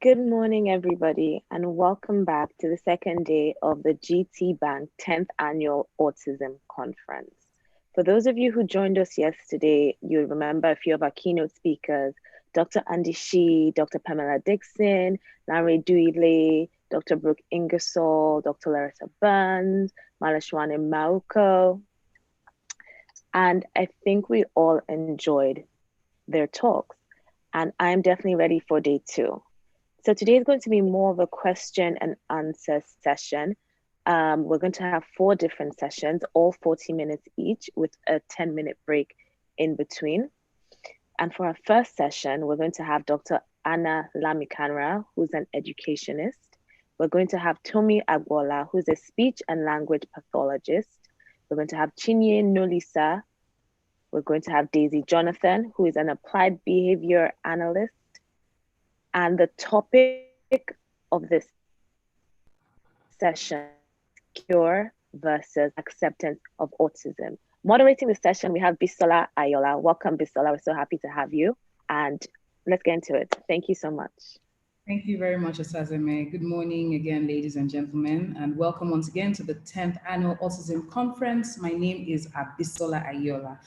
Good morning, everybody, and welcome back to the second day of the GTBank 10th Annual Autism Conference. For those of you who joined us yesterday, you'll remember a few of our keynote speakers, Dr. Andy Shih, Dr. Pamela Dixon, Larry Duile, Dr. Brooke Ingersoll, Dr. Larissa Burns, Malashwani Mauko, and I think we all enjoyed their talks, and I'm definitely ready for day two. So today is going to be more of a question and answer session. We're going to have 4 different sessions, all 40 minutes each, with a 10-minute break in between. And for our first session, we're going to have Dr. Lamikanra, who's an educationist. We're going to have Tomi Agboola, who's a speech and language pathologist. We're going to have Chinye Nolisa. We're going to have Daisy Jonathan, who is an applied behavior analyst. And the topic of this session, cure versus acceptance of autism. Moderating the session, we have Bisola Ayola. Welcome, Bisola. We're so happy to have you. And let's get into it. Thank you so much. Thank you very much, Azazi. Good morning again, ladies and gentlemen, and welcome once again to the 10th Annual Autism Conference. My name is Bisola Ayola,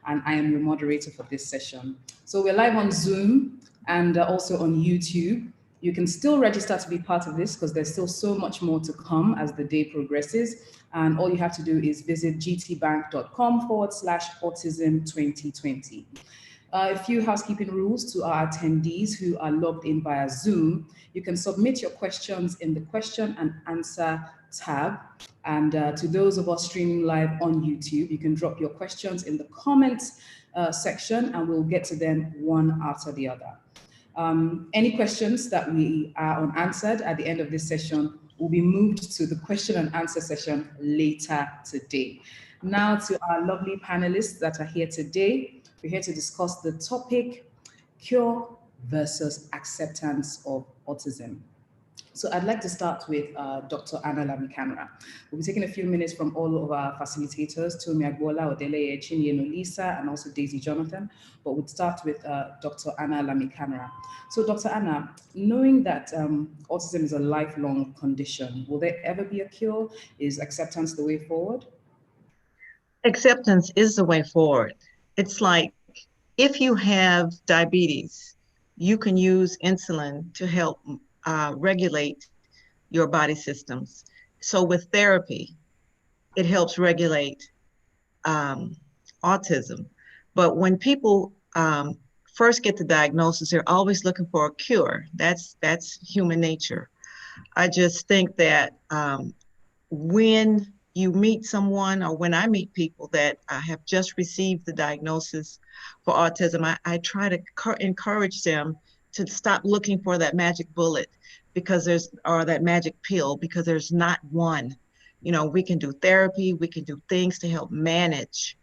and I am your moderator for this session. So we're live on Zoom and also on YouTube. You can still register to be part of this because there's still so much more to come as the day progresses. And all you have to do is visit gtbank.com/autism2020. A few housekeeping rules to our attendees who are logged in via Zoom. You can submit your questions in the question and answer tab. And to those of us streaming live on YouTube, you can drop your questions in the comments section and we'll get to them one after the other. Any questions that we are unanswered at the end of this session will be moved to the question and answer session later today. Now to our lovely panelists that are here today. We're here to discuss the topic, cure versus acceptance of autism. So I'd like to start with Dr. Lamikanra. We'll be taking a few minutes from all of our facilitators, Tomi Agboola, Odeleye, Chinye, Nolisa, and also Daisy Jonathan. But we'll start with Dr. Lamikanra. So Dr. Anna, knowing that autism is a lifelong condition, will there ever be a cure? Is acceptance the way forward? Acceptance is the way forward. It's like if you have diabetes, you can use insulin to help regulate your body systems. So with therapy, it helps regulate autism. But when people first get the diagnosis, they're always looking for a cure. That's human nature. I just think that when you meet someone, or when I meet people that have just received the diagnosis for autism, I try to encourage them to stop looking for that magic bullet or that magic pill, because there's not one. You know, we can do therapy, we can do things to help manage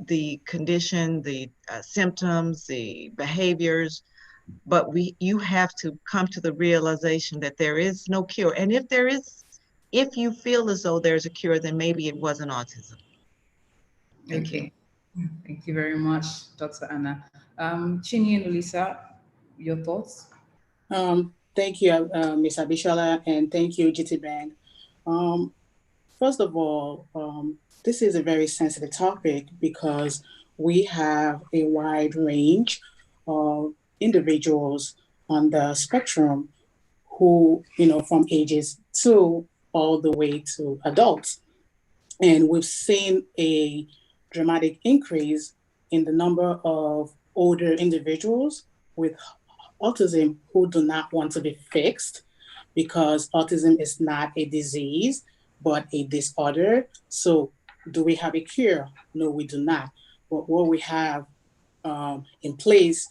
the condition, the symptoms, the behaviors, but you have to come to the realization that there is no cure. And if you feel as though there's a cure, then maybe it wasn't autism. Thank you. Thank you very much, Dr. Anna. Chinye and Nolisa, your thoughts? Thank you, Ms. Abishola, and thank you, GTBank. First of all, this is a very sensitive topic because we have a wide range of individuals on the spectrum who, from ages 2 all the way to adults. And we've seen a dramatic increase in the number of older individuals with autism who do not want to be fixed, because autism is not a disease, but a disorder. So do we have a cure? No, we do not. But what we have in place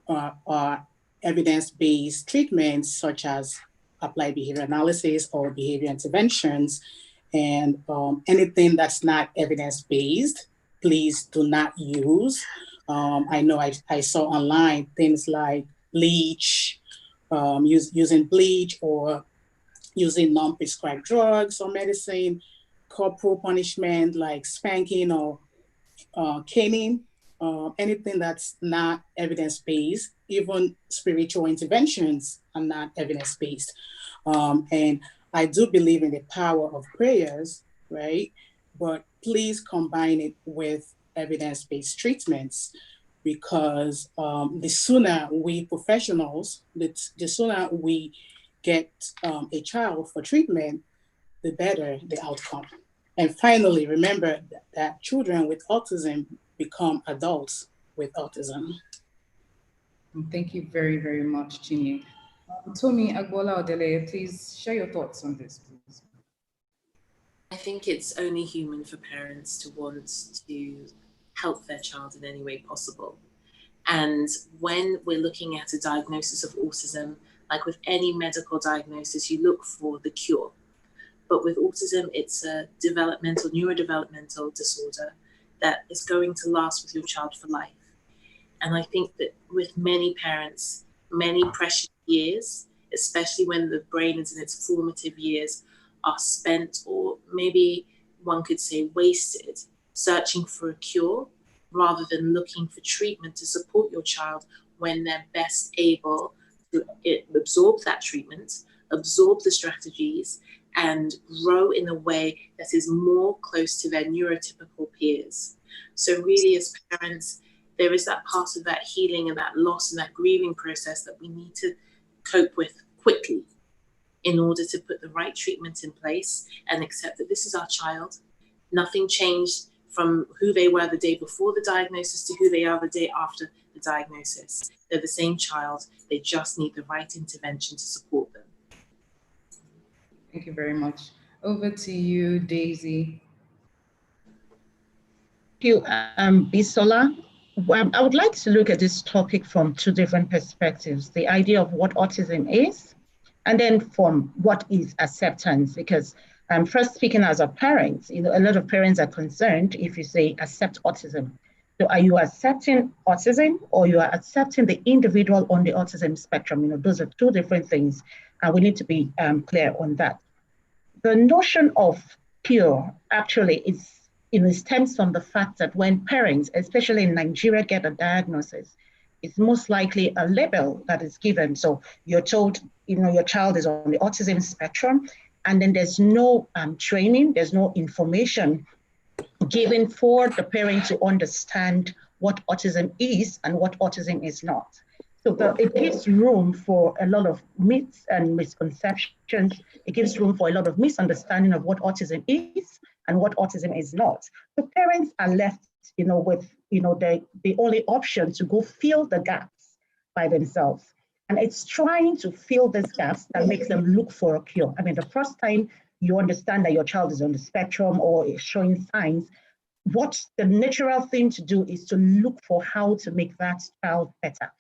are evidence-based treatments such as applied behavior analysis or behavior interventions. And anything that's not evidence-based, please do not use. I know I saw online things like bleach, using bleach or using non-prescribed drugs or medicine, corporal punishment like spanking or caning, anything that's not evidence-based, even spiritual interventions are not evidence-based. And I do believe in the power of prayers, right? But please combine it with evidence-based treatments, because the sooner we professionals, the sooner we get a child for treatment, the better the outcome. And finally, remember that children with autism become adults with autism. Thank you very, very much, Chinye. Tomi, Agboola, Odele, please share your thoughts on this, please. I think it's only human for parents to want to help their child in any way possible. And when we're looking at a diagnosis of autism, like with any medical diagnosis, you look for the cure. But with autism, it's a neurodevelopmental disorder that is going to last with your child for life. And I think that with many parents, many precious years, especially when the brain is in its formative years, are spent, or maybe one could say wasted, searching for a cure rather than looking for treatment to support your child when they're best able to absorb that treatment, absorb the strategies, and grow in a way that is more close to their neurotypical peers. So really, as parents, there is that part of that healing and that loss and that grieving process that we need to cope with quickly in order to put the right treatment in place and accept that this is our child. Nothing changed from who they were the day before the diagnosis to who they are the day after the diagnosis. They're the same child. They just need the right intervention to support them. Thank you very much. Over to you, Daisy. Thank you, Bisola. I would like to look at this topic from two different perspectives: the idea of what autism is, and then from what is acceptance. Because first, speaking as a parent, a lot of parents are concerned if you say accept autism. So are you accepting autism, or you are accepting the individual on the autism spectrum? Those are two different things, and we need to be clear on that. The notion of cure actually is, it stems from the fact that when parents, especially in Nigeria, get a diagnosis, it's most likely a label that is given. So you're told, your child is on the autism spectrum, and then there's no training, there's no information given for the parent to understand what autism is and what autism is not. So it gives room for a lot of myths and misconceptions. It gives room for a lot of misunderstanding of what autism is and what autism is not. So parents are left, with, the only option to go fill the gaps by themselves. And it's trying to fill these gaps that makes them look for a cure. I mean, the first time you understand that your child is on the spectrum or is showing signs, what the natural thing to do is to look for how to make that child better.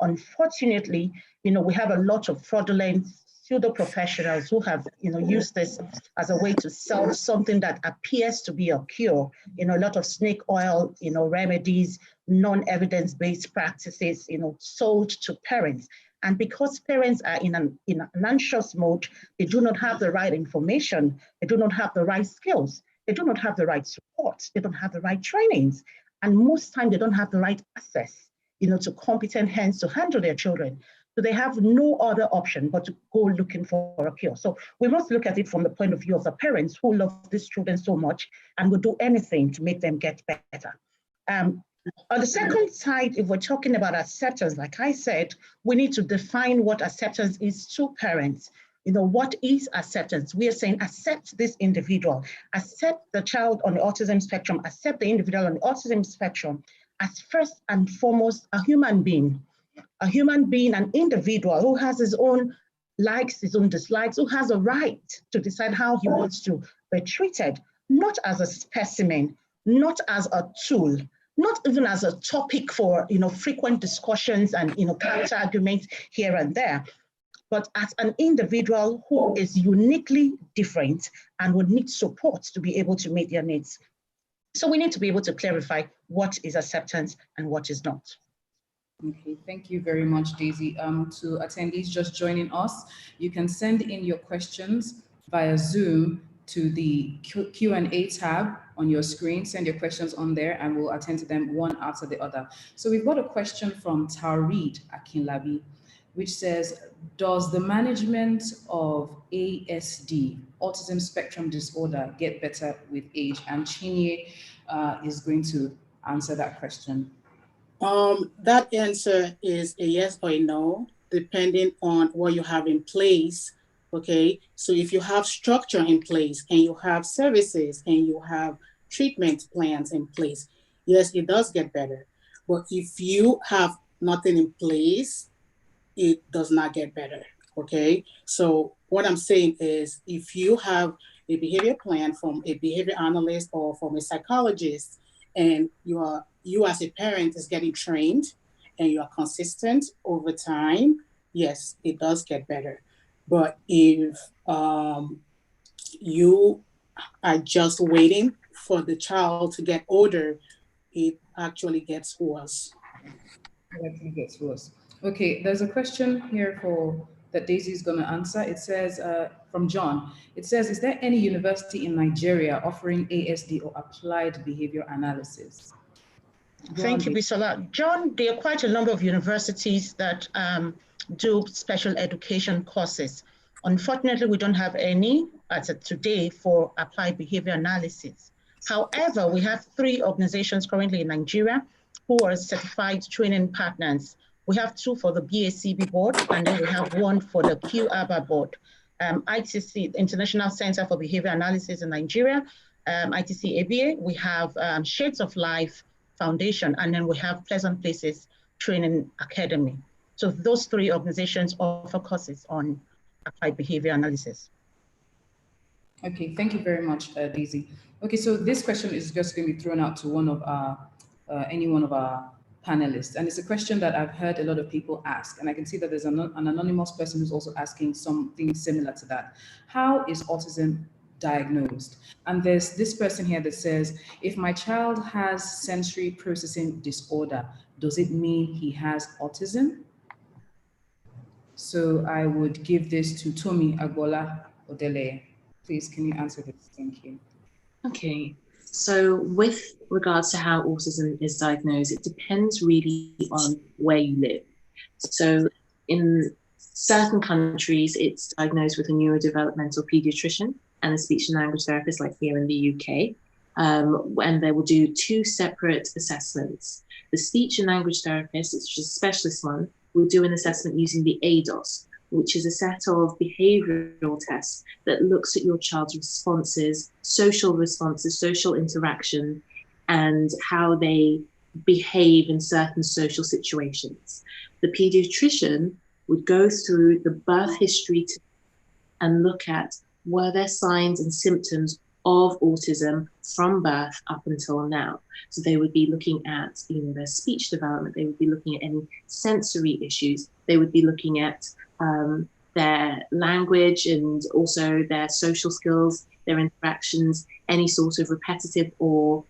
Unfortunately, we have a lot of fraudulent pseudo-professionals who have, used this as a way to sell something that appears to be a cure. A lot of snake oil, remedies, non-evidence-based practices, sold to parents. And because parents are in an anxious mode, they do not have the right information, they do not have the right skills, they do not have the right support, they don't have the right trainings, and most times they don't have the right access, to competent hands to handle their children. So they have no other option but to go looking for a cure. So we must look at it from the point of view of the parents who love these children so much and will do anything to make them get better. On the second side, if we're talking about acceptance, like I said, we need to define what acceptance is to parents. What is acceptance? We are saying accept this individual, accept the child on the autism spectrum, accept the individual on the autism spectrum as first and foremost a human being, an individual who has his own likes, his own dislikes, who has a right to decide how he wants to be treated, not as a specimen, not as a tool, not even as a topic for frequent discussions and counter arguments here and there, but as an individual who is uniquely different and would need support to be able to meet their needs. So we need to be able to clarify what is acceptance and what is not. Okay, thank you very much, Daisy. To attendees just joining us, you can send in your questions via Zoom to the Q&A tab on your screen. Send your questions on there and we'll attend to them one after the other. So we've got a question from Taureed Akinlabi. which says, does the management of ASD, autism spectrum disorder, get better with age? And Chinye is going to answer that question. That answer is a yes or a no, depending on what you have in place. Okay, so if you have structure in place and you have services and you have treatment plans in place, yes, it does get better. But if you have nothing in place, it does not get better. Okay, so what I'm saying is if you have a behavior plan from a behavior analyst or from a psychologist, and you as a parent is getting trained and you are consistent over time, yes, it does get better. But if you are just waiting for the child to get older, it actually gets worse. It actually gets worse. Okay, there's a question here that Daisy is going to answer. It says, from John, it says, is there any university in Nigeria offering ASD or applied behavior analysis? Thank you, Bisola. John, there are quite a number of universities that do special education courses. Unfortunately, we don't have any as of today for applied behavior analysis. However, we have 3 organizations currently in Nigeria who are certified training partners. We have 2 for the BCBA board, and then we have 1 for the QABA board. ITC, International Center for Behavior Analysis in Nigeria, ITC ABA, we have Shades of Life Foundation, and then we have Pleasant Places Training Academy. So those 3 organizations offer courses on applied behavior analysis. Okay, thank you very much, Daisy. Okay, so this question is just going to be thrown out to any one of our panelists, and it's a question that I've heard a lot of people ask, and I can see that there's an anonymous person who's also asking something similar to that. How is autism diagnosed? And there's this person here that says, if my child has sensory processing disorder, does it mean he has autism? So I would give this to Tomi, Agboola, Odele. Please, can you answer this? Thank you. Okay, so with regards to how autism is diagnosed, it depends really on where you live. So in certain countries, it's diagnosed with a neurodevelopmental pediatrician and a speech and language therapist, like here in the UK, and they will do 2 separate assessments. The speech and language therapist, which is a specialist one, will do an assessment using the ADOS, which is a set of behavioral tests that looks at your child's responses, social interaction, and how they behave in certain social situations. The pediatrician would go through the birth history and look at, were there signs and symptoms of autism from birth up until now? So they would be looking at, their speech development, they would be looking at any sensory issues, they would be looking at their language and also their social skills, their interactions, any sort of repetitive or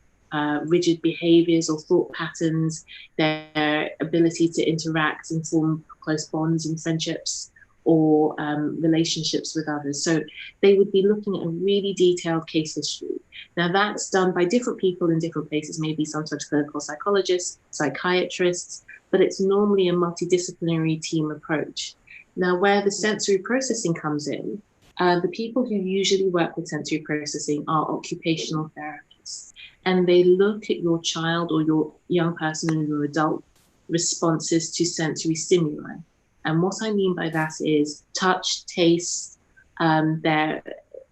rigid behaviors or thought patterns, their ability to interact and form close bonds and friendships or relationships with others. So they would be looking at a really detailed case history. Now that's done by different people in different places, maybe sometimes clinical psychologists, psychiatrists, but it's normally a multidisciplinary team approach. Now, where the sensory processing comes in, the people who usually work with sensory processing are occupational therapists, and they look at your child or your young person or your adult responses to sensory stimuli. And what I mean by that is touch, taste, their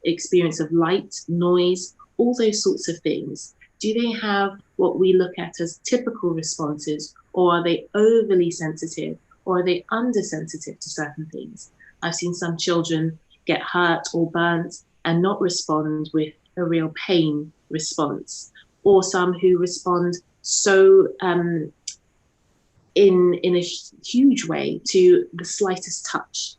experience of light, noise, all those sorts of things. Do they have what we look at as typical responses, or are they overly sensitive, or are they undersensitive to certain things? I've seen some children get hurt or burnt and not respond with a real pain response, or some who respond so in a huge way to the slightest touch.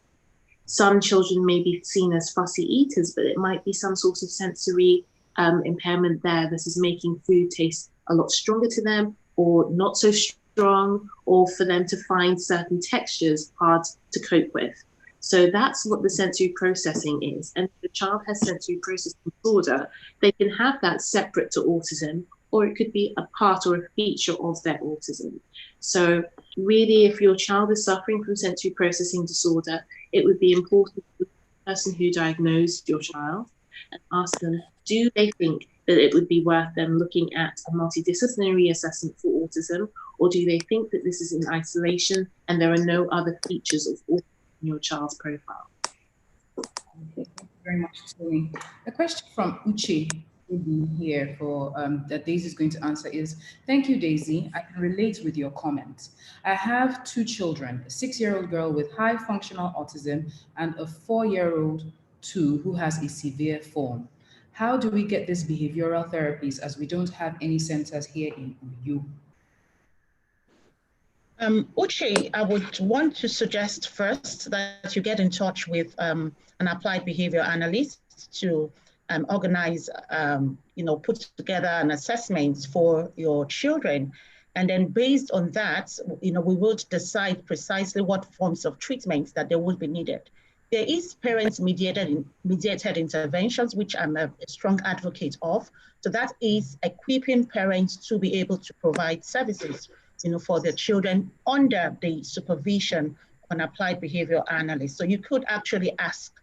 Some children may be seen as fussy eaters, but it might be some sort of sensory impairment there that is making food taste a lot stronger to them or not so strong, or for them to find certain textures hard to cope with. So that's what the sensory processing is. And if the child has sensory processing disorder, they can have that separate to autism, or it could be a part or a feature of their autism. So really, if your child is suffering from sensory processing disorder, it would be important for the person who diagnosed your child and ask them, do they think that it would be worth them looking at a multidisciplinary assessment for autism, or do they think that this is in isolation and there are no other features of autism in your child's profile? Okay, thank you very much, Tomi. A question from Uche here for that Daisy is going to answer is, thank you, Daisy. I can relate with your comment. I have 2 children, a 6-year-old girl with high functional autism and a 4-year-old too who has a severe form. How do we get these behavioral therapies as we don't have any centers here in Uyu? Uche, I would want to suggest first that you get in touch with an applied behavior analyst to organize, put together an assessment for your children. And then based on that, we would decide precisely what forms of treatments that they would be needed. There is parents-mediated interventions, which I'm a strong advocate of. So that is equipping parents to be able to provide services for their children under the supervision of an applied behavior analyst. So you could actually ask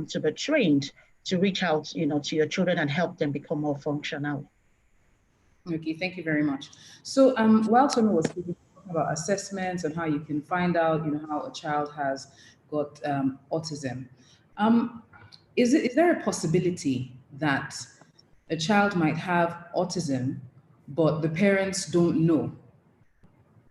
to be trained to reach out, to your children and help them become more functional. Okay, thank you very much. So while Tomi was speaking about assessments and how you can find out, how a child has got autism, is there a possibility that a child might have autism, but the parents don't know?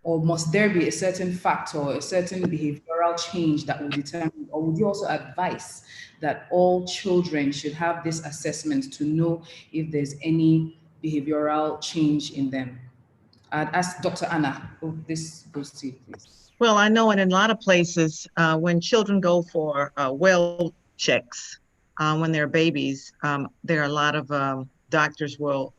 Or must there be a certain factor, a certain behavioral change that will determine, or would you also advise that all children should have this assessment to know if there's any behavioral change in them? I'd ask Dr. Anna, this goes to you, please. Well, I know in a lot of places, when children go for well checks, when they're babies, there are a lot of doctors will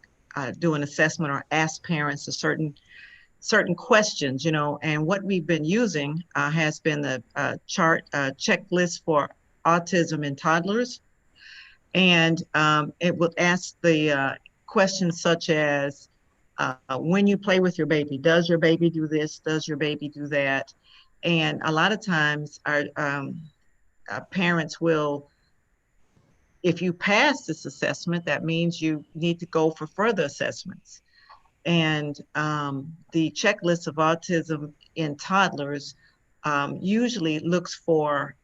do an assessment or ask parents a certain questions, and what we've been using has been the checklist for autism in toddlers. And it will ask the questions such as, when you play with your baby, does your baby do this? Does your baby do that? And a lot of times our parents will, if you pass this assessment, that means you need to go for further assessments. And the checklist of autism in toddlers usually looks for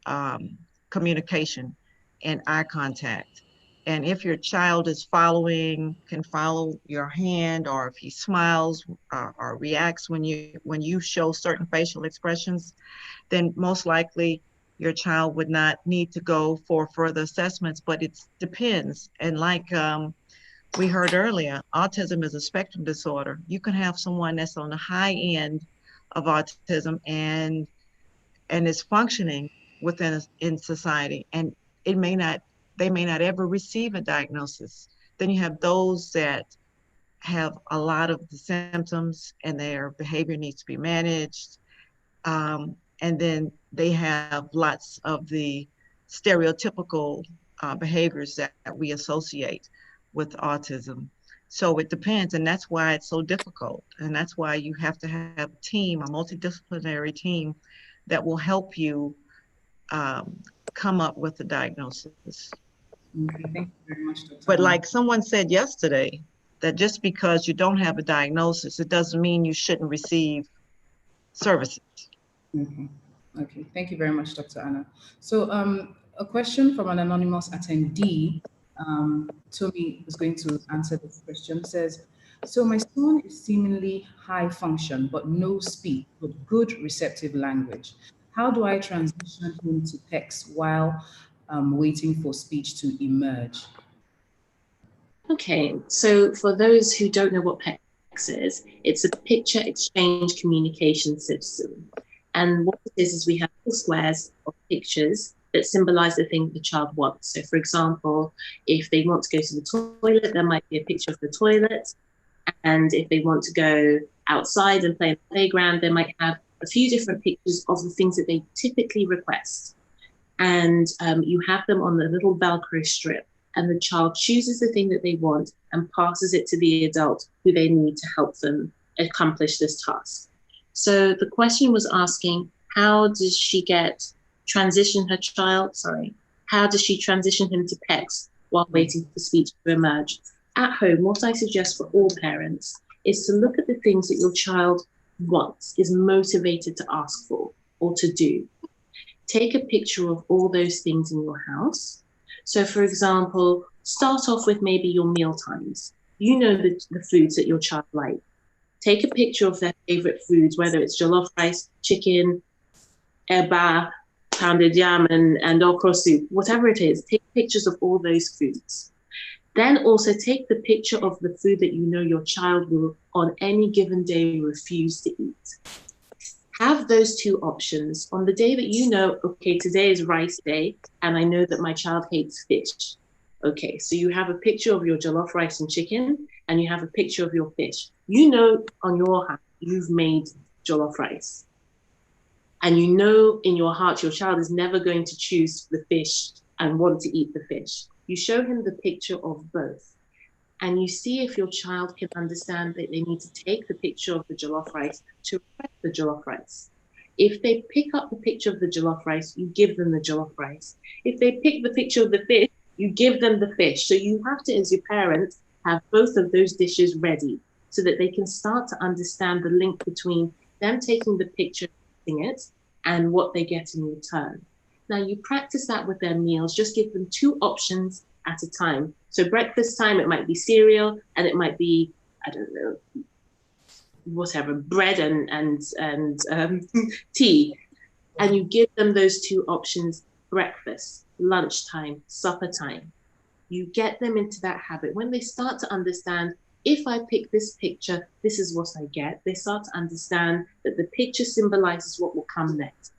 communication and eye contact. And if your child is can follow your hand, or if he smiles or reacts when you show certain facial expressions, then most likely your child would not need to go for further assessments. But it depends. And like we heard earlier, autism is a spectrum disorder. You can have someone that's on the high end of autism and is functioning in society, and they may not ever receive a diagnosis. Then you have those that have a lot of the symptoms and their behavior needs to be managed. And then they have lots of the stereotypical behaviors that we associate with autism. So it depends, and that's why it's so difficult. And that's why you have to have a team, a multidisciplinary team that will help you come up with a diagnosis. Okay, thank you very much, Dr. But like someone said yesterday, that just because you don't have a diagnosis, it doesn't mean you shouldn't receive services. Okay, thank you very much, Dr. Anna. So a question from an anonymous attendee, Tomi is going to answer this question, says, so my son is seemingly high function, but no speech, but good receptive language. How do I transition him to PECS while waiting for speech to emerge? Okay, so for those who don't know what PECS is, it's a picture exchange communication system. And what it is we have little squares of pictures that symbolize the thing the child wants. So for example, if they want to go to the toilet, there might be a picture of the toilet. And if they want to go outside and play in the playground, they might have a few different pictures of the things that they typically request. And you have them on the little Velcro strip, and the child chooses the thing that they want and passes it to the adult who they need to help them accomplish this task. So the question was asking, how does she transition him to PECS while waiting for speech to emerge? At home, what I suggest for all parents is to look at the things that your child wants, is motivated to ask for or to do. Take a picture of all those things in your house. So for example, start off with maybe your meal times. You know the foods that your child likes. Take a picture of their favorite foods, whether it's jollof rice, chicken, eba, pounded yam, and okra soup, whatever it is. Take pictures of all those foods. Then also take the picture of the food that you know your child will on any given day refuse to eat. Have those two options. On the day that you know, okay, today is rice day, and I know that my child hates fish. Okay, so you have a picture of your jollof rice and chicken, and you have a picture of your fish. You know on your hand, you've made jollof rice. And you know in your heart, your child is never going to choose the fish and want to eat the fish. You show him the picture of both. And you see if your child can understand that they need to take the picture of the jollof rice to request the jollof rice. If they pick up the picture of the jollof rice, you give them the jollof rice. If they pick the picture of the fish, you give them the fish. So you have to, as your parents, have both of those dishes ready so that they can start to understand the link between them taking the picture, it, and what they get in return. Now you practice that with their meals. Just give them two options at a time. So breakfast time, it might be cereal, and it might be, I don't know, whatever, bread and tea. And you give them those two options: breakfast, lunchtime, supper time. You get them into that habit. When they start to understand, if I pick this picture, this is what I get, they start to understand that the picture symbolizes what will come next.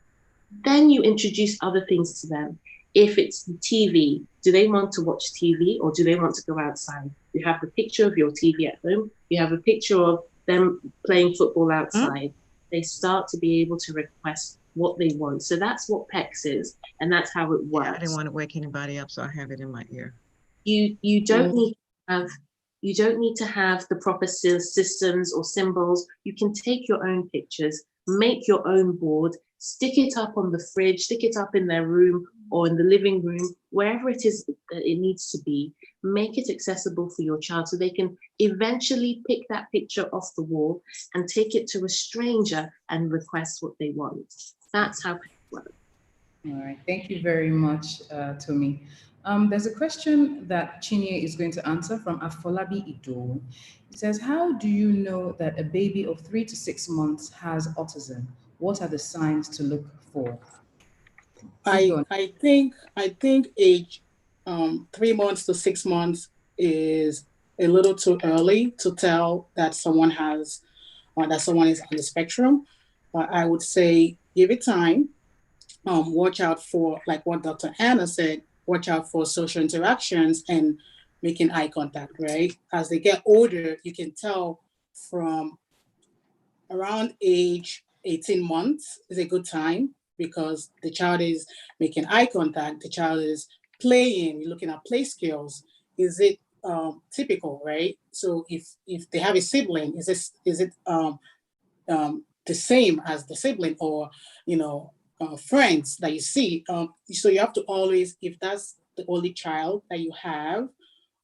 Then you introduce other things to them. If it's TV, do they want to watch TV or do they want to go outside? You have the picture of your TV at home. You have a picture of them playing football outside. They start to be able to request what they want. So that's what PECS is, and that's how it works. Yeah, I didn't want to wake anybody up, so I have it in my ear. You don't need to have the proper systems or symbols. You can take your own pictures, make your own board, stick it up on the fridge, stick it up in their room or in the living room, wherever it is that it needs to be. Make it accessible for your child so they can eventually pick that picture off the wall and take it to a stranger and request what they want. That's how it works. All right, thank you very much, Tomi. There's a question that Chinye is going to answer from Afolabi Ido. It says, how do you know that a baby of 3 to 6 months has autism? What are the signs to look for? I think age 3 months to 6 months is a little too early to tell that someone has that someone is on the spectrum. I would say give it time. Watch out for, like what Dr. Anna said, watch out for social interactions and making eye contact, right? As they get older, you can tell from around age 18 months is a good time because the child is making eye contact, the child is playing, you're looking at play skills. Is it typical, right? So if they have a sibling, is it the same as the sibling, or friends that you see? So you have to always, if that's the only child that you have,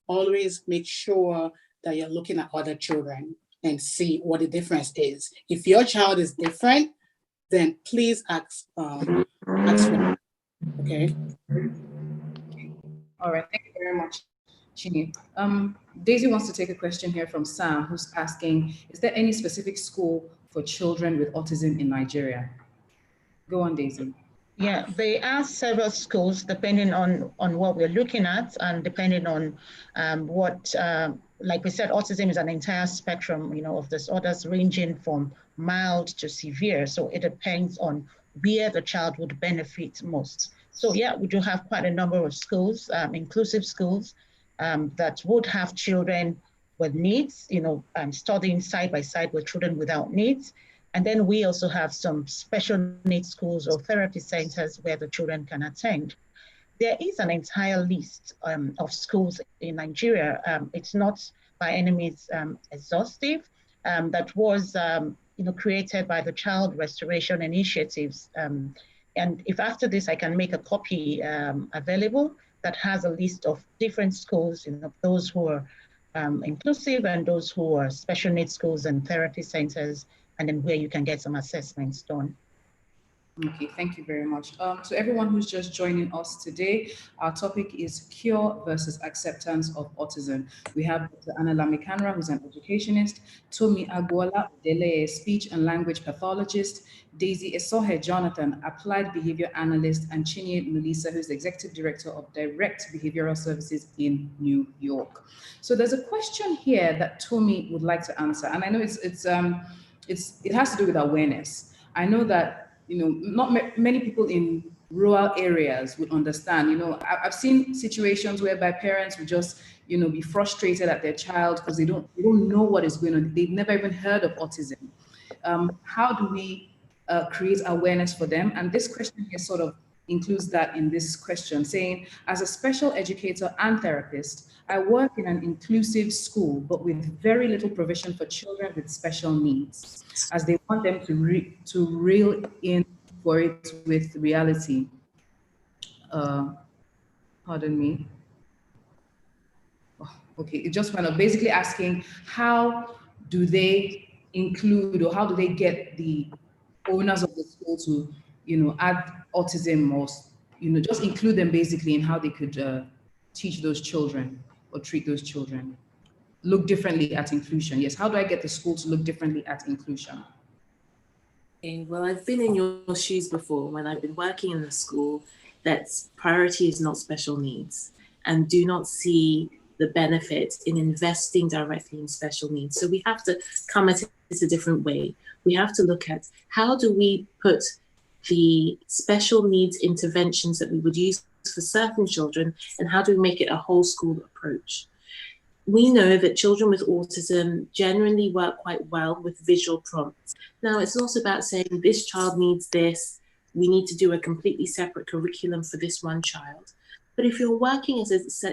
always make sure that you're looking at other children and see what the difference is. If your child is different, then please ask for it. Okay. All right, thank you very much, Chinye. Daisy wants to take a question here from Sam, who's asking, is there any specific school for children with autism in Nigeria? Go on, Daisy. Yeah, there are several schools depending on what we're looking at and depending on like we said, autism is an entire spectrum, of disorders ranging from mild to severe. So it depends on where the child would benefit most. So yeah, we do have quite a number of schools, inclusive schools, that would have children with needs, studying side by side with children without needs. And then we also have some special needs schools or therapy centers where the children can attend. There is an entire list of schools in Nigeria. It's not by any means exhaustive. That was created by the Child Restoration Initiatives. And if after this I can make a copy available that has a list of different schools, those who are inclusive and those who are special needs schools and therapy centers, and then where you can get some assessments done. Okay, thank you very much. To everyone who's just joining us today, our topic is cure versus acceptance of autism. We have Dr. Lamikanra, who's an educationist, Tomi Agboola, a speech and language pathologist, Daisy Esohe Jonathan, applied behavior analyst, and Chinye Nolisa, who's the executive director of Direct Behavioral Services in New York. So there's a question here that Tomi would like to answer, and I know it has to do with awareness. I know that not many people in rural areas would understand. I've seen situations whereby parents would just, be frustrated at their child because they don't know what is going on. They've never even heard of autism. How do we create awareness for them? And this question here sort of includes that in this question, saying, as a special educator and therapist, I work in an inclusive school, but with very little provision for children with special needs, as they want them to reel in for it with reality. Pardon me. Oh, okay, it just went up. Basically asking, how do they include, or how do they get the owners of the school to, add autism, or, just include them basically in how they could teach those children or treat those children. Look differently at inclusion. Yes, how do I get the school to look differently at inclusion? Okay, well, I've been in your shoes before when I've been working in a school that's priority is not special needs and do not see the benefit in investing directly in special needs. So we have to come at it a different way. We have to look at how do we put the special needs interventions that we would use for certain children, and how do we make it a whole school approach? We know that children with autism generally work quite well with visual prompts. Now, it's also about saying this child needs this. We need to do a completely separate curriculum for this one child. But if you're working as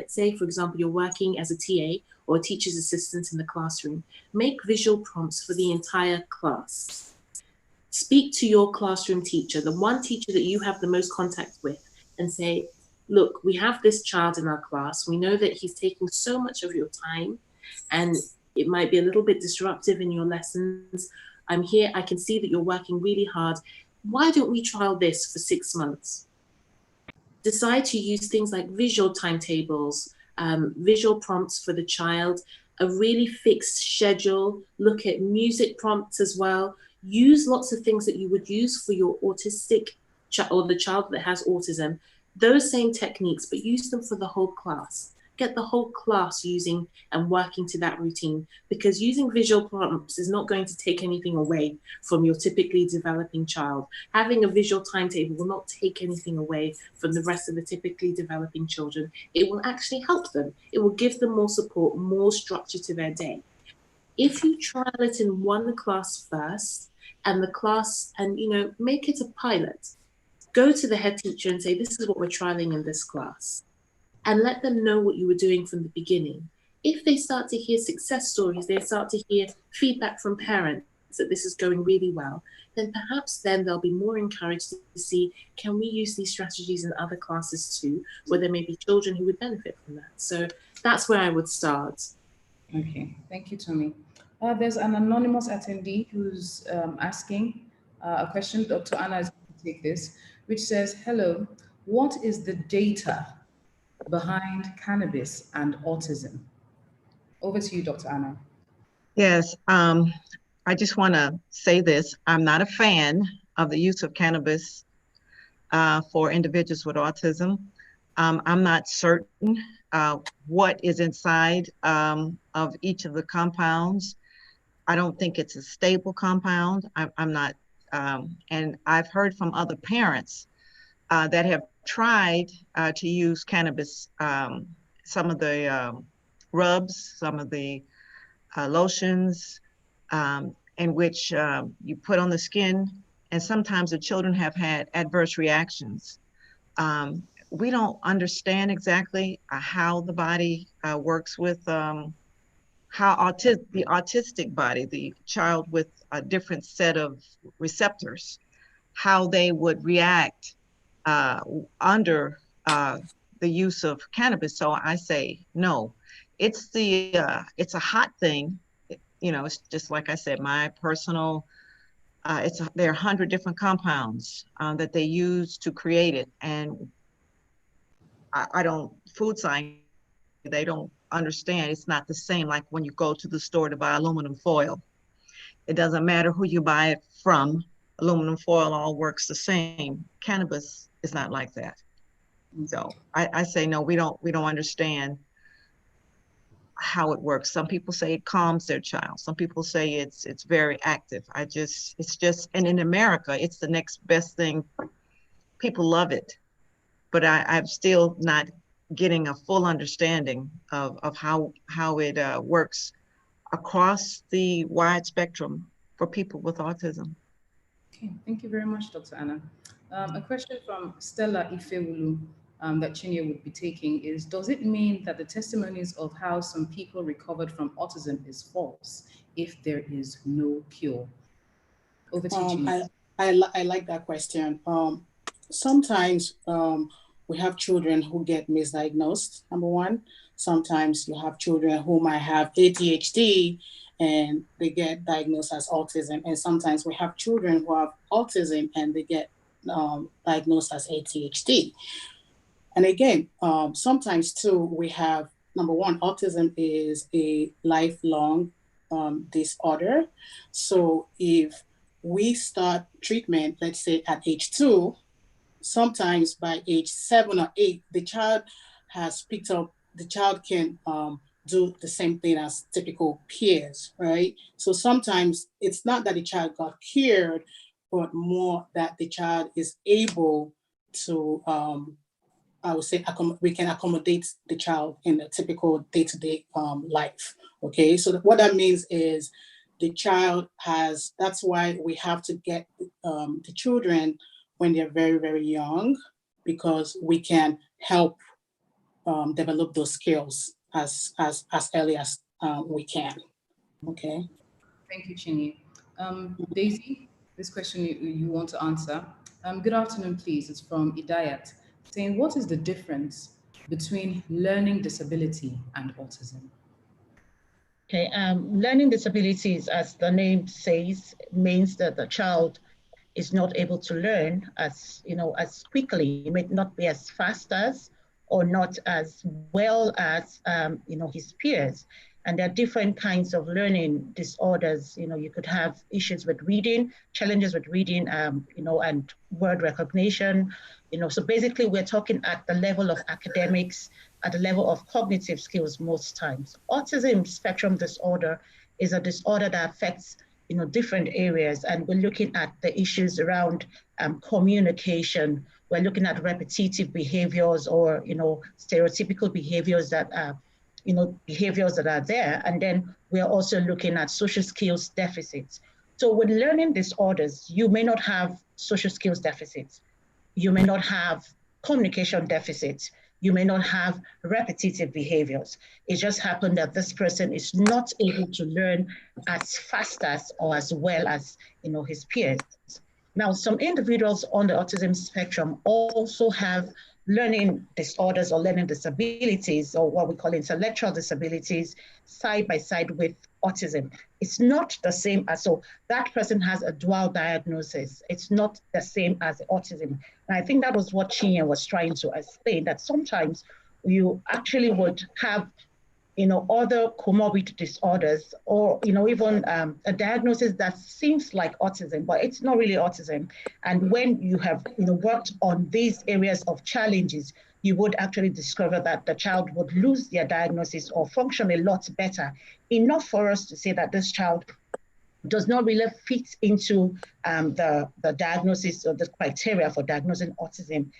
say, for example, you're working as a TA or a teacher's assistant in the classroom, make visual prompts for the entire class. Speak to your classroom teacher, the one teacher that you have the most contact with, and say, look, we have this child in our class. We know that he's taking so much of your time and it might be a little bit disruptive in your lessons. I'm here. I can see that you're working really hard. Why don't we trial this for 6 months? Decide to use things like visual timetables, visual prompts for the child, a really fixed schedule, look at music prompts as well. Use lots of things that you would use for your autistic child or the child that has autism. Those same techniques, but use them for the whole class. Get the whole class using and working to that routine, because using visual prompts is not going to take anything away from your typically developing child. Having a visual timetable will not take anything away from the rest of the typically developing children. It will actually help them. It will give them more support, more structure to their day. If you trial it in one class first, and the class, and make it a pilot. Go to the head teacher and say, this is what we're trialing in this class, and let them know what you were doing from the beginning. If they start to hear success stories, they start to hear feedback from parents that this is going really well, then perhaps then they'll be more encouraged to see, can we use these strategies in other classes too, where there may be children who would benefit from that. So that's where I would start. Okay, thank you, Tomi. There's an anonymous attendee who's asking a question. Dr. Anna is going to take this, which says, hello, what is the data behind cannabis and autism? Over to you, Dr. Anna. Yes, I just want to say this. I'm not a fan of the use of cannabis for individuals with autism. I'm not certain what is inside of each of the compounds. I don't think it's a stable compound. I'm not, and I've heard from other parents that have tried to use cannabis, some of the rubs, some of the lotions, in which you put on the skin, and sometimes the children have had adverse reactions. We don't understand exactly how the body works with the autistic body, the child with a different set of receptors, how they would react under the use of cannabis. So I say no. It's a hot thing. It's just like I said, my personal. There are 100 different compounds that they use to create it, and I don't food science. They don't understand. It's not the same like when you go to the store to buy aluminum foil. It doesn't matter who you buy it from. Aluminum foil all works the same. Cannabis is not like that. So I say no. We don't understand how it works. Some people say it calms their child. Some people say it's very active. It's just, and in America, it's the next best thing. People love it, but I'm still not getting a full understanding of how it works across the wide spectrum for people with autism. Okay, thank you very much, Dr. Anna. A question from Stella Ifewulu that Chinye would be taking is, does it mean that the testimonies of how some people recovered from autism is false if there is no cure? Over to you, Chinye. I like that question. Sometimes we have children who get misdiagnosed, number one. Sometimes you have children who might have ADHD and they get diagnosed as autism. And sometimes we have children who have autism and they get diagnosed as ADHD. And again, sometimes too, we have, number one, autism is a lifelong disorder. So if we start treatment, let's say at age 2, sometimes by age 7 or 8, the child has picked up, the child can do the same thing as typical peers, right? So sometimes it's not that the child got cured, but more that the child is able to, I would say, we can accommodate the child in a typical day-to-day life, okay? So what that means is the child has, that's why we have to get the children when they're very, very young, because we can help develop those skills as early as we can. Okay. Thank you, Chinye. Daisy, this question you want to answer. Good afternoon, please. It's from Idayat, saying, what is the difference between learning disability and autism? Okay, learning disabilities, as the name says, means that the child is not able to learn as quickly. It may not be as fast as, or not as well as his peers. And there are different kinds of learning disorders. You could have issues with reading, challenges with reading, and word recognition. So basically we're talking at the level of academics, at the level of cognitive skills most times. Autism spectrum disorder is a disorder that affects different areas, and we're looking at the issues around communication. We're looking at repetitive behaviors or stereotypical behaviors that are behaviors that are there, and then we're also looking at social skills deficits. So with learning disorders, you may not have social skills deficits, you may not have communication deficits, you may not have repetitive behaviors. It just happened that this person is not able to learn as fast as or as well as his peers. Now, some individuals on the autism spectrum also have learning disorders or learning disabilities, or what we call intellectual disabilities, side by side with autism. It's not the same as, so that person has a dual diagnosis. It's not the same as autism. And I think that was what Chinye was trying to explain, that sometimes you actually would have other comorbid disorders, or even a diagnosis that seems like autism, but it's not really autism. And when you have worked on these areas of challenges, you would actually discover that the child would lose their diagnosis or function a lot better, enough for us to say that this child does not really fit into the diagnosis or the criteria for diagnosing autism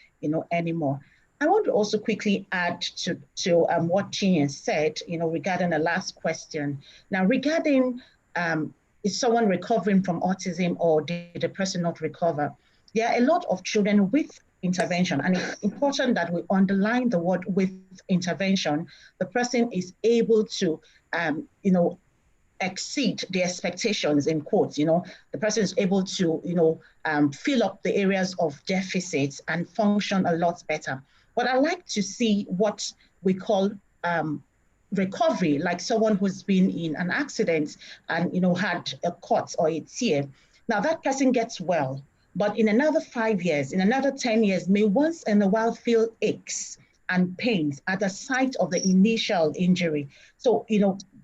anymore. I want to also quickly add to what Chinye said, regarding the last question. Now, regarding is someone recovering from autism or did the person not recover? There are a lot of children with intervention. And it's important that we underline the word with intervention. The person is able to, exceed the expectations, in quotes. The person is able to, fill up the areas of deficits and function a lot better. But I like to see what we call recovery, like someone who's been in an accident and had a cut or a tear. Now that person gets well, but in another 5 years, in another 10 years, may once in a while feel aches and pains at the site of the initial injury. So,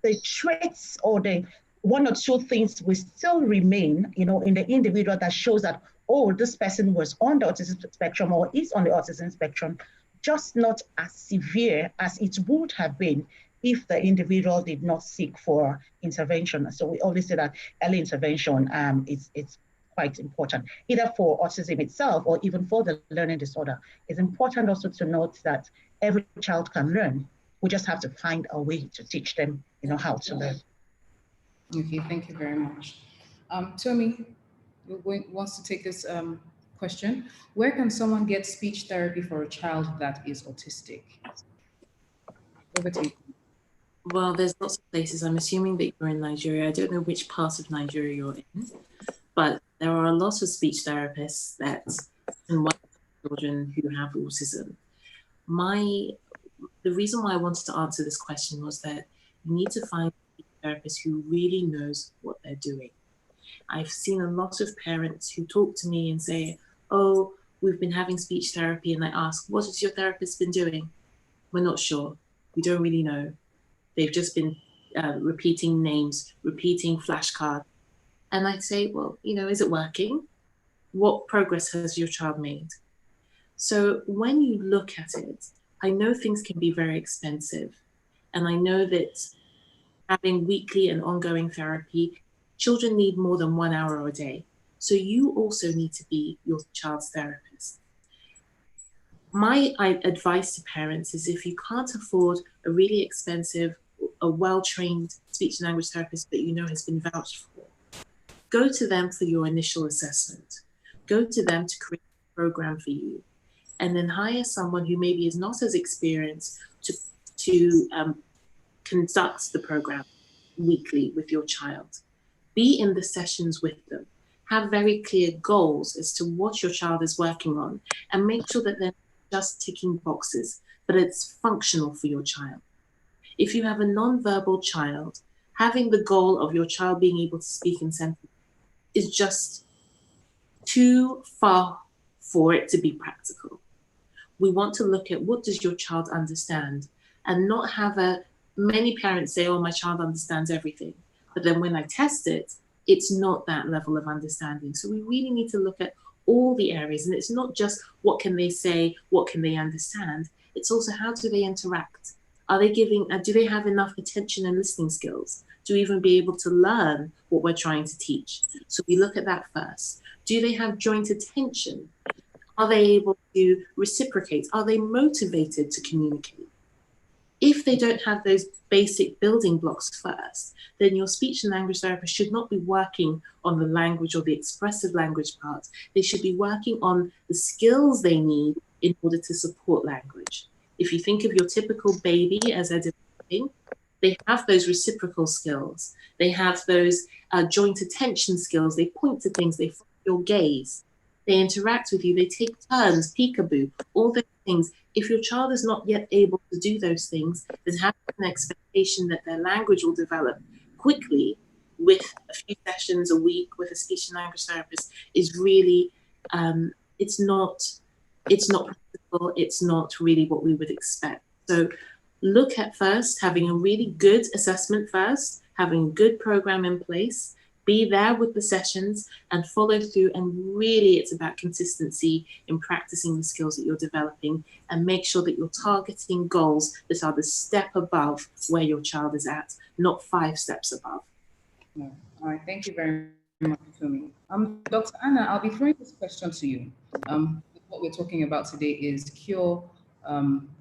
the traits or the one or two things will still remain, in the individual that shows that, oh, this person was on the autism spectrum or is on the autism spectrum, just not as severe as it would have been if the individual did not seek for intervention. So we always say that early intervention is quite important, either for autism itself or even for the learning disorder. It's important also to note that every child can learn. We just have to find a way to teach them, how to learn. Okay, thank you very much. Tomi wants to take this question. Where can someone get speech therapy for a child that is autistic? Over to you. Well, there's lots of places. I'm assuming that you're in Nigeria. I don't know which part of Nigeria you're in, but there are a lot of speech therapists that can work with children who have autism. The reason why I wanted to answer this question was that you need to find a speech therapist who really knows what they're doing. I've seen a lot of parents who talk to me and say, oh, we've been having speech therapy, and I ask, what has your therapist been doing? We're not sure. We don't really know. They've just been repeating names, repeating flashcards. And I'd say, well, is it working? What progress has your child made? So when you look at it, I know things can be very expensive. And I know that having weekly and ongoing therapy, children need more than 1 hour a day. So you also need to be your child's therapist. My advice to parents is, if you can't afford a really expensive, a well-trained speech and language therapist that has been vouched for, go to them for your initial assessment. Go to them to create a program for you, and then hire someone who maybe is not as experienced to conduct the program weekly with your child. Be in the sessions with them. Have very clear goals as to what your child is working on, and make sure that they're just ticking boxes, but it's functional for your child. If you have a non-verbal child, having the goal of your child being able to speak in sentences is just too far for it to be practical. We want to look at, what does your child understand, and not have many parents say, oh, my child understands everything. But then when I test it, it's not that level of understanding. So we really need to look at all the areas. And it's not just what can they say, what can they understand? It's also, how do they interact? Are they do they have enough attention and listening skills to even be able to learn what we're trying to teach? So we look at that first. Do they have joint attention? Are they able to reciprocate? Are they motivated to communicate? If they don't have those basic building blocks first, then your speech and language therapist should not be working on the language or the expressive language part. They should be working on the skills they need in order to support language. If you think of your typical baby as they're developing, they have those reciprocal skills. They have those joint attention skills. They point to things, they follow your gaze. They interact with you, they take turns, peekaboo, all those things. If your child is not yet able to do those things, then having an expectation that their language will develop quickly with a few sessions a week with a speech and language therapist is really, it's not practical, it's not really what we would expect. So look at first having a really good assessment first, having a good program in place, be there with the sessions and follow through. And really it's about consistency in practicing the skills that you're developing, and make sure that you're targeting goals that are the step above where your child is at, not 5 steps above. Yeah. All right, thank you very much, Tomi. Dr. Anna, I'll be throwing this question to you. What we're talking about today is cure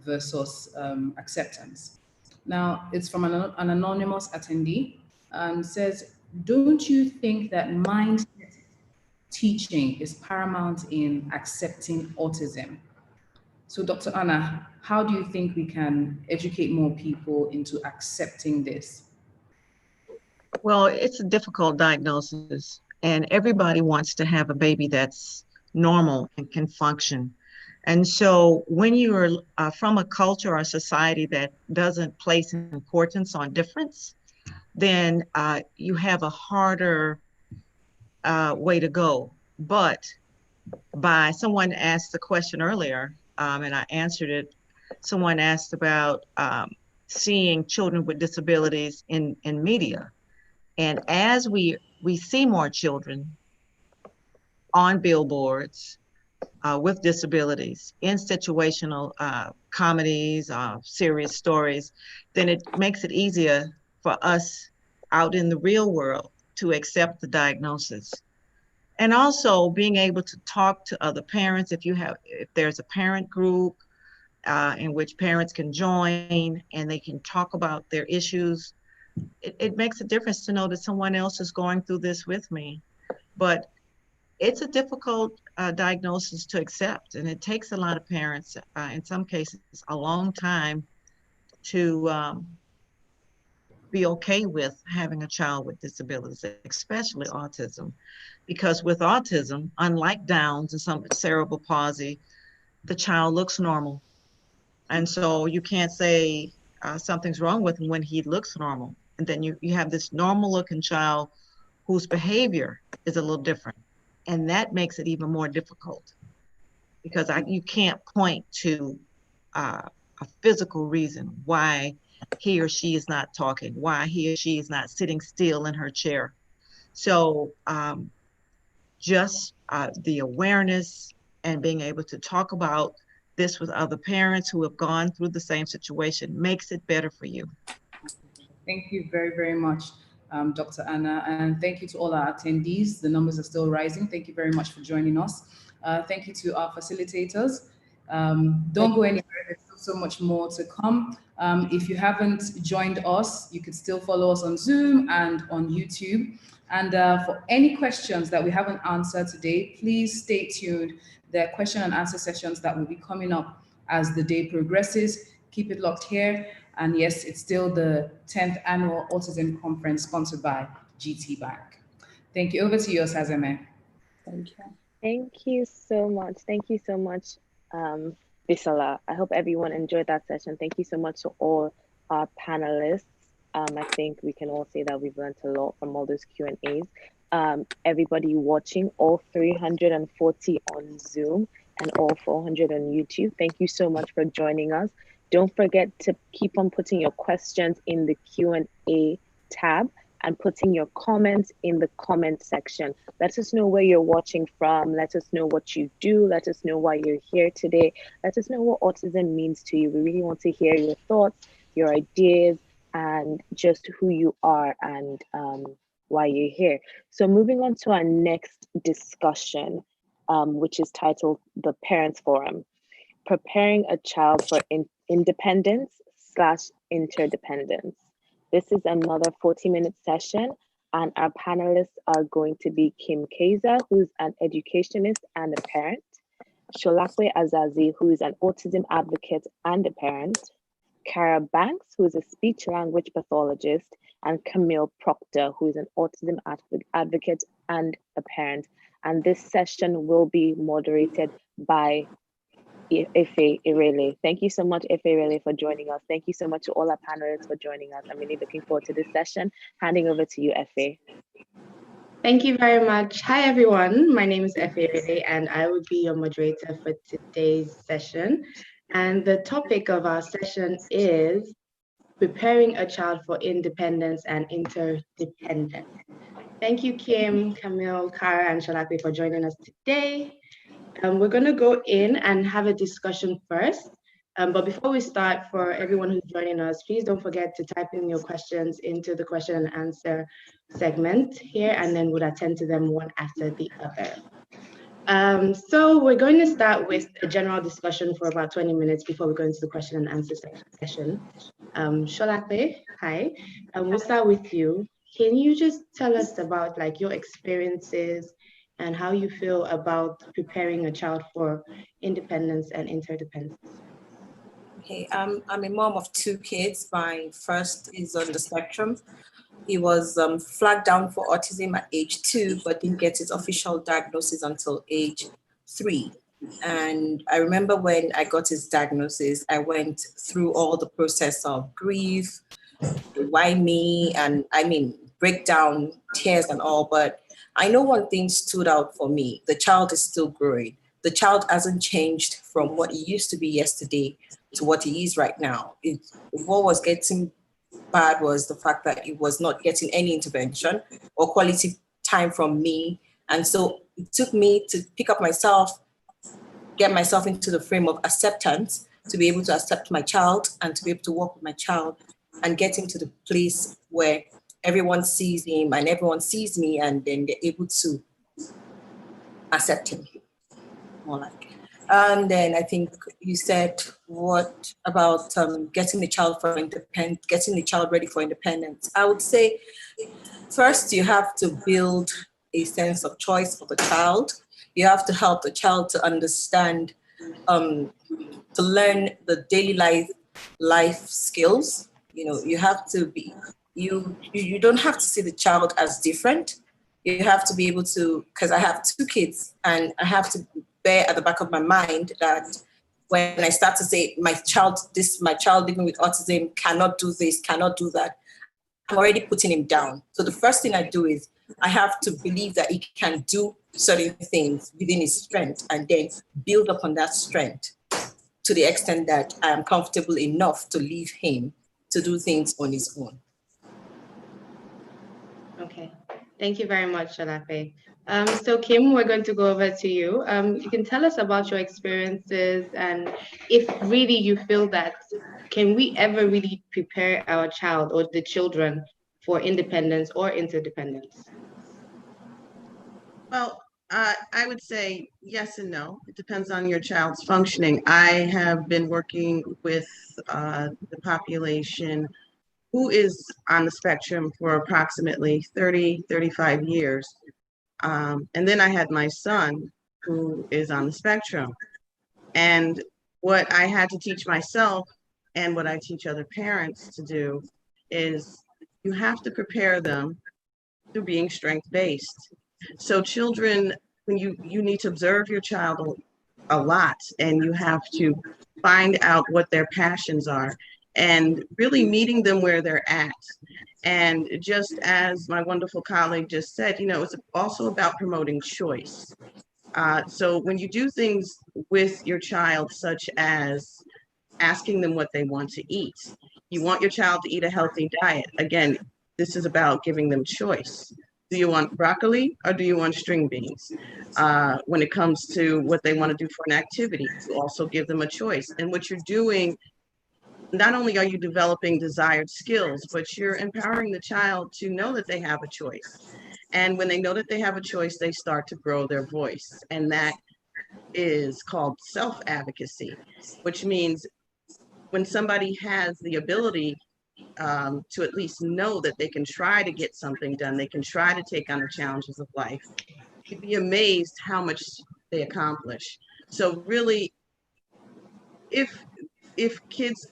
versus acceptance. Now, it's from an anonymous attendee, and says, don't you think that mindset teaching is paramount in accepting autism. So Dr. Anna, how do you think we can educate more people into accepting this? Well, it's a difficult diagnosis, and everybody wants to have a baby that's normal and can function. And so when you're from a culture or a society that doesn't place importance on difference, then you have a harder way to go. But by someone asked the question earlier, and I answered it. Someone asked about seeing children with disabilities in media. And as we see more children on billboards with disabilities in situational comedies, serious stories, then it makes it easier for us out in the real world to accept the diagnosis. And also being able to talk to other parents if there's a parent group in which parents can join and they can talk about their issues. It makes a difference to know that someone else is going through this with me. But it's a difficult diagnosis to accept, and it takes a lot of parents, in some cases, a long time to be okay with having a child with disabilities, especially autism. Because with autism, unlike Downs and some cerebral palsy, the child looks normal. And so you can't say something's wrong with him when he looks normal. And then you have this normal looking child whose behavior is a little different. And that makes it even more difficult because you can't point to a physical reason why he or she is not talking, why he or she is not sitting still in her chair. So just the awareness and being able to talk about this with other parents who have gone through the same situation makes it better for you. Thank you very, very much, Dr. Anna, and thank you to all our attendees. The numbers are still rising. Thank you very much for joining us. Thank you to our facilitators. Don't go anywhere. There's still so much more to come. If you haven't joined us, you could still follow us on Zoom and on YouTube. And for any questions that we haven't answered today, please stay tuned. There are question and answer sessions that will be coming up as the day progresses. Keep it locked here. And yes, it's still the 10th Annual Autism Conference sponsored by GTBank. Thank you. Over to you, Sazeme. Thank you. Thank you so much. Thank you so much, Bisola. I hope everyone enjoyed that session. Thank you so much to all our panelists. I think we can all say that we've learned a lot from all those Q&As. Everybody watching, all 340 on Zoom and all 400 on YouTube, thank you so much for joining us. Don't forget to keep on putting your questions in the Q&A tab and putting your comments in the comment section. Let us know where you're watching from. Let us know what you do. Let us know why you're here today. Let us know what autism means to you. We really want to hear your thoughts, your ideas, and just who you are and why you're here. So moving on to our next discussion, which is titled The Parents Forum, Preparing a Child for Independence/Interdependence. This is another 40-minute session, and our panelists are going to be Kaiser, who's an educationist and a parent, Solape Azazi, who is an autism advocate and a parent, Kara Banks, who is a speech-language pathologist, and Camille Proctor, who is an autism advocate and a parent. And this session will be moderated by Efe Irele. Thank you so much, Efe Irele, for joining us. Thank you so much to all our panelists for joining us. I'm really looking forward to this session. Handing over to you, Efe. Thank you very much. Hi, everyone. My name is Efe Irele, and I will be your moderator for today's session. And the topic of our session is preparing a child for independence and interdependence. Thank you, Kim, Camille, Kara, and Shalape for joining us today. We're going to go in and have a discussion first. But before we start, for everyone who's joining us, please don't forget to type in your questions into the question and answer segment here, and then we'll attend to them one after the other. So we're going to start with a general discussion for about 20 minutes before we go into the question and answer session. Sholape, hi. We'll start with you. Can you just tell us about like your experiences and how you feel about preparing a child for independence and interdependence. Okay, I'm a mom of 2 kids. My first is on the spectrum. He was flagged down for autism at age 2, but didn't get his official diagnosis until age 3. And I remember when I got his diagnosis, I went through all the process of grief, why me, and breakdown, tears and all. But I know one thing stood out for me. The child is still growing. The child hasn't changed from what he used to be yesterday to what he is right now. What was getting bad was the fact that he was not getting any intervention or quality time from me. And so it took me to pick up myself, get myself into the frame of acceptance, to be able to accept my child and to be able to work with my child and get him to the place where everyone sees him and everyone sees me, and then they're able to accept him more like. And then I think you said, what about getting the child ready for independence? I would say, first, you have to build a sense of choice for the child. You have to help the child to understand, to learn the daily life skills. You have to be, you don't have to see the child as different. You have to be able to, because I have 2 kids, and I have to bear at the back of my mind that when I start to say my child living with autism cannot do this, cannot do that, I'm already putting him down. So the first thing I do is I have to believe that he can do certain things within his strength, and then build upon that strength to the extent that I am comfortable enough to leave him to do things on his own. Okay, thank you very much, Solape. So Kim, we're going to go over to you. You can tell us about your experiences, and if really you feel that, can we ever really prepare our child or the children for independence or interdependence? Well, I would say yes and no. It depends on your child's functioning. I have been working with the population who is on the spectrum for approximately 30, 35 years. And then I had my son who is on the spectrum. And what I had to teach myself and what I teach other parents to do is you have to prepare them through being strength-based. So children, when you need to observe your child a lot, and you have to find out what their passions are and really meeting them where they're at. And just as my wonderful colleague just said, it's also about promoting choice. So when you do things with your child, such as asking them what they want to eat, you want your child to eat a healthy diet. Again, this is about giving them choice. Do you want broccoli or do you want string beans? When it comes to what they want to do for an activity, you also give them a choice. And what you're doing, not only are you developing desired skills, but you're empowering the child to know that they have a choice. And when they know that they have a choice, they start to grow their voice. And that is called self-advocacy, which means when somebody has the ability to at least know that they can try to get something done, they can try to take on the challenges of life, you'd be amazed how much they accomplish. So really, if kids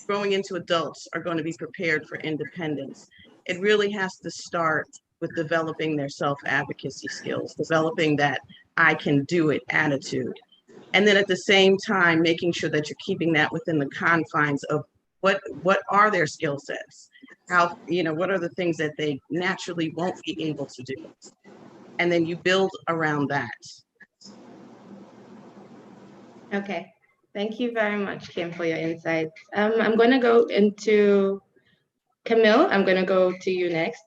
growing into adults are going to be prepared for independence, it really has to start with developing their self-advocacy skills, developing that I can do it attitude. And then at the same time, making sure that you're keeping that within the confines of what are their skill sets? How, what are the things that they naturally won't be able to do? And then you build around that. Okay, thank you very much, Kim, for your insights. I'm going to go into Camille. I'm going to go to you next.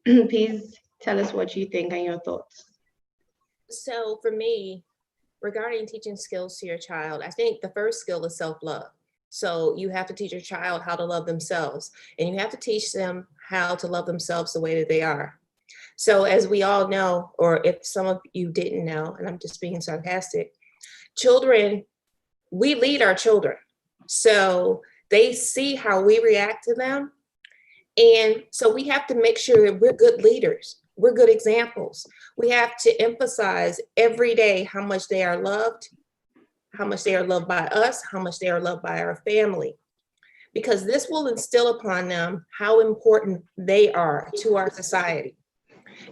Please tell us what you think and your thoughts. So for me, regarding teaching skills to your child, I think the first skill is self-love. So you have to teach your child how to love themselves, and you have to teach them how to love themselves the way that they are. So as we all know, or if some of you didn't know, and I'm just being sarcastic, children, we lead our children. So they see how we react to them. And so we have to make sure that we're good leaders. we're good examples. We have to emphasize every day how much they are loved, how much they are loved by us, how much they are loved by our family, because this will instill upon them how important they are to our society.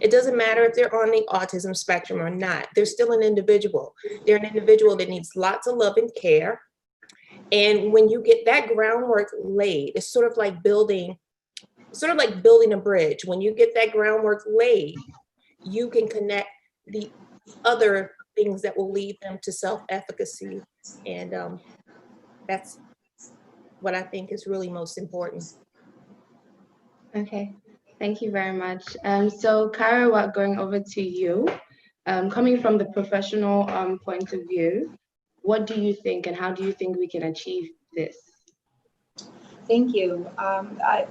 It doesn't matter if they're on the autism spectrum or not, they're still an individual. They're an individual that needs lots of love and care. And when you get that groundwork laid, it's sort of like building a bridge. When you get that groundwork laid, you can connect the other things that will lead them to self-efficacy. And that's what I think is really most important. Okay, thank you very much. So Kara, we're going over to you. Coming from the professional point of view, what do you think and how do you think we can achieve this? Thank you.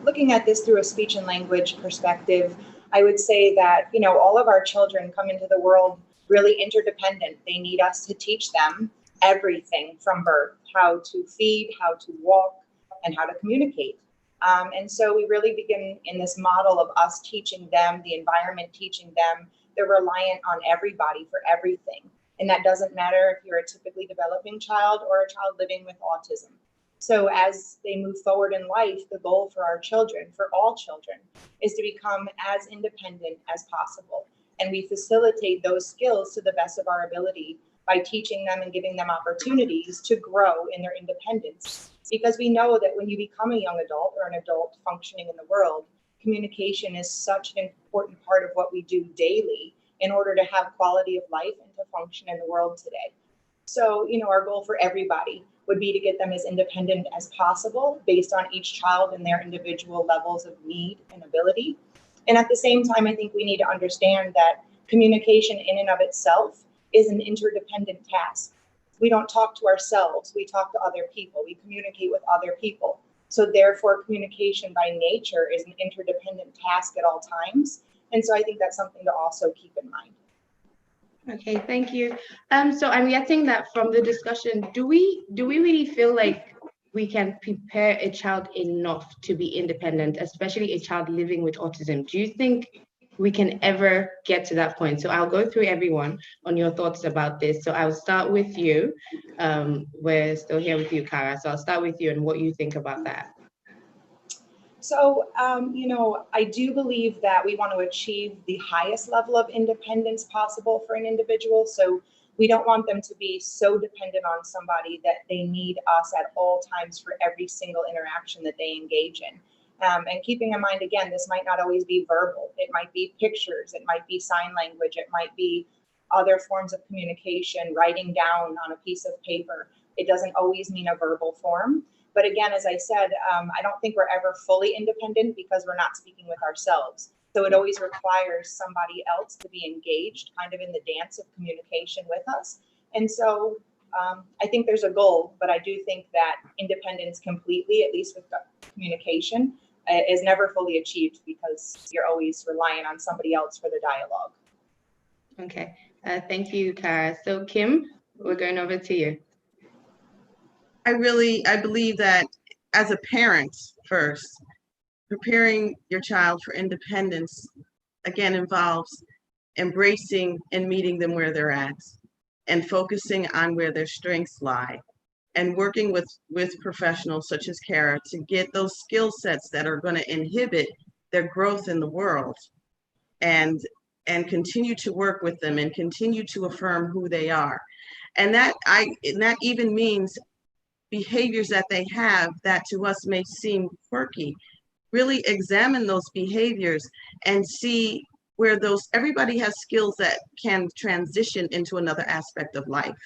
Looking at this through a speech and language perspective, I would say that, you know, all of our children come into the world really interdependent. They need us to teach them everything from birth, how to feed, how to walk, and how to communicate. And so we really begin in this model of us teaching them, the environment teaching them. They're reliant on everybody for everything. And that doesn't matter if you're a typically developing child or a child living with autism. So as they move forward in life, the goal for our children, for all children, is to become as independent as possible. And we facilitate those skills to the best of our ability by teaching them and giving them opportunities to grow in their independence. Because we know that when you become a young adult or an adult functioning in the world, communication is such an important part of what we do daily in order to have quality of life and to function in the world today. So, you know, our goal for everybody would be to get them as independent as possible based on each child and their individual levels of need and ability. And at the same time, I think we need to understand that communication in and of itself is an interdependent task. We don't talk to ourselves, we talk to other people, we communicate with other people. So therefore, communication by nature is an interdependent task at all times. And so I think that's something to also keep in mind. Okay, thank you. So I'm getting that from the discussion, do we really feel like we can prepare a child enough to be independent, especially a child living with autism? Do you think we can ever get to that point? So I'll go through everyone on your thoughts about this. So I'll start with you. We're still here with you, Kara. So I'll start with you and what you think about that. So, you know, I do believe that we want to achieve the highest level of independence possible for an individual. So we don't want them to be so dependent on somebody that they need us at all times for every single interaction that they engage in. And keeping in mind, again, this might not always be verbal. It might be pictures, it might be sign language, it might be other forms of communication, writing down on a piece of paper. It doesn't always mean a verbal form. But again, as I said, I don't think we're ever fully independent because we're not speaking with ourselves. So it always requires somebody else to be engaged kind of in the dance of communication with us. And so I think there's a goal, but I do think that independence completely, at least with communication, is never fully achieved because you're always relying on somebody else for the dialogue. Okay, thank you, Kara. So Kim, we're going over to you. I believe that as a parent first, preparing your child for independence, again, involves embracing and meeting them where they're at and focusing on where their strengths lie and working with professionals such as Kara to get those skill sets that are going to inhibit their growth in the world and continue to work with them and continue to affirm who they are. And that even means behaviors that they have that to us may seem quirky. Really examine those behaviors and see where everybody has skills that can transition into another aspect of life.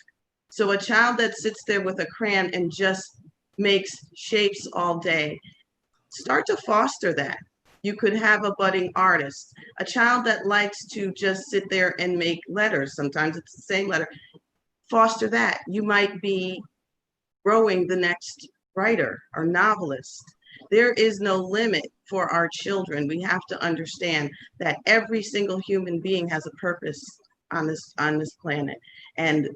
So a child that sits there with a crayon and just makes shapes all day, start to foster that. You could have a budding artist, a child that likes to just sit there and make letters. Sometimes it's the same letter. Foster that. You might be growing the next writer or novelist. There is no limit for our children. We have to understand that every single human being has a purpose on this planet. And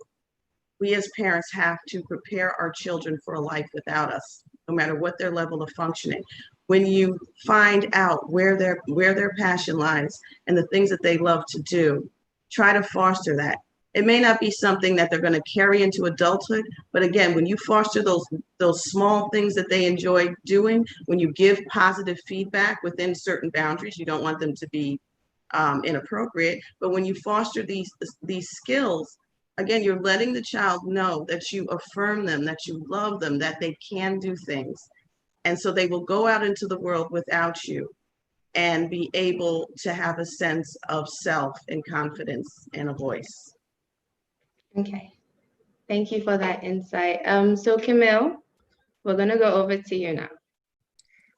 we as parents have to prepare our children for a life without us, no matter what their level of functioning. when you find out where their passion lies and the things that they love to do, try to foster that. It may not be something that they're going to carry into adulthood, but again, when you foster those small things that they enjoy doing, when you give positive feedback within certain boundaries, you don't want them to be inappropriate, but when you foster these skills, again, you're letting the child know that you affirm them, that you love them, that they can do things. And so they will go out into the world without you and be able to have a sense of self and confidence and a voice. Okay, thank you for that insight. So Camille, we're gonna go over to you now.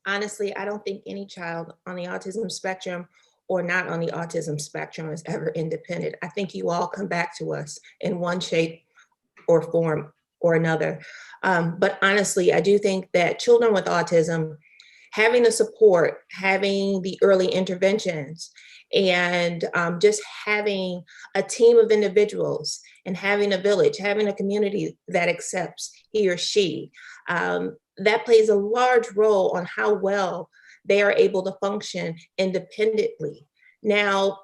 Honestly, I don't think any child on the autism spectrum or not on the autism spectrum is ever independent. I think you all come back to us in one shape or form or another. But honestly, I do think that children with autism, having the support, having the early interventions, and just having a team of individuals and having a village, having a community that accepts he or she, that plays a large role on how well they are able to function independently. Now,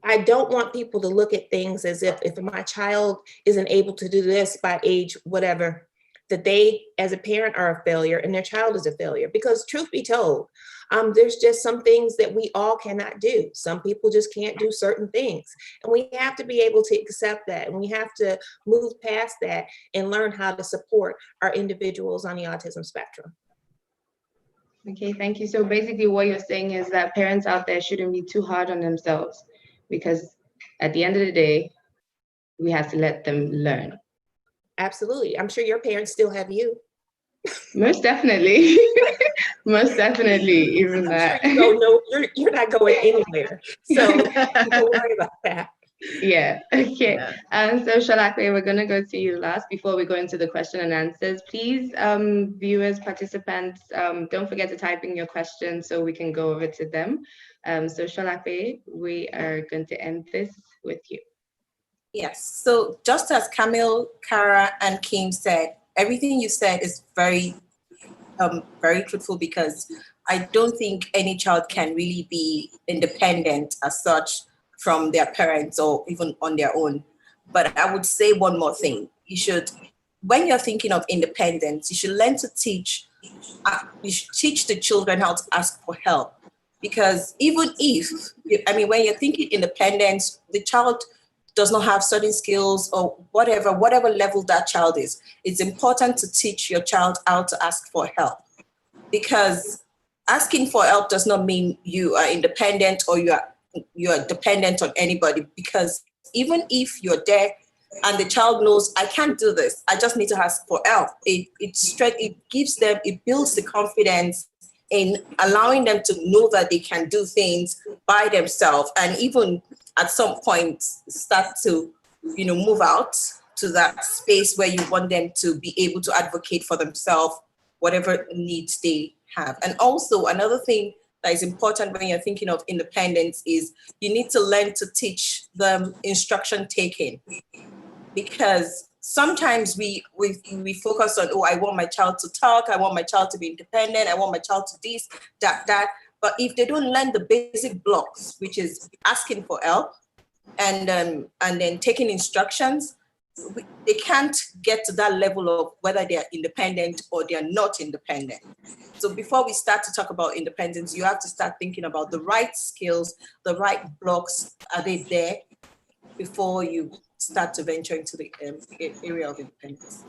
I don't want people to look at things as if my child isn't able to do this by age whatever, that they as a parent are a failure and their child is a failure. Because truth be told, there's just some things that we all cannot do. Some people just can't do certain things. And we have to be able to accept that. And we have to move past that and learn how to support our individuals on the autism spectrum. Okay, thank you. So basically what you're saying is that parents out there shouldn't be too hard on themselves, because at the end of the day, we have to let them learn. Absolutely. I'm sure your parents still have you. Most definitely. Most definitely, even that. Sure no, you're not going anywhere. So don't worry about that. Yeah, okay. So Solape, we're going to go to you last before we go into the question and answers. Please, viewers, participants, don't forget to type in your questions so we can go over to them. So Solape, we are going to end this with you. Yes, so just as Camille, Kara, and Kim said, everything you said is very truthful, because I don't think any child can really be independent as such from their parents or even on their own. But I would say one more thing. You should, when you're thinking of independence, you should learn to teach the children how to ask for help. Because even if, when you're thinking independence, the child does not have certain skills or whatever level that child is, it's important to teach your child how to ask for help. Because asking for help does not mean you are independent or you are dependent on anybody. Because even if you're there and the child knows, I can't do this, I just need to ask for help, it builds the confidence in allowing them to know that they can do things by themselves, and even at some point start to, move out to that space where you want them to be able to advocate for themselves, whatever needs they have. And also another thing that is important when you're thinking of independence is you need to learn to teach them instruction taking. Because sometimes we focus on, I want my child to talk, I want my child to be independent, I want my child to this, that. But if they don't learn the basic blocks, which is asking for help and then taking instructions, they can't get to that level of whether they are independent or they are not independent. So before we start to talk about independence, you have to start thinking about the right skills, the right blocks, are they there before you start to venture into the area of independence.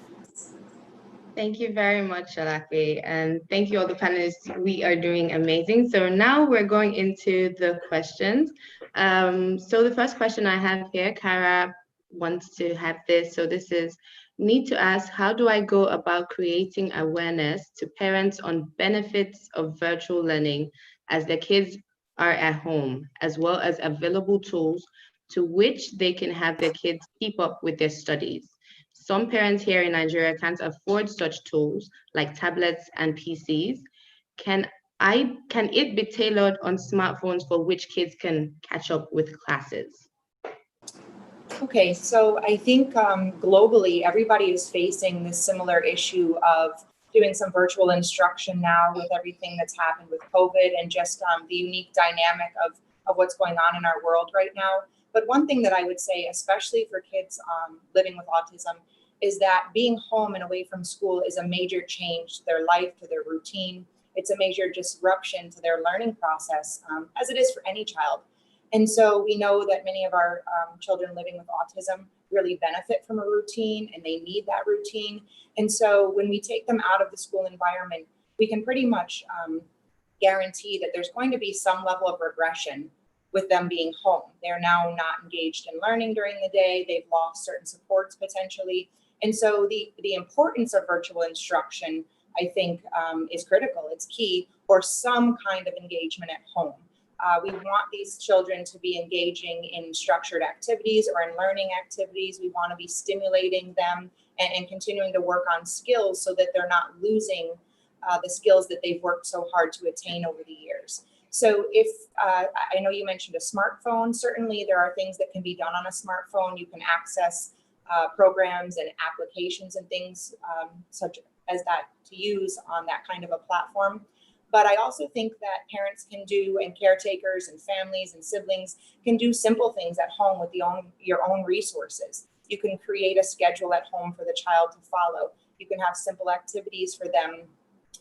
Thank you very much, Solape, and thank you all the panelists. We are doing amazing. So now we're going into the questions. So the first question I have here, Kara wants to have this. So this is, need to ask, how do I go about creating awareness to parents on benefits of virtual learning as their kids are at home, as well as available tools to which they can have their kids keep up with their studies? Some parents here in Nigeria can't afford such tools like tablets and PCs. Can it be tailored on smartphones for which kids can catch up with classes? Okay, so I think globally, everybody is facing this similar issue of doing some virtual instruction now with everything that's happened with COVID and just the unique dynamic of what's going on in our world right now. But one thing that I would say, especially for kids living with autism, is that being home and away from school is a major change to their life, to their routine. It's a major disruption to their learning process, as it is for any child. And so we know that many of our children living with autism really benefit from a routine, and they need that routine. And so when we take them out of the school environment, we can pretty much guarantee that there's going to be some level of regression with them being home. They're now not engaged in learning during the day. They've lost certain supports potentially. And so the importance of virtual instruction, I think, is critical. It's key, or some kind of engagement at home. We want these children to be engaging in structured activities or in learning activities. We want to be stimulating them and continuing to work on skills so that they're not losing the skills that they've worked so hard to attain over the years. So if, I know you mentioned a smartphone, certainly there are things that can be done on a smartphone. You can access programs and applications and things such as that to use on that kind of a platform. But I also think that parents can do, and caretakers and families and siblings can do simple things at home with your own resources. You can create a schedule at home for the child to follow. You can have simple activities for them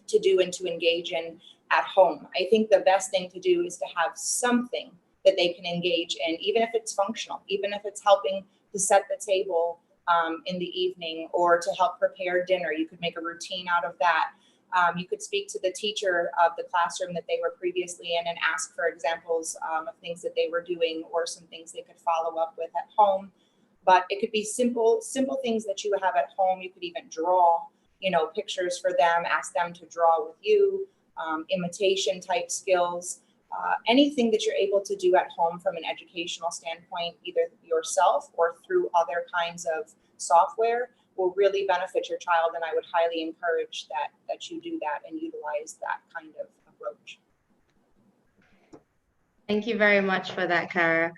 to do and to engage in at home. I think the best thing to do is to have something that they can engage in, even if it's functional, even if it's helping to set the table in the evening or to help prepare dinner. You could make a routine out of that. You could speak to the teacher of the classroom that they were previously in and ask for examples of things that they were doing or some things they could follow up with at home. But it could be simple things that you have at home. You could even draw, pictures for them, ask them to draw with you, imitation type skills, anything that you're able to do at home from an educational standpoint, either yourself or through other kinds of software, will really benefit your child. And I would highly encourage that you do that and utilize that kind of approach. Thank you very much for that, Kara.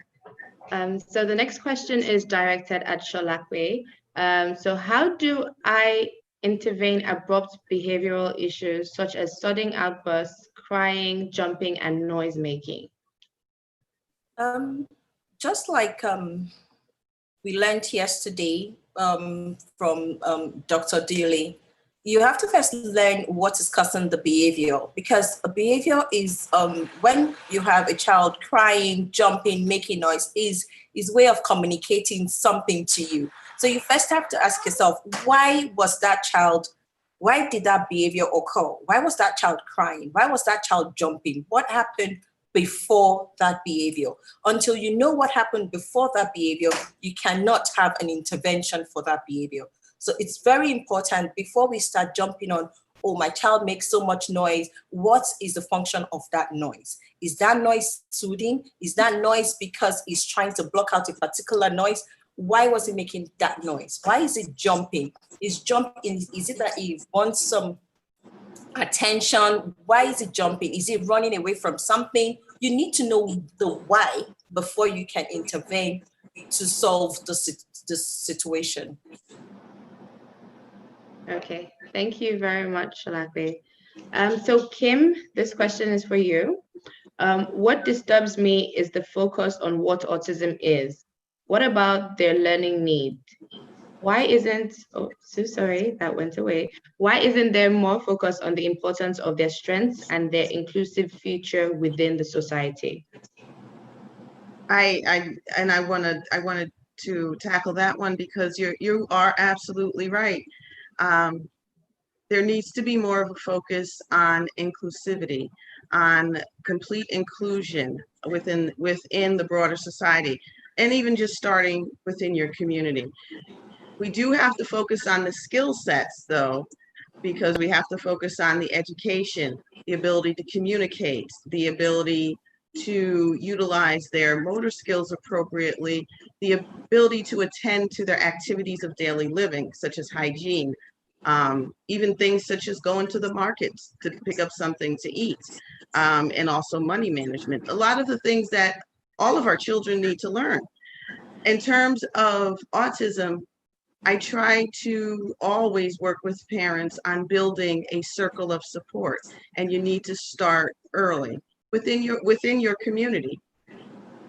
So the next question is directed at Solape. So how do I intervene abrupt behavioral issues such as sudden outbursts, crying, jumping, and noise making? Just like we learned yesterday from Dr. Dealey, you have to first learn what is causing the behavior, because a behavior is when you have a child crying, jumping, making noise, is way of communicating something to you. So you first have to ask yourself, why did that behavior occur? Why was that child crying? Why was that child jumping? What happened before that behavior? Until you know what happened before that behavior, you cannot have an intervention for that behavior. So it's very important before we start jumping on, oh, my child makes so much noise. What is the function of that noise? Is that noise soothing? Is that noise because he's trying to block out a particular noise? Why was he making that noise? Why is it jumping? Is it that he wants some attention? Why is it jumping? Is it running away from something? You need to know the why before you can intervene to solve the situation. Okay, thank you very much, Solape. So Kim, this question is for you. What disturbs me is the focus on what autism is. What about their learning need? Why isn't, oh, so sorry, that went away. Why isn't there more focus on the importance of their strengths and their inclusive future within the society? I wanted to tackle that one because you are absolutely right. There needs to be more of a focus on inclusivity, on complete inclusion within the broader society, and even just starting within your community. We do have to focus on the skill sets, though, because we have to focus on the education, the ability to communicate, the ability to utilize their motor skills appropriately, the ability to attend to their activities of daily living, such as hygiene, even things such as going to the markets to pick up something to eat, and also money management. A lot of the things that all of our children need to learn. In terms of autism, I try to always work with parents on building a circle of support, and you need to start early within your community.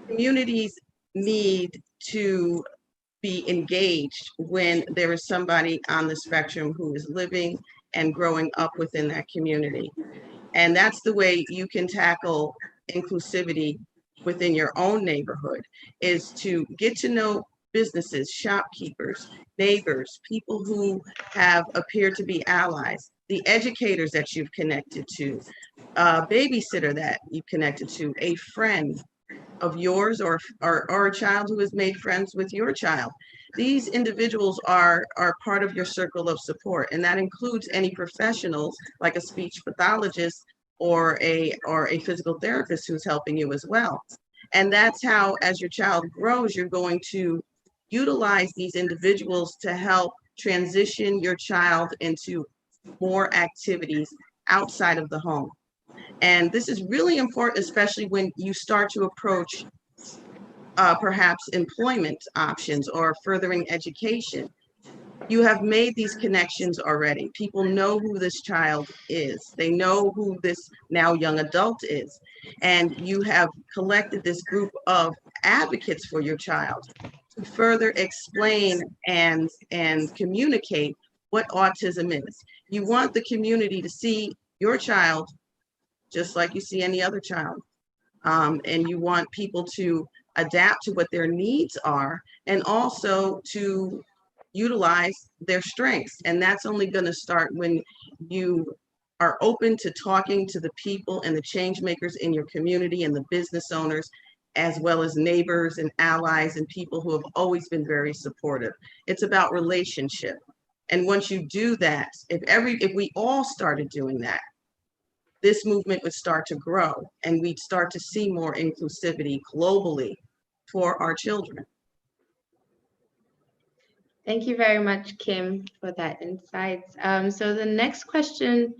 Communities need to be engaged when there is somebody on the spectrum who is living and growing up within that community. And that's the way you can tackle inclusivity within your own neighborhood, is to get to know businesses, shopkeepers, neighbors, people who have appeared to be allies, the educators that you've connected to, a babysitter that you've connected to, a friend of yours, or a child who has made friends with your child. These individuals are part of your circle of support, and that includes any professionals like a speech pathologist or a physical therapist who's helping you as well. And that's how, as your child grows, you're going to utilize these individuals to help transition your child into more activities outside of the home. And this is really important, especially when you start to approach perhaps employment options or furthering education. You have made these connections already. People know who this child is. They know who this now young adult is. And you have collected this group of advocates for your child to further explain and communicate what autism is. You want the community to see your child just like you see any other child. And you want people to adapt to what their needs are, and also to utilize their strengths. And that's only going to start when you are open to talking to the people and the change makers in your community and the business owners, as well as neighbors and allies and people who have always been very supportive. It's about relationship. And once you do that, if we all started doing that, this movement would start to grow, and we'd start to see more inclusivity globally for our children. Thank you very much, Kim, for that insight. So the next question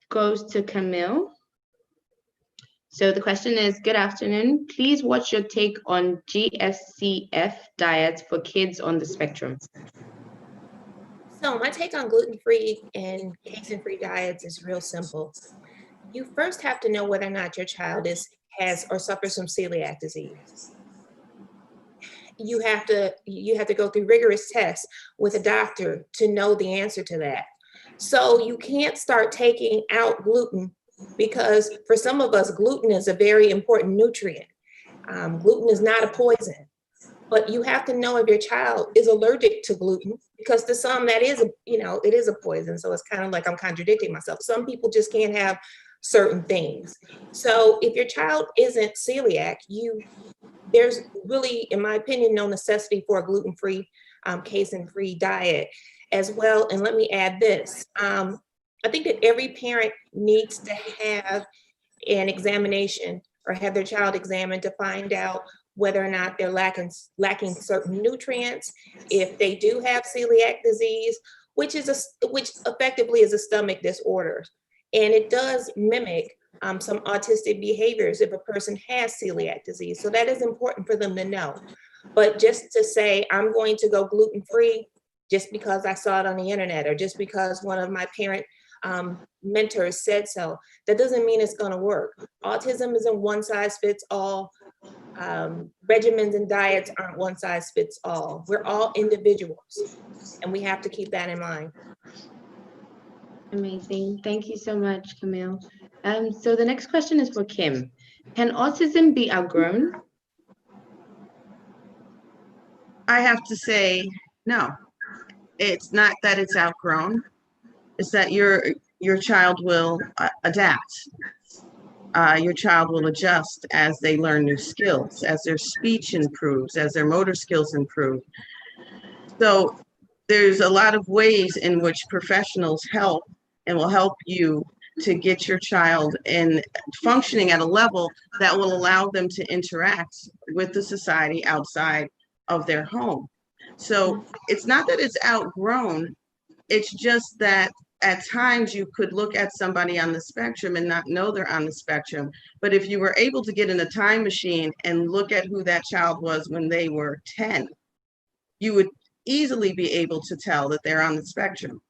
goes to Camille. So the question is, good afternoon. Please, what's your take on GSCF diets for kids on the spectrum? So my take on gluten-free and casein-free diets is real simple. You first have to know whether or not your child has or suffers from celiac disease. You have to go through rigorous tests with a doctor to know the answer to that. So you can't start taking out gluten, because for some of us, gluten is a very important nutrient. Gluten is not a poison, but you have to know if your child is allergic to gluten, because to some that is, it is a poison. So it's kind of like I'm contradicting myself. Some people just can't have certain things. So if your child isn't celiac, there's really, in my opinion, no necessity for a gluten-free, casein-free diet as well. And let me add this. I think that every parent needs to have an examination or have their child examined to find out whether or not they're lacking certain nutrients, if they do have celiac disease, which effectively is a stomach disorder. And it does mimic some autistic behaviors if a person has celiac disease. So that is important for them to know. But just to say, I'm going to go gluten-free just because I saw it on the internet, or just because one of my parent mentors said so, that doesn't mean it's going to work. Autism isn't one size fits all. Regimens and diets aren't one size fits all. We're all individuals, and we have to keep that in mind. Amazing. Thank you so much, Camille. So the next question is for Kim. Can autism be outgrown? I have to say, no. It's not that it's outgrown. It's that your child will adapt. Your child will adjust as they learn new skills, as their speech improves, as their motor skills improve. So there's a lot of ways in which professionals help and will help you to get your child in functioning at a level that will allow them to interact with the society outside of their home. So it's not that it's outgrown, it's just that at times you could look at somebody on the spectrum and not know they're on the spectrum. But if you were able to get in a time machine and look at who that child was when they were 10, you would easily be able to tell that they're on the spectrum.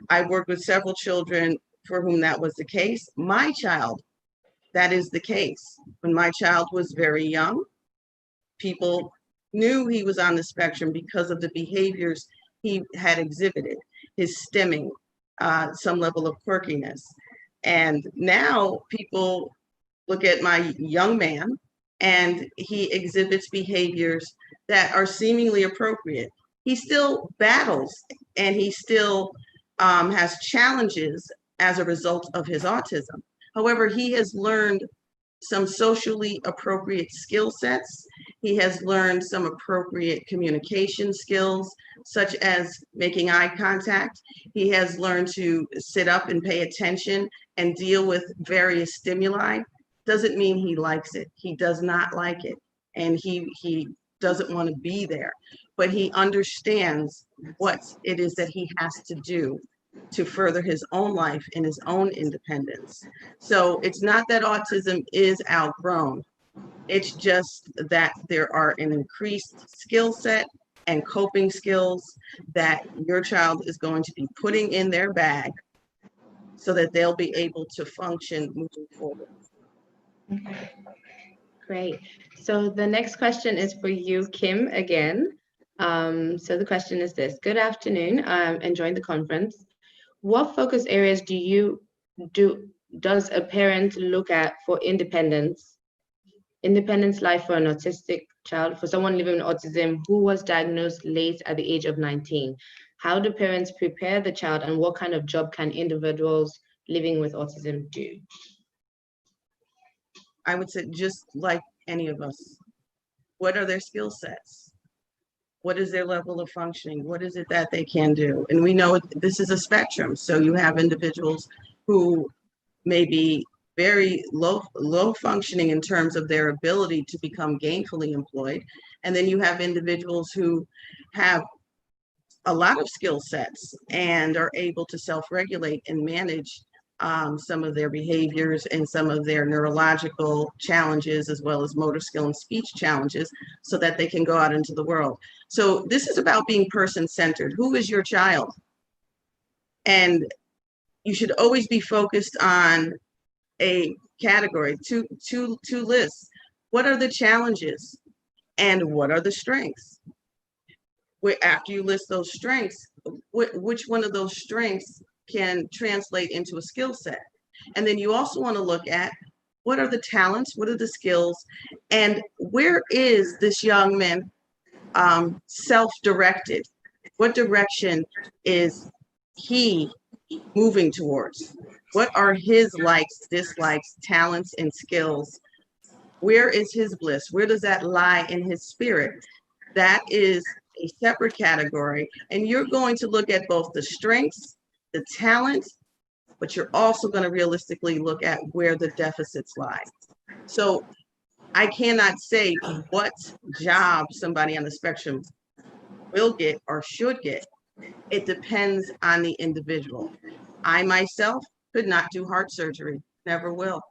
I worked with several children for whom that was the case. My child, that is the case. When my child was very young, people knew he was on the spectrum because of the behaviors he had exhibited, his stimming, some level of quirkiness. And now people look at my young man and he exhibits behaviors that are seemingly appropriate. He still battles and he still has challenges as a result of his autism. However, he has learned some socially appropriate skill sets. He has learned some appropriate communication skills, such as making eye contact. He has learned to sit up and pay attention and deal with various stimuli. Doesn't mean he likes it. He does not like it. And he doesn't want to be there, but he understands what it is that he has to do to further his own life and his own independence. So it's not that autism is outgrown. It's just that there are an increased skill set and coping skills that your child is going to be putting in their bag so that they'll be able to function moving forward. Okay. Great. So the next question is for you, Kim, again. So the question is this: good afternoon, enjoying the conference. What focus areas does a parent look at for independence life for an autistic child, for someone living with autism who was diagnosed late at the age of 19? How do parents prepare the child, and what kind of job can individuals living with autism do? I would say, just like any of us, what are their skill sets? What is their level of functioning? What is it that they can do? And we know this is a spectrum. So you have individuals who may be very low functioning in terms of their ability to become gainfully employed. And then you have individuals who have a lot of skill sets and are able to self-regulate and manage some of their behaviors and some of their neurological challenges, as well as motor skill and speech challenges, so that they can go out into the world. So this is about being person-centered. Who is your child? And you should always be focused on a category, two lists. What are the challenges and what are the strengths? After you list those strengths, which one of those strengths can translate into a skill set? And then you also want to look at what are the talents, what are the skills, and where is this young man self-directed? What direction is he moving towards? What are his likes, dislikes, talents, and skills? Where is his bliss? Where does that lie in his spirit? That is a separate category. And you're going to look at both the strengths, the talent, but you're also going to realistically look at where the deficits lie. So I cannot say what job somebody on the spectrum will get or should get. It depends on the individual. I myself could not do heart surgery, never will,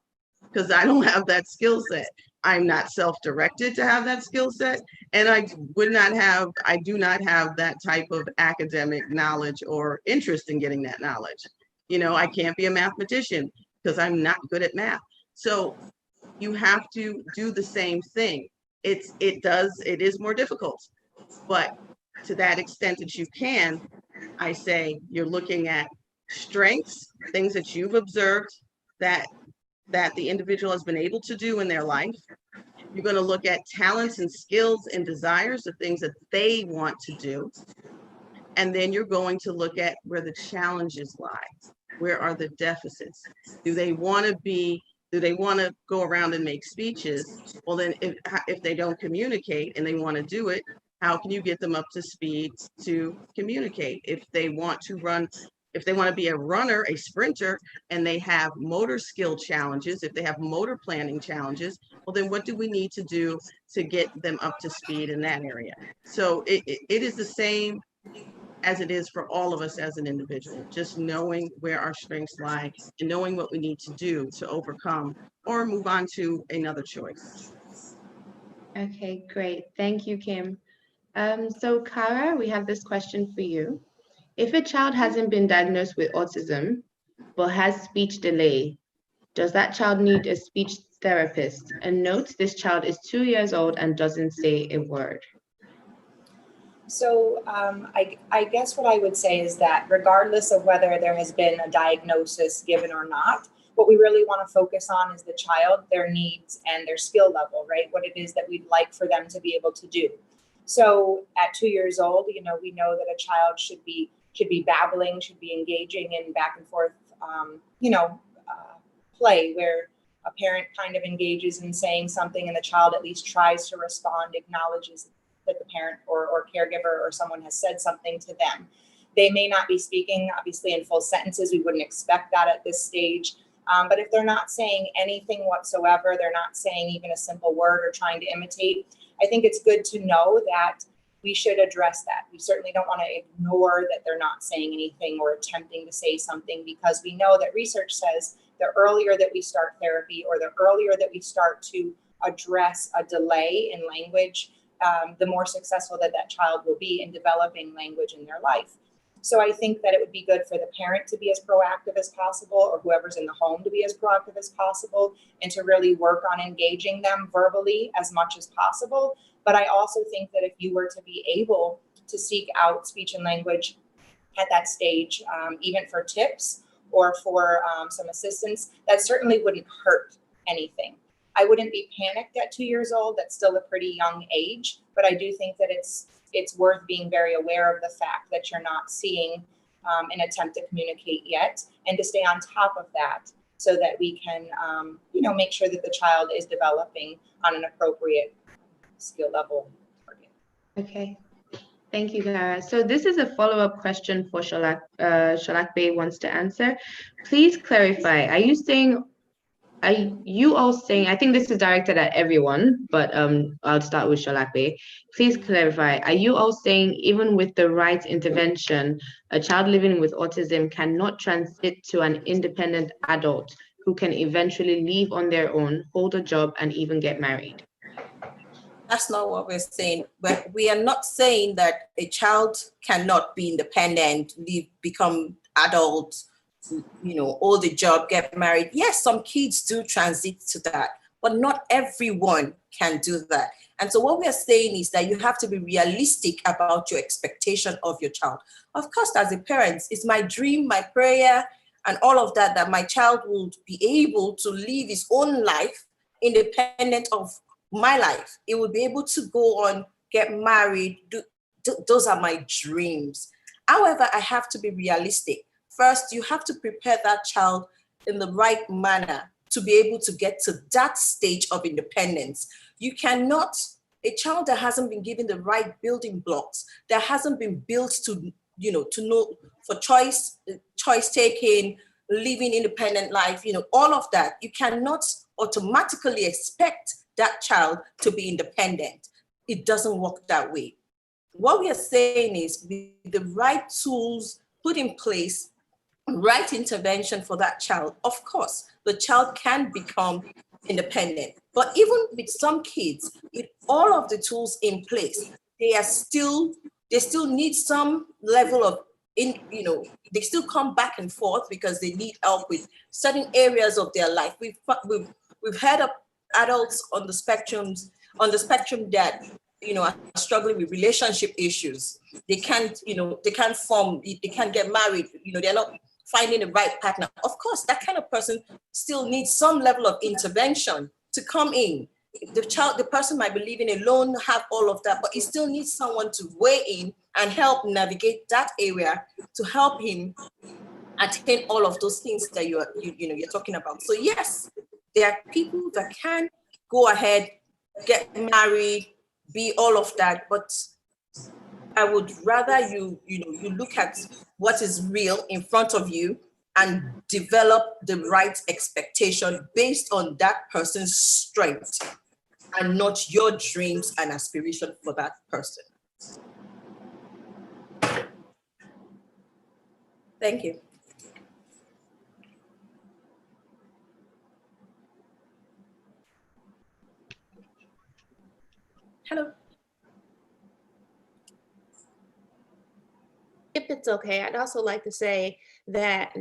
because I don't have that skill set. I'm not self-directed to have that skill set, and I do not have that type of academic knowledge or interest in getting that knowledge. You know, I can't be a mathematician because I'm not good at math. So you have to do the same thing. It is more difficult, but to that extent that you can, I say you're looking at strengths, things that you've observed that the individual has been able to do in their life. You're going to look at talents and skills and desires, the things that they want to do. And then you're going to look at where the challenges lie. Where are the deficits? Do they want to go around and make speeches? Well, then if they don't communicate and they want to do it, how can you get them up to speed to communicate? If they want to be a runner, a sprinter, and they have motor skill challenges, if they have motor planning challenges, well, then what do we need to do to get them up to speed in that area? So it is the same as it is for all of us as an individual, just knowing where our strengths lie and knowing what we need to do to overcome or move on to another choice. Okay, great. Thank you, Kim. So Kara, we have this question for you. If a child hasn't been diagnosed with autism, but has speech delay, does that child need a speech therapist? And note, this child is 2 years old and doesn't say a word. So I guess what I would say is that regardless of whether there has been a diagnosis given or not, what we really want to focus on is the child, their needs, and their skill level, right? What it is that we'd like for them to be able to do. So at 2 years old, we know that a child should be babbling, should be engaging in back and forth, play where a parent kind of engages in saying something and the child at least tries to respond, acknowledges that the parent or caregiver or someone has said something to them. They may not be speaking, obviously, in full sentences. We wouldn't expect that at this stage. But if they're not saying anything whatsoever, they're not saying even a simple word or trying to imitate, I think it's good to know that we should address that. We certainly don't want to ignore that they're not saying anything or attempting to say something, because we know that research says the earlier that we start therapy or the earlier that we start to address a delay in language, the more successful that child will be in developing language in their life. So I think that it would be good for the parent to be as proactive as possible, or whoever's in the home to be as proactive as possible, and to really work on engaging them verbally as much as possible. But I also think that if you were to be able to seek out speech and language at that stage, even for tips or for some assistance, that certainly wouldn't hurt anything. I wouldn't be panicked at 2 years old. That's still a pretty young age, but I do think that it's worth being very aware of the fact that you're not seeing an attempt to communicate yet, and to stay on top of that so that we can, make sure that the child is developing on an appropriate skill level. Okay. Thank you, Gara. So this is a follow-up question for Solape wants to answer. Please clarify, are you all saying, I think this is directed at everyone, but I'll start with Solape. Please clarify, are you all saying even with the right intervention, a child living with autism cannot transit to an independent adult who can eventually live on their own, hold a job, and even get married? That's not what we're saying. But we are not saying that a child cannot be independent, become adult, hold a job, get married. Yes, some kids do transit to that, but not everyone can do that. And so what we are saying is that you have to be realistic about your expectation of your child. Of course, as a parent, it's my dream, my prayer, and all of that, that my child will be able to live his own life independent of my life. It will be able to go on, get married. Those are my dreams. However, I have to be realistic. First, you have to prepare that child in the right manner to be able to get to that stage of independence. You cannot, a child that hasn't been given the right building blocks, that hasn't been built to know for choice taking, living independent life, all of that, you cannot automatically expect that child to be independent. It doesn't work that way. What we are saying is, with the right tools put in place, right intervention for that child, of course, the child can become independent. But even with some kids, with all of the tools in place, they still need some level of, they still come back and forth because they need help with certain areas of their life. We've heard of adults on the spectrum that are struggling with relationship issues. They can't form, they can't get married, they're not finding the right partner. Of course, that kind of person still needs some level of intervention to come in. The person might be living alone, have all of that, but he still needs someone to weigh in and help navigate that area to help him attain all of those things that you're talking about. So yes, there are people that can go ahead, get married, be all of that, but I would rather you look at what is real in front of you and develop the right expectation based on that person's strength and not your dreams and aspiration for that person. Thank you. Hello. it's okay, I'd also like to say that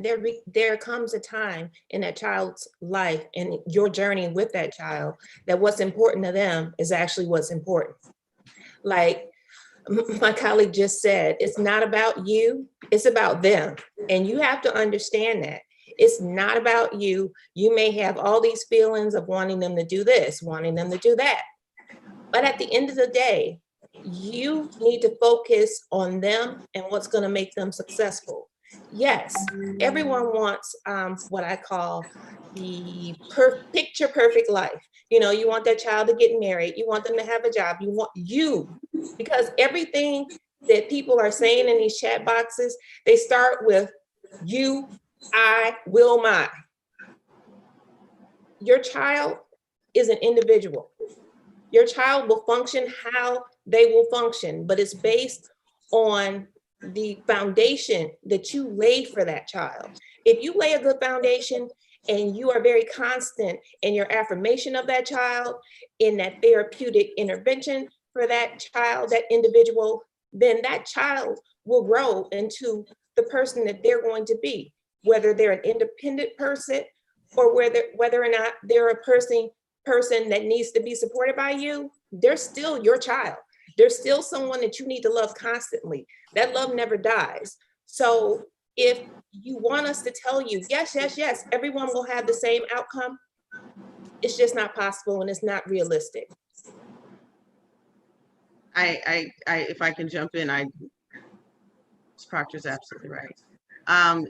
there comes a time in that child's life and your journey with that child that what's important to them is actually what's important. Like my colleague just said, it's not about you, it's about them. And you have to understand that. It's not about you. You may have all these feelings of wanting them to do this, wanting them to do that. But at the end of the day, you need to focus on them and what's going to make them successful. Yes, everyone wants what I call the picture perfect life. You know, you want that child to get married, you want them to have a job, you want because everything that people are saying in these chat boxes, they start with you, I, will, my. Your child is an individual. Your child will function how they will function, but it's based on the foundation that you lay for that child. If you lay a good foundation and you are very constant in your affirmation of that child, in that therapeutic intervention for that child, that individual, then that child will grow into the person that they're going to be, whether they're an independent person or whether or not they're a person that needs to be supported by you. They're still your child. They're still someone that you need to love constantly. That love never dies. So if you want us to tell you, yes, yes, yes, everyone will have the same outcome, it's just not possible and it's not realistic. If I can jump in, Proctor's absolutely right.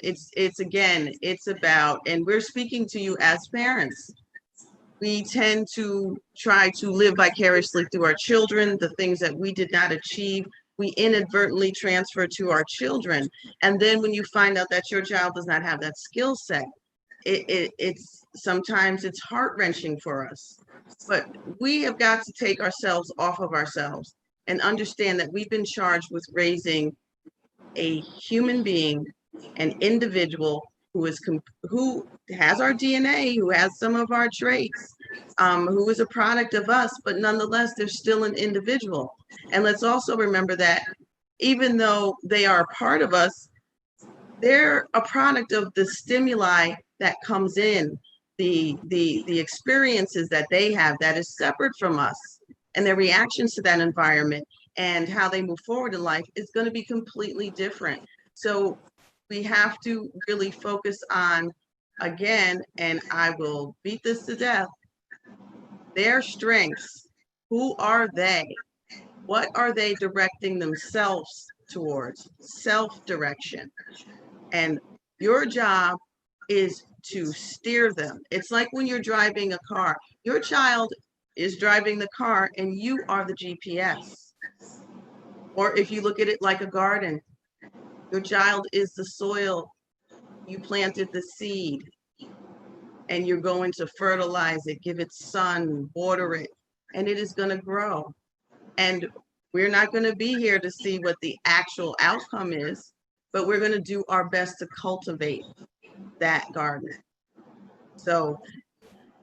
It's about, and we're speaking to you as parents. We tend to try to live vicariously through our children. The things that we did not achieve, we inadvertently transfer to our children. And then when you find out that your child does not have that skill set, it's sometimes it's heart-wrenching for us. But we have got to take ourselves off of ourselves and understand that we've been charged with raising a human being, an individual who has our DNA, who has some of our traits, who is a product of us, but nonetheless, they're still an individual. And let's also remember that even though they are a part of us, they're a product of the stimuli that comes in, the experiences that they have that is separate from us, and their reactions to that environment and how they move forward in life is going to be completely different. So we have to really focus on, again, and I will beat this to death, their strengths. Who are they? What are they directing themselves towards? Self-direction. And your job is to steer them. It's like when you're driving a car. Your child is driving the car and you are the GPS. Or if you look at it like a garden, your child is the soil. You planted the seed and you're going to fertilize it, give it sun, water it, and it is going to grow. And we're not going to be here to see what the actual outcome is, but we're going to do our best to cultivate that garden. So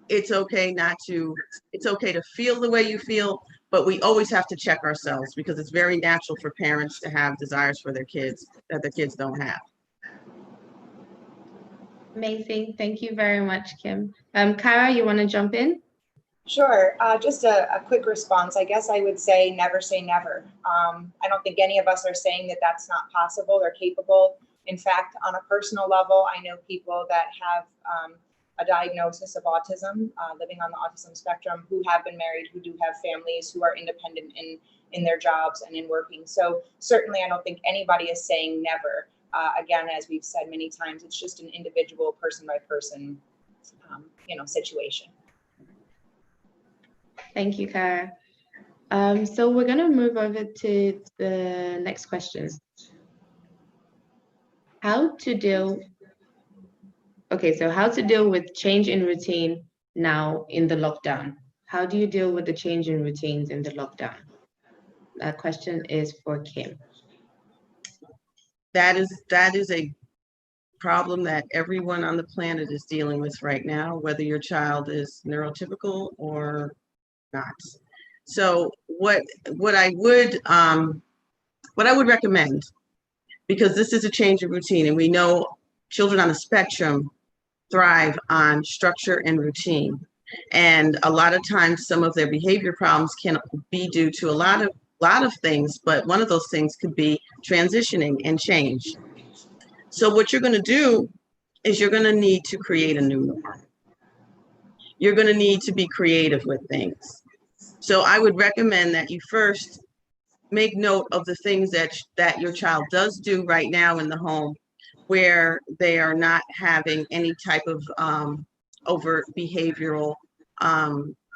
it's okay to feel the way you feel, but we always have to check ourselves because it's very natural for parents to have desires for their kids that their kids don't have. Amazing. Thank you very much, Kim. Kara, you want to jump in? Sure. Just a quick response. I guess I would say never say never. I don't think any of us are saying that that's not possible or capable. In fact, on a personal level, I know people that have a diagnosis of autism, living on the autism spectrum, who have been married, who do have families, who are independent in their jobs and in working. So certainly I don't think anybody is saying never. Again, as we've said many times, it's just an individual person by person, situation. Thank you, Kara. So we're going to move over to the next question. How to deal with change in routine now in the lockdown? How do you deal with the change in routines in the lockdown? That question is for Kim. That is a problem that everyone on the planet is dealing with right now, whether your child is neurotypical or not. So what I would recommend because this is a change of routine, and we know children on the spectrum thrive on structure and routine. And a lot of times some of their behavior problems can be due to a lot of things, but one of those things could be transitioning and change. So what you're going to do is you're going to need to create a new norm. You're going to need to be creative with things. So I would recommend that you first make note of the things that your child does do right now in the home, where they are not having any type of overt behavioral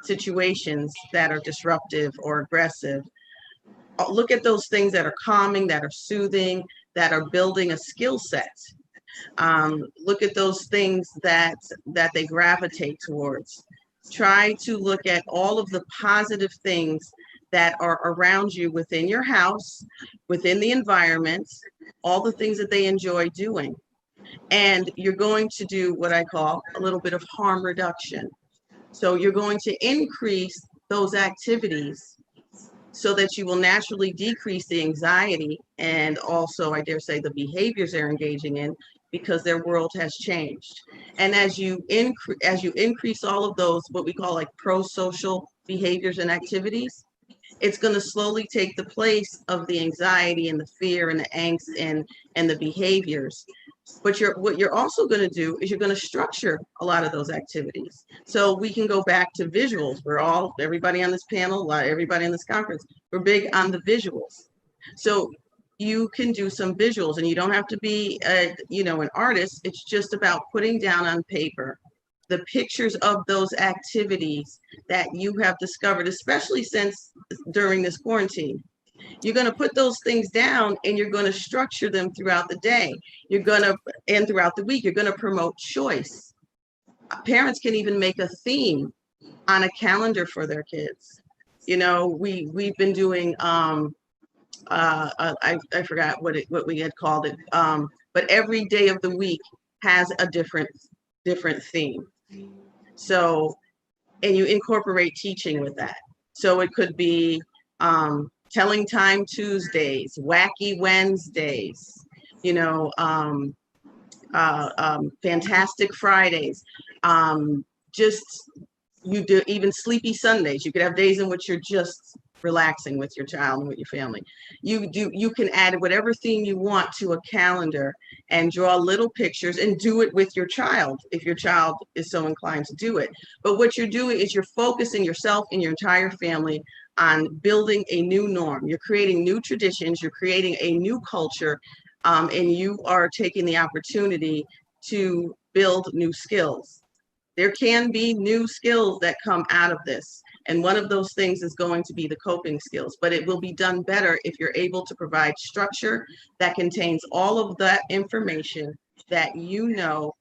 situations that are disruptive or aggressive. Look at those things that are calming, that are soothing, that are building a skill set. Look at those things that they gravitate towards. Try to look at all of the positive things that are around you within your house, within the environment, all the things that they enjoy doing. And you're going to do what I call a little bit of harm reduction. So you're going to increase those activities so that you will naturally decrease the anxiety and also, I dare say, the behaviors they're engaging in, because their world has changed. And as you increase all of those, what we call like pro-social behaviors and activities, it's going to slowly take the place of the anxiety and the fear and the angst and the behaviors. But what you're also going to do is you're going to structure a lot of those activities. So we can go back to visuals. Everybody on this panel, everybody in this conference, we're big on the visuals. So you can do some visuals, and you don't have to be an artist. It's just about putting down on paper the pictures of those activities that you have discovered, especially since during this quarantine. You're going to put those things down, and you're going to structure them throughout the day. And throughout the week, you're going to promote choice. Parents can even make a theme on a calendar for their kids. We've been doing, I forgot what we had called it, but every day of the week has a different theme. So, and you incorporate teaching with that. So it could be Telling Time Tuesdays, Wacky Wednesdays, Fantastic Fridays. You do even Sleepy Sundays. You could have days in which you're just relaxing with your child and with your family. You can add whatever theme you want to a calendar and draw little pictures and do it with your child if your child is so inclined to do it. But what you're doing is you're focusing yourself and your entire family on building a new norm. You're creating new traditions, you're creating a new culture, and you are taking the opportunity to build new skills. There can be new skills that come out of this. And one of those things is going to be the coping skills, but it will be done better if you're able to provide structure that contains all of that information that your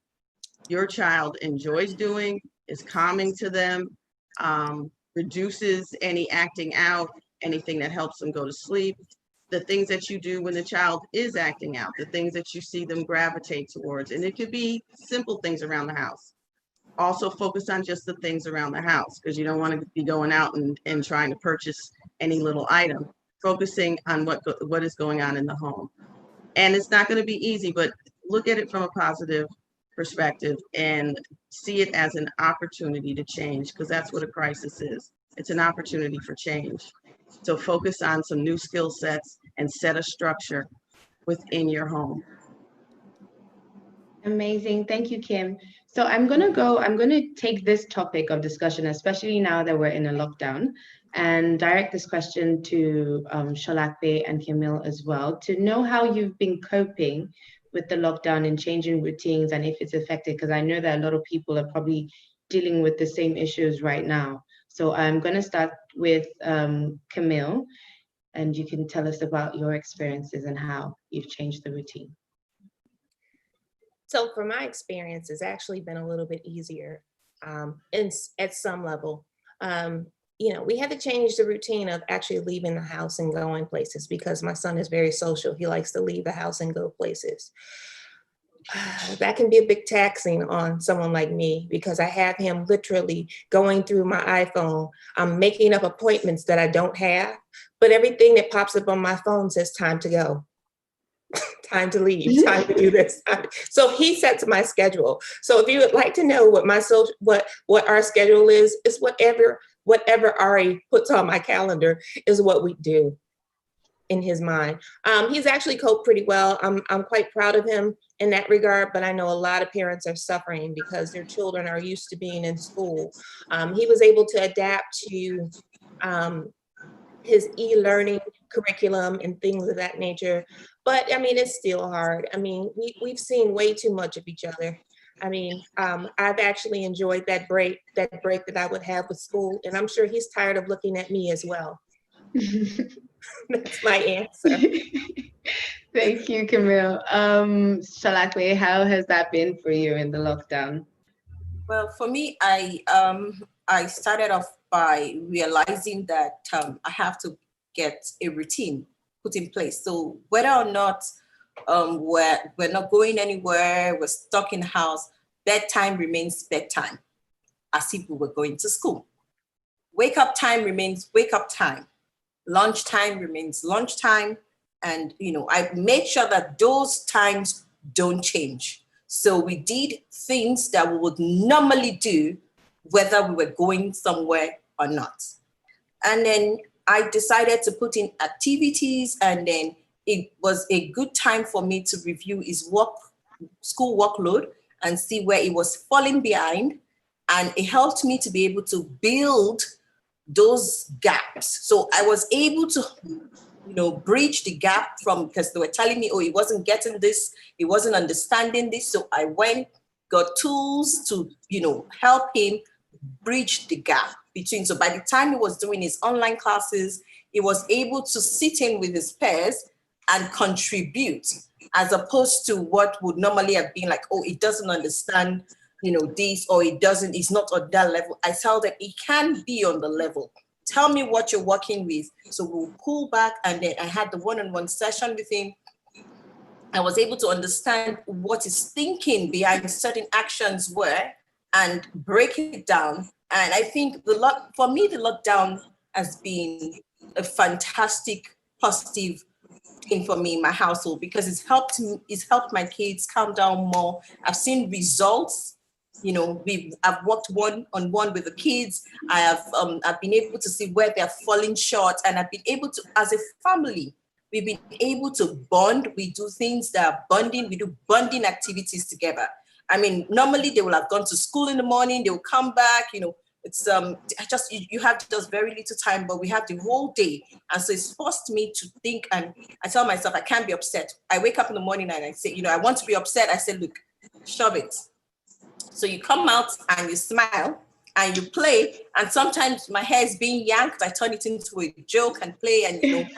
child enjoys doing, is calming to them, reduces any acting out, anything that helps them go to sleep, the things that you do when the child is acting out, the things that you see them gravitate towards. And it could be simple things around the house. Also focus on just the things around the house, because you don't want to be going out and trying to purchase any little item. Focusing on what is going on in the home. And it's not going to be easy, but look at it from a positive perspective and see it as an opportunity to change, because that's what a crisis is. It's an opportunity for change. So focus on some new skill sets and set a structure within your home. Amazing. Thank you, Kim. So I'm going to take this topic of discussion, especially now that we're in a lockdown, and direct this question to Solape and Camille as well, to know how you've been coping with the lockdown and changing routines, and if it's affected, because I know that a lot of people are probably dealing with the same issues right now. So I'm going to start with Camille, and you can tell us about your experiences and how you've changed the routine. So for my experience, it's actually been a little bit easier at some level. We had to change the routine of actually leaving the house and going places, because my son is very social. He likes to leave the house and go places. That can be a bit taxing on someone like me, because I have him literally going through my iPhone. I'm making up appointments that I don't have, but everything that pops up on my phone says time to go. time to leave, time to do this. So he sets my schedule. So if you would like to know what my what our schedule is whatever Ari puts on my calendar is what we do in his mind. He's actually coped pretty well. I'm quite proud of him in that regard, but I know a lot of parents are suffering because their children are used to being in school. He was able to adapt to his e-learning curriculum and things of that nature. But I mean, it's still hard. I mean, we've seen way too much of each other. I mean, I've actually enjoyed that break that I would have with school, and I'm sure he's tired of looking at me as well. That's my answer. Thank you, Camille. Solape, how has that been for you in the lockdown? Well, for me, I started off by realizing that I have to get a routine put in place. So whether or not we're not going anywhere, we're stuck in the house, bedtime remains bedtime, as if we were going to school. Wake up time remains wake up time. Lunchtime remains lunchtime. And, I made sure that those times don't change. So we did things that we would normally do, whether we were going somewhere or not. And then I decided to put in activities, and then it was a good time for me to review his school workload and see where he was falling behind. And it helped me to be able to build those gaps. So I was able to, bridge the gap because they were telling me, oh, he wasn't getting this, he wasn't understanding this. So I got tools to, help him bridge the gap between. So by the time he was doing his online classes, he was able to sit in with his peers and contribute, as opposed to what would normally have been like, oh, he doesn't understand, this, or he's not on that level. I tell them he can be on the level. Tell me what you're working with. So we'll pull back, and then I had the one-on-one session with him. I was able to understand what his thinking behind certain actions were and break it down. And I think for me, the lockdown has been a fantastic, positive thing for me in my household, because it's helped my kids calm down more. I've seen results. I've worked one-on-one with the kids. I've been able to see where they're falling short, and I've been able to, as a family, we've been able to bond. We do things that are bonding. We do bonding activities together. I mean, normally they will have gone to school in the morning. They will come back. It's you have just very little time, but we have the whole day, and so it's forced me to think. And I tell myself I can't be upset. I wake up in the morning and I say, I want to be upset. I say, look, shove it. So you come out and you smile and you play. And sometimes my hair is being yanked. I turn it into a joke and play. And,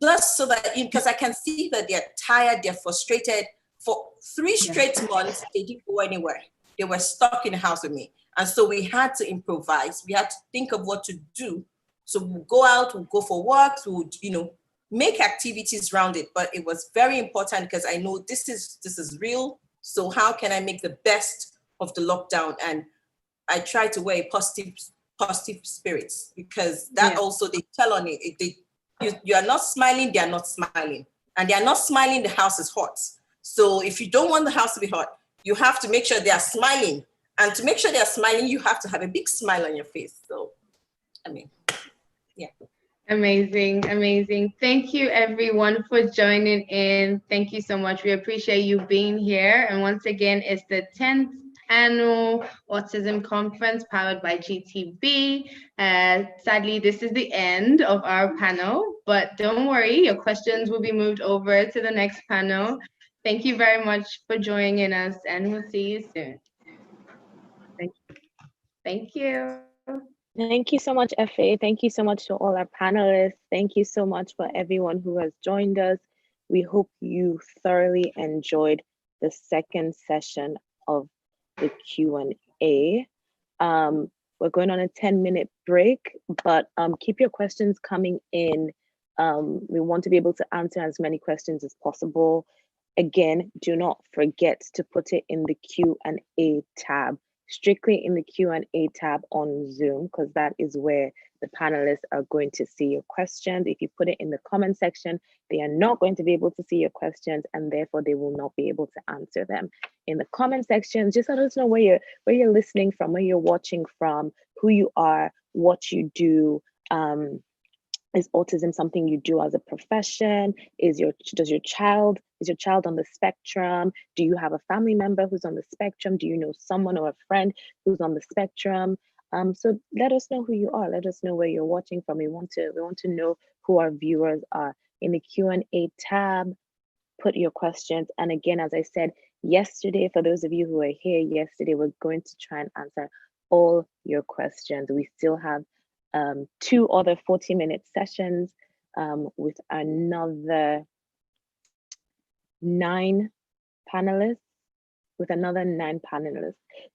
just so that, because I can see that they're tired, they're frustrated. For 3 straight months, they didn't go anywhere. They were stuck in the house with me. And so we had to improvise. We had to think of what to do. So we'll go out, we'll go for walks, we'll, make activities around it. But it was very important because I know this is real. So how can I make the best of the lockdown? And I try to wear positive spirits, because that also, they tell on it. You are not smiling, they are not smiling. And they are not smiling, the house is hot. So if you don't want the house to be hot, you have to make sure they are smiling. And to make sure they are smiling, you have to have a big smile on your face. So, yeah. Amazing. Thank you, everyone, for joining in. Thank you so much. We appreciate you being here. And once again, it's the 10th Annual Autism Conference powered by GTB. Sadly, this is the end of our panel, but don't worry, your questions will be moved over to the next panel. Thank you very much for joining us, and we'll see you soon. Thank you. Thank you so much, Efe. Thank you so much to all our panelists. Thank you so much for everyone who has joined us. We hope you thoroughly enjoyed the second session of the Q&A. We're going on a 10-minute break, but keep your questions coming in. We want to be able to answer as many questions as possible. Again, do not forget to put it in the Q&A tab strictly in the Q&A tab on Zoom, because that is where the panelists are going to see your questions. If you put it in the comment section, they are not going to be able to see your questions, and therefore they will not be able to answer them. In the comment section, just let us know where you're listening from, where you're watching from, who you are, what you do. Is autism something you do as a profession? Is your child on the spectrum? Do you have a family member who's on the spectrum? Do you know someone or a friend who's on the spectrum? So let us know who you are. Let us know where you're watching from. We want to know who our viewers are. In the Q&A tab, put your questions. And again, as I said yesterday, for those of you who were here yesterday, we're going to try and answer all your questions. We still have 2 other 40-minute sessions with another 9 panelists.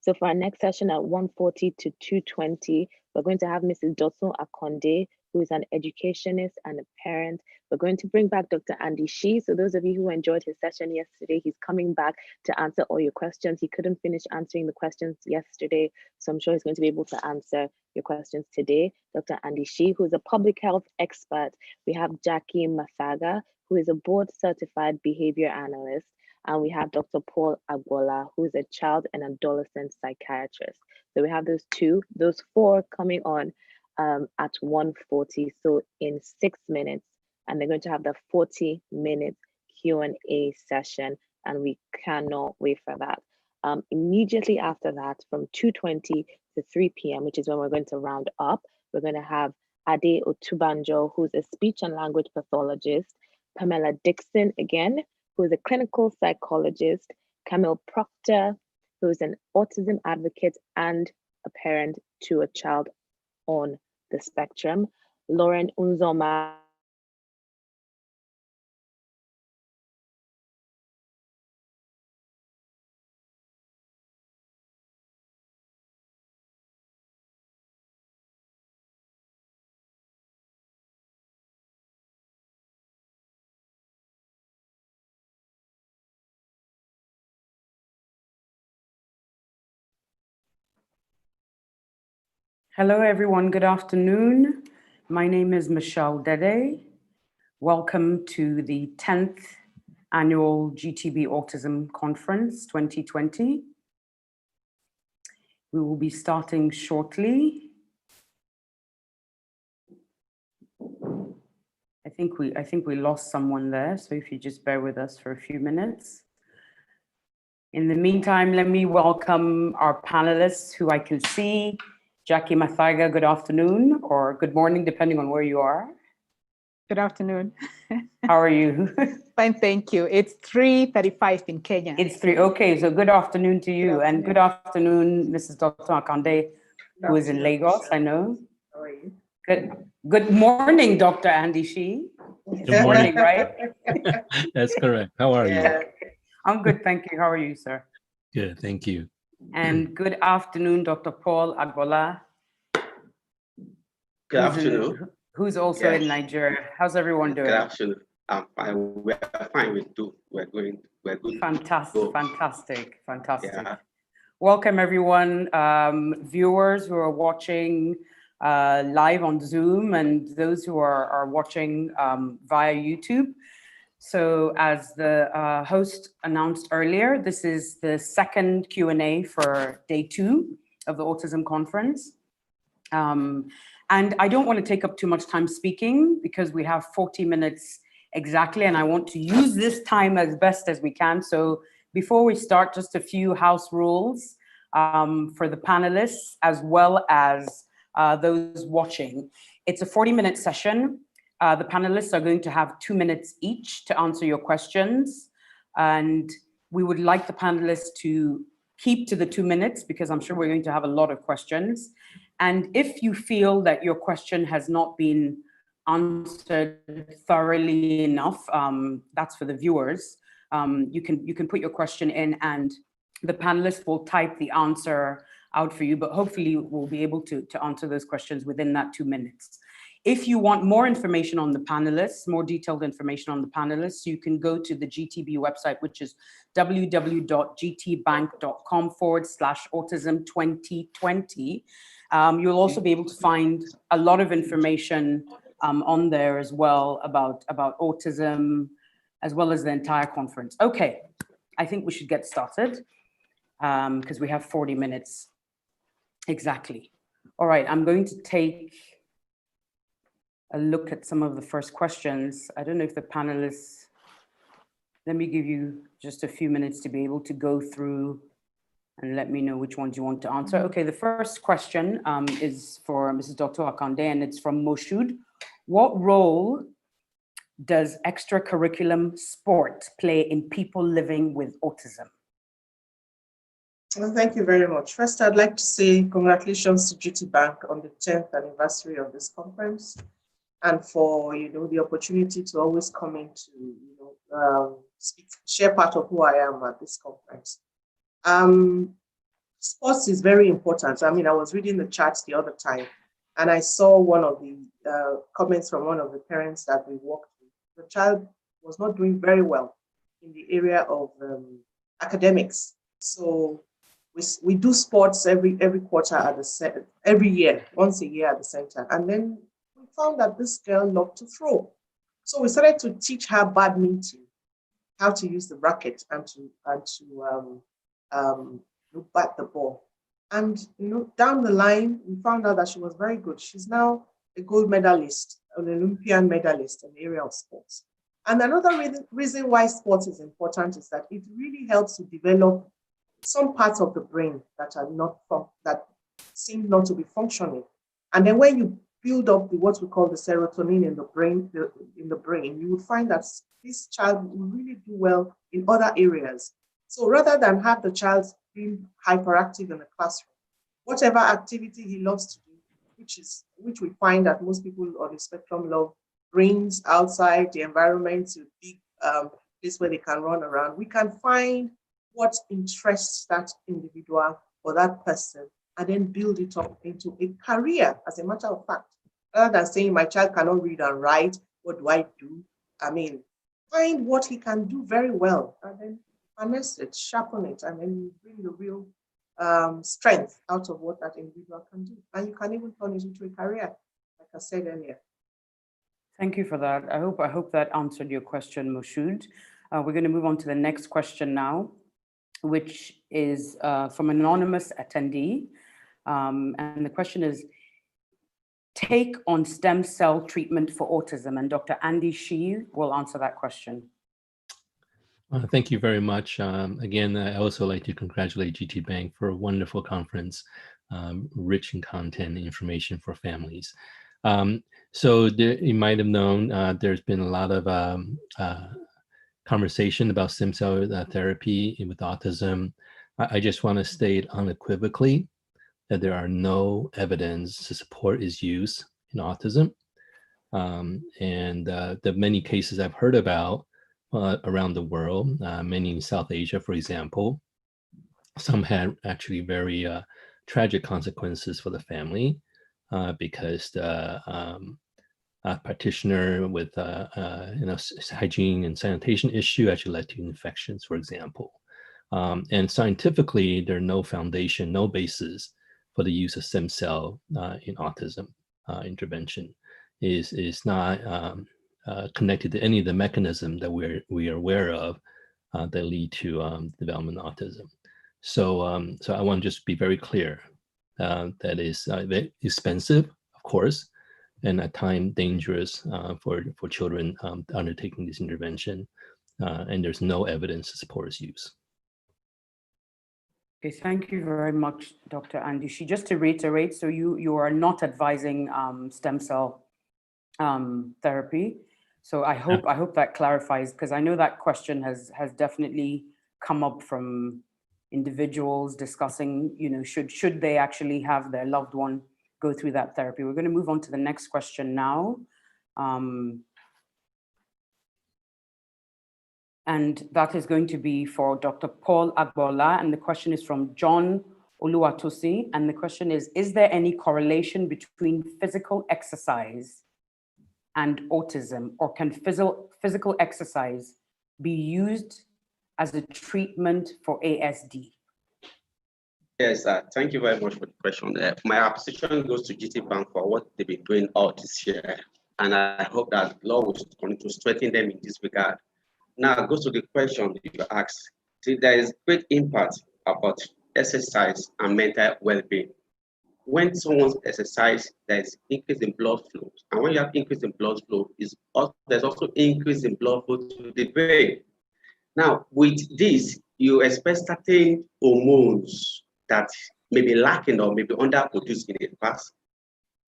So for our next session at 1:40 to 2:20, we're going to have Mrs. Dotun Akande, who is an educationist and a parent. We're going to bring back Dr. Andy Shih. So those of you who enjoyed his session yesterday, he's coming back to answer all your questions. He couldn't finish answering the questions yesterday, so I'm sure he's going to be able to answer your questions today. Dr. Andy Shih, who is a public health expert. We have Jaki Mathaga, who is a board certified behavior analyst. And we have Dr. Paul Agboola, who is a child and adolescent psychiatrist. So we have those 4 coming on at 1:40, so in 6 minutes, and they're going to have the 40-minute Q&A session, and we cannot wait for that. Immediately after that, from 2:20 to 3 p.m., which is when we're going to round up, we're going to have Ade Otubanjo, who's a speech and language pathologist, Pamela Dixon again, who is a clinical psychologist, Camille Proctor, who is an autism advocate and a parent to a child on the spectrum, Lauren Unzoma, Hello, everyone. Good afternoon. My name is Michelle Dede. Welcome to the 10th Annual GTB Autism Conference 2020. We will be starting shortly. I think we lost someone there, so if you just bear with us for a few minutes. In the meantime, let me welcome our panelists who I can see. Jaki Mathaga, good afternoon, or good morning, depending on where you are. Good afternoon. How are you? Fine, thank you. It's 3:35 in Kenya. It's 3, okay, so good afternoon to you. And good afternoon, Mrs. Dr. Akande, who is in Lagos, I know. How are you? Good morning, Dr. Andy Shih. Good morning, right? That's correct. How are you? I'm good, thank you. How are you, sir? Good, thank you. And good afternoon, Dr. Paul Agboola. Good afternoon. Who's also in Nigeria. How's everyone doing? Good afternoon. I'm fine. We're fine with two. We're good. Fantastic. Yeah. Welcome, everyone. Viewers who are watching live on Zoom and those who are watching via YouTube. So as the host announced earlier, this is the second Q&A for day 2 of the Autism Conference. And I don't want to take up too much time speaking because we have 40 minutes exactly, and I want to use this time as best as we can. So before we start, just a few house rules for the panelists as well as those watching. It's a 40-minute session. The panelists are going to have 2 minutes each to answer your questions. And we would like the panelists to keep to the 2 minutes because I'm sure we're going to have a lot of questions. And if you feel that your question has not been answered thoroughly enough, that's for the viewers, you can put your question in and the panelists will type the answer out for you, but hopefully we'll be able to answer those questions within that 2 minutes. If you want more information on the panelists, more detailed information on the panelists, you can go to the GTB website, which is www.gtbank.com/autism2020. You'll also be able to find a lot of information on there as well about autism, as well as the entire conference. Okay, I think we should get started because we have 40 minutes exactly. All right, I'm going to take a look at some of the first questions. I don't know if the panelists, let me give you just a few minutes to be able to go through and let me know which ones you want to answer. Okay, the first question is for Mrs. Dr. Akande, and it's from Moshood. What role does extracurriculum sport play in people living with autism? Well, thank you very much. First, I'd like to say congratulations to GTBank on the 10th anniversary of this conference, and for the opportunity to always come in to speak, share part of who I am at this conference. Sports is very important. I mean, I was reading the charts the other time, and I saw one of the comments from one of the parents that we worked with. The child was not doing very well in the area of academics. So we do sports every quarter at the every year, once a year at the center, and then we found that this girl loved to throw. So we started to teach her badminton, how to use the racket and to bat the ball. And down the line, we found out that she was very good. She's now a gold medalist, an Olympian medalist in the area of sports. And another reason why sports is important is that it really helps to develop some parts of the brain that seem not to be functioning. And then when you build up what we call the serotonin in the brain, you will find that this child will really do well in other areas. So rather than have the child being hyperactive in the classroom, whatever activity he loves to do, which we find that most people on the spectrum love, brains outside the environment, a big place where they can run around, we can find what interests that individual or that person, and then build it up into a career, as a matter of fact. Rather than saying my child cannot read and write, what do I do? I mean, find what he can do very well, and then harness it, sharpen it, and then you bring the real strength out of what that individual can do. And you can even turn it into a career, like I said earlier. Thank you for that. I hope that answered your question, Moshood. We're going to move on to the next question now, which is from an anonymous attendee. And the question is, take on stem cell treatment for autism, and Dr. Andy Shih will answer that question. Thank you very much. Again, I also like to congratulate GTBank for a wonderful conference, rich in content and information for families. So you might have known there's been a lot of conversation about stem cell therapy with autism. I just want to state unequivocally that there are no evidence to support its use in autism. And the many cases I've heard about around the world, many in South Asia, for example, some had actually very tragic consequences for the family because the practitioner with hygiene and sanitation issue actually led to infections, for example. And scientifically, there's no foundation, no basis for the use of stem cell in autism intervention. Is not connected to any of the mechanisms that we are aware of that lead to development of autism. So I want to just be very clear that is very expensive, of course, and at times dangerous for children undertaking this intervention, and there's no evidence to support its use. Okay, thank you very much, Dr. Andy Shih. Just to reiterate, so you are not advising stem cell therapy. So I hope that clarifies, because I know that question has definitely come up from individuals discussing, should they actually have their loved one go through that therapy. We're going to move on to the next question now. And that is going to be for Dr. Paul Agboola. And the question is from John Oluwatosi. And the question is there any correlation between physical exercise and autism, or can physical exercise be used as a treatment for ASD? Yes, thank you very much for the question. My appreciation goes to GTBank for what they've been doing all this year, and I hope that law will continue to strengthen them in this regard. Now, goes to the question you asked. See, there is great impact about exercise and mental well-being. When someone exercises, there is increase in blood flow, and when you have increase in blood flow, there's also increase in blood flow to the brain. Now, with this, you expect certain hormones that may be lacking or may be underproduced in the past.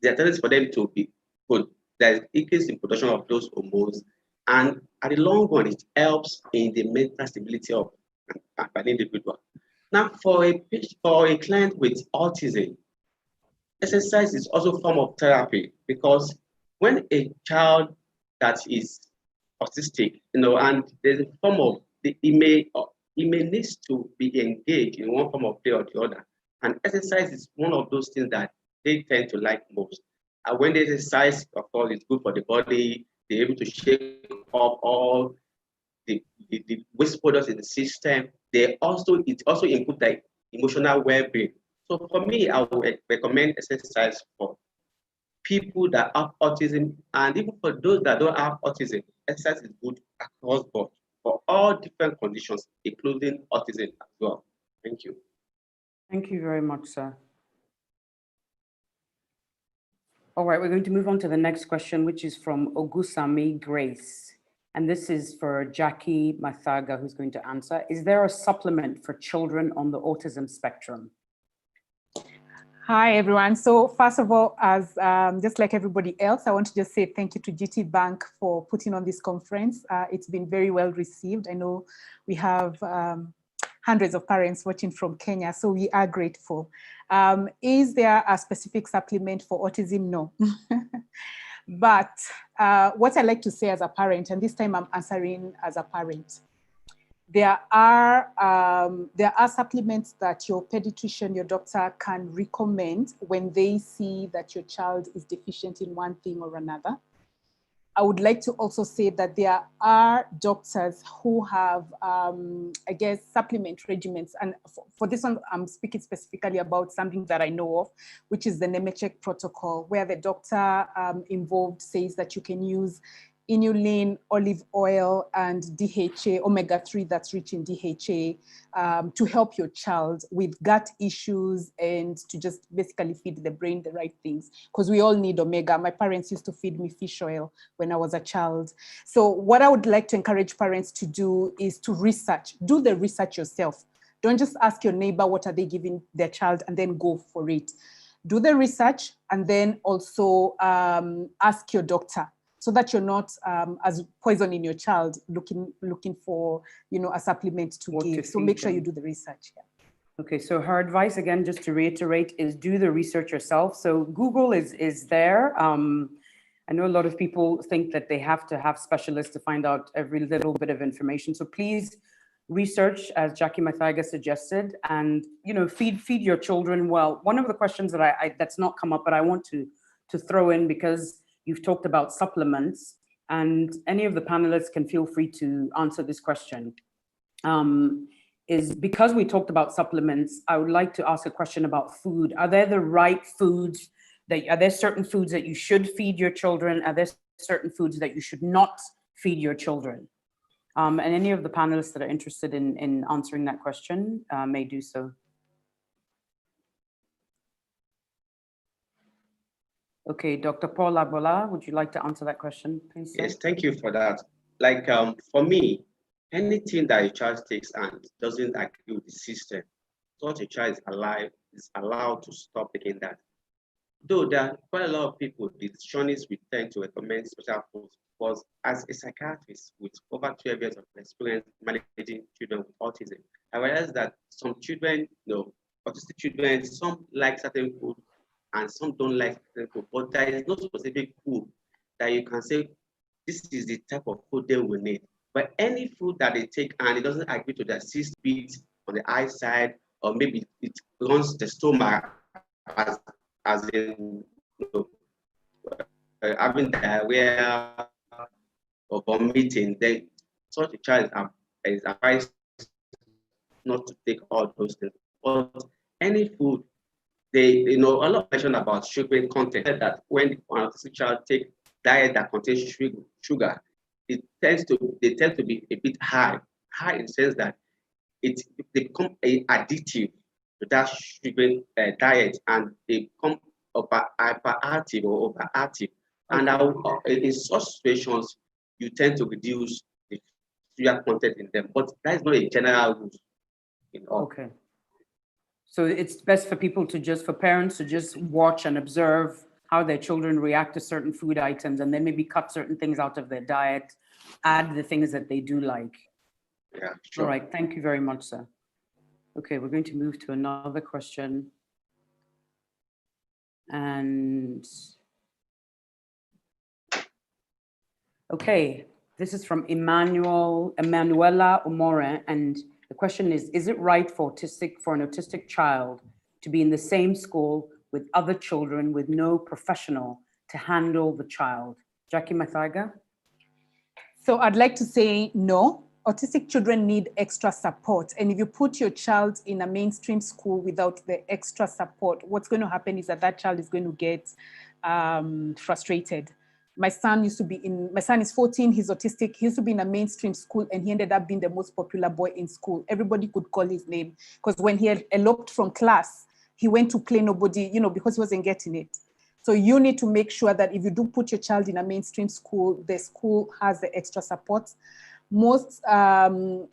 There are tendency for them to be put. There's increase in production of those hormones, and at the long run, it helps in the mental stability of an individual. Now, for a client with autism, exercise is also a form of therapy, because when a child that is autistic, and there's a form of he may need to be engaged in one form of way or the other, and exercise is one of those things that they tend to like most. And when they exercise, of course, it's good for the body. They're able to shake up all the waste products in the system. It also improves their emotional well-being. So for me, I would recommend exercise for people that have autism, and even for those that don't have autism. Exercise is good across board for all different conditions, including autism as well. Thank you. Thank you very much, sir. All right, we're going to move on to the next question, which is from Ogusami Grace. And this is for Jaki Mathaga, who's going to answer. Is there a supplement for children on the autism spectrum? Hi, everyone. So first of all, as just like everybody else, I want to just say thank you to GTBank for putting on this conference. It's been very well received. I know we have hundreds of parents watching from Kenya, so we are grateful. Is there a specific supplement for autism? No. But what I like to say as a parent, and this time I'm answering as a parent, there are supplements that your pediatrician, your doctor can recommend when they see that your child is deficient in one thing or another. I would like to also say that there are doctors who have, I guess, supplement regimens. And for this one, I'm speaking specifically about something that I know of, which is the Nemechek protocol, where the doctor involved says that you can use inulin, olive oil, and DHA, omega-3 that's rich in DHA, to help your child with gut issues and to just basically feed the brain the right things, because we all need omega. My parents used to feed me fish oil when I was a child. So what I would like to encourage parents to do is to research, do the research yourself. Don't just ask your neighbor what are they giving their child and then go for it. Do the research and then also ask your doctor, so that you're not as poisoning your child looking for, a supplement to give. So make sure you do the research. Yeah. Okay, so her advice, again, just to reiterate, is do the research yourself. So Google is there. I know a lot of people think that they have to have specialists to find out every little bit of information. So please research, as Jaki Mathaga suggested, and feed your children well. One of the questions that that's not come up, but I want to throw in, because you've talked about supplements, and any of the panelists can feel free to answer this question. Is because we talked about supplements, I would like to ask a question about food. Are there the right foods are there certain foods that you should feed your children? Are there certain foods that you should not feed your children? And any of the panelists that are interested in answering that question may do so. Okay, Dr. Paul Agboola, would you like to answer that question, please? Yes, thank you for that. Like, for me, anything that a child takes and doesn't agree with the system, such a child is allowed to stop taking that. Though there are quite a lot of people, the nutritionists we tend to recommend special foods, because as a psychiatrist with over 12 years of experience managing children with autism, I realized that some children, autistic children, some like certain food and some don't like certain food, but there is no specific food that you can say, this is the type of food they will need. But any food that they take and it doesn't agree to the 6 beats on the eyesight, or maybe it runs the stomach as in having diarrhea or vomiting, then such a child is advised not to take all those things. But any food, a lot of mention about sugar content, that when an autistic child take diet that contains sugar, they tend to be a bit high in the sense that they become addictive to that sugar diet, and they become hyperactive or overactive. And in such situations, you tend to reduce the sugar content in them. But that is not a general rule in all. Okay. So it's best for parents to just watch and observe how their children react to certain food items, and then maybe cut certain things out of their diet, add the things that they do like. Yeah, sure. All right, thank you very much, sir. Okay, we're going to move to another question. And okay, this is from Emanuela Umore, and the question is it right for an autistic child to be in the same school with other children with no professional to handle the child? Jaki, Mathaga? So I'd like to say no. Autistic children need extra support. And if you put your child in a mainstream school without the extra support, what's going to happen is that child is going to get frustrated. My son is 14, he's autistic. He used to be in a mainstream school and he ended up being the most popular boy in school. Everybody could call his name because when he had eloped from class, he went to play nobody, because he wasn't getting it. So you need to make sure that if you do put your child in a mainstream school, the school has the extra support. Most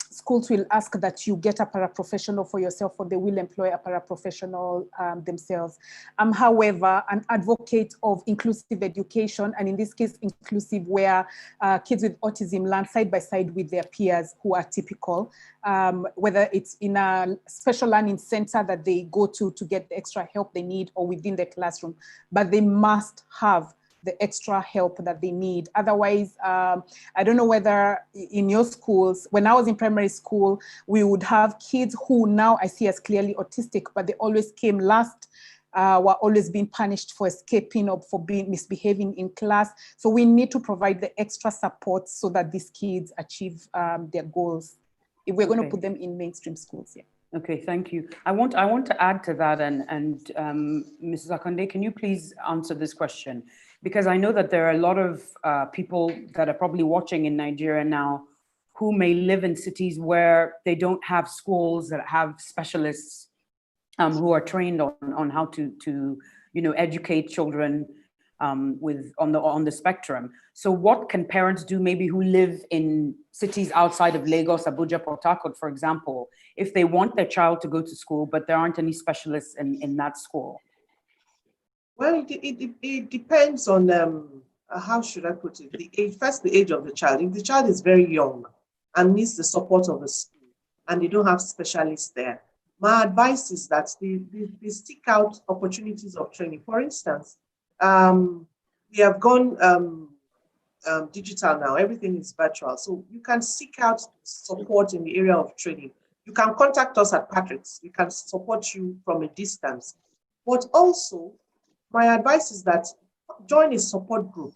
schools will ask that you get a paraprofessional for yourself, or they will employ a paraprofessional themselves. I'm, however, an advocate of inclusive education, and in this case, inclusive where kids with autism learn side by side with their peers who are typical, whether it's in a special learning center that they go to get the extra help they need, or within the classroom, but they must have the extra help that they need. Otherwise, I don't know whether in your schools, when I was in primary school, we would have kids who now I see as clearly autistic, but they always came last, were always being punished for escaping or for misbehaving in class. So we need to provide the extra support so that these kids achieve their goals, if we're going to put them in mainstream schools. Yeah. Okay, thank you. I want to add to that, and Mrs. Akande, can you please answer this question? Because I know that there are a lot of people that are probably watching in Nigeria now who may live in cities where they don't have schools that have specialists who are trained on how to educate children on the spectrum. So what can parents do, maybe who live in cities outside of Lagos, Abuja, Port Harcourt, for example, if they want their child to go to school, but there aren't any specialists in that school? Well, it depends on, how should I put it? The age of the child. If the child is very young and needs the support of the school and they don't have specialists there, my advice is that they seek out opportunities of training. For instance, we have gone digital now. Everything is virtual. So you can seek out support in the area of training. You can contact us at Patrick's. We can support you from a distance. But also, my advice is that join a support group.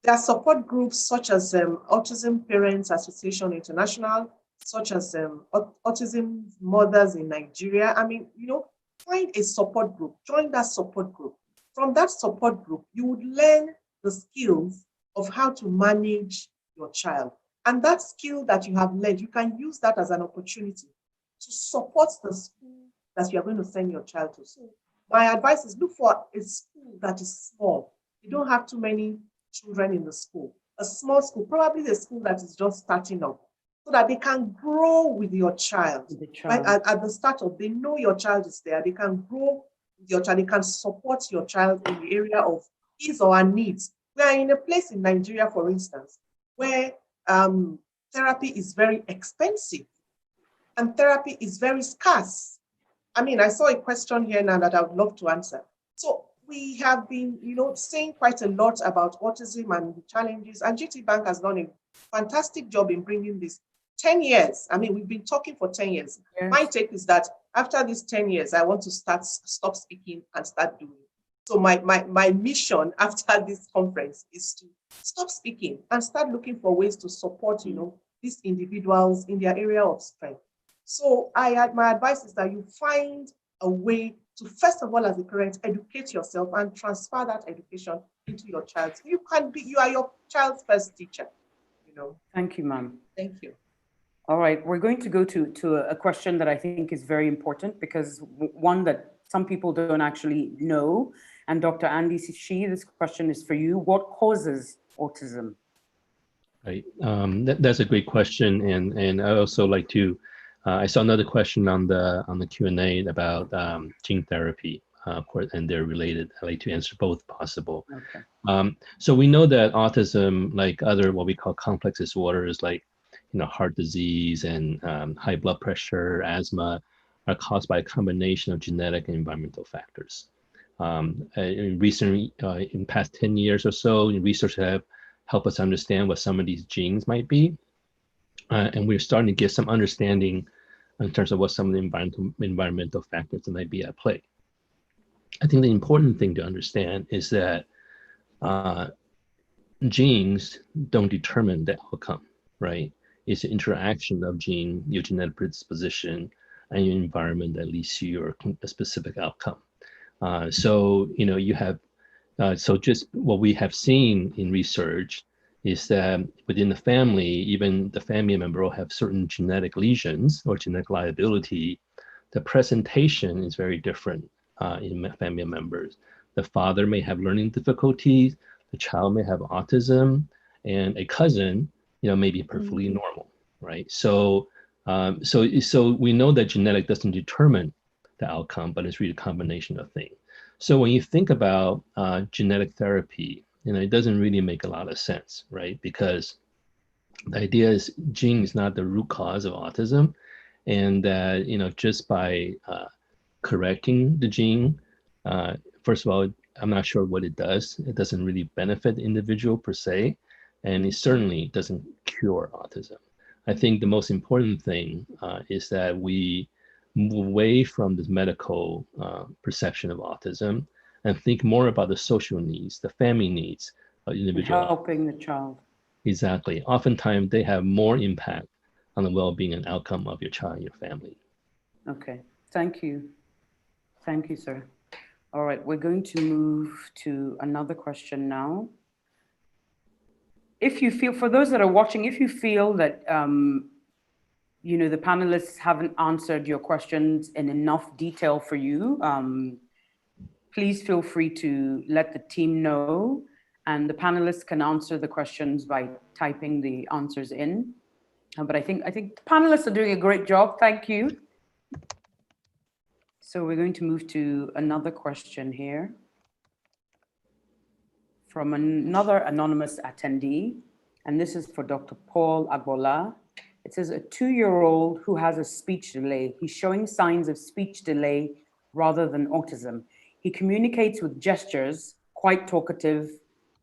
There are support groups such as Autism Parents Association International, such as Autism Mothers in Nigeria. I mean, find a support group, join that support group. From that support group, you would learn the skills of how to manage your child. And that skill that you have learned, you can use that as an opportunity to support the school that you are going to send your child to. So my advice is look for a school that is small. You don't have too many children in the school. A small school, probably the school that is just starting up, so that they can grow with your child. Right? At the start of, they know your child is there. They can grow with your child. They can support your child in the area of his or her needs. We are in a place in Nigeria, for instance, where therapy is very expensive and therapy is very scarce. I mean, I saw a question here now that I would love to answer. So we have been, saying quite a lot about autism and the challenges, and GTBank has done a fantastic job in bringing this. 10 years. I mean, we've been talking for 10 years. Yes. My take is that after these 10 years, I want to stop speaking and start doing. So my mission after this conference is to stop speaking and start looking for ways to support, these individuals in their area of strength. So my advice is that you find a way to, first of all, as a parent, educate yourself and transfer that education into your child. You are your child's first teacher, Thank you, ma'am. Thank you. All right, we're going to go to a question that I think is very important, because one that some people don't actually know. And Dr. Andy Shih, this question is for you. What causes autism? Right, that's a great question, and I also like to. I saw another question on the Q&A about gene therapy, of course, and they're related. I like to answer both possible. Okay. So we know that autism, like other what we call complex disorders, like heart disease and high blood pressure, asthma, are caused by a combination of genetic and environmental factors. In past 10 years or so, research have helped us understand what some of these genes might be. And we're starting to get some understanding in terms of what some of the environmental factors that might be at play. I think the important thing to understand is that genes don't determine the outcome, right? It's an interaction of your genetic predisposition and your environment that leads to a specific outcome. So you have, so just what we have seen in research is that within the family, even the family member will have certain genetic lesions or genetic liability. The presentation is very different in family members. The father may have learning difficulties, the child may have autism, and a cousin, may be perfectly normal, right? So, so we know that genetic doesn't determine the outcome, but it's really a combination of things. So when you think about genetic therapy, it doesn't really make a lot of sense, right? Because the idea is gene is not the root cause of autism, and that just by correcting the gene, first of all, I'm not sure what it does. It doesn't really benefit the individual per se, and it certainly doesn't cure autism. I think the most important thing is that we move away from this medical perception of autism and think more about the social needs, the family needs of individual. Helping the child. Exactly. Oftentimes they have more impact on the well-being and outcome of your child and your family. Okay, thank you. Thank you, sir. All right, we're going to move to another question now. If you feel, for those that are watching, if you feel that the panelists haven't answered your questions in enough detail for you, please feel free to let the team know, and the panelists can answer the questions by typing the answers in. But I think the panelists are doing a great job. Thank you. So we're going to move to another question here from another anonymous attendee, and this is for Dr. Paul Agboola. It says, a 2-year-old who has a speech delay. He's showing signs of speech delay rather than autism. He communicates with gestures, quite talkative,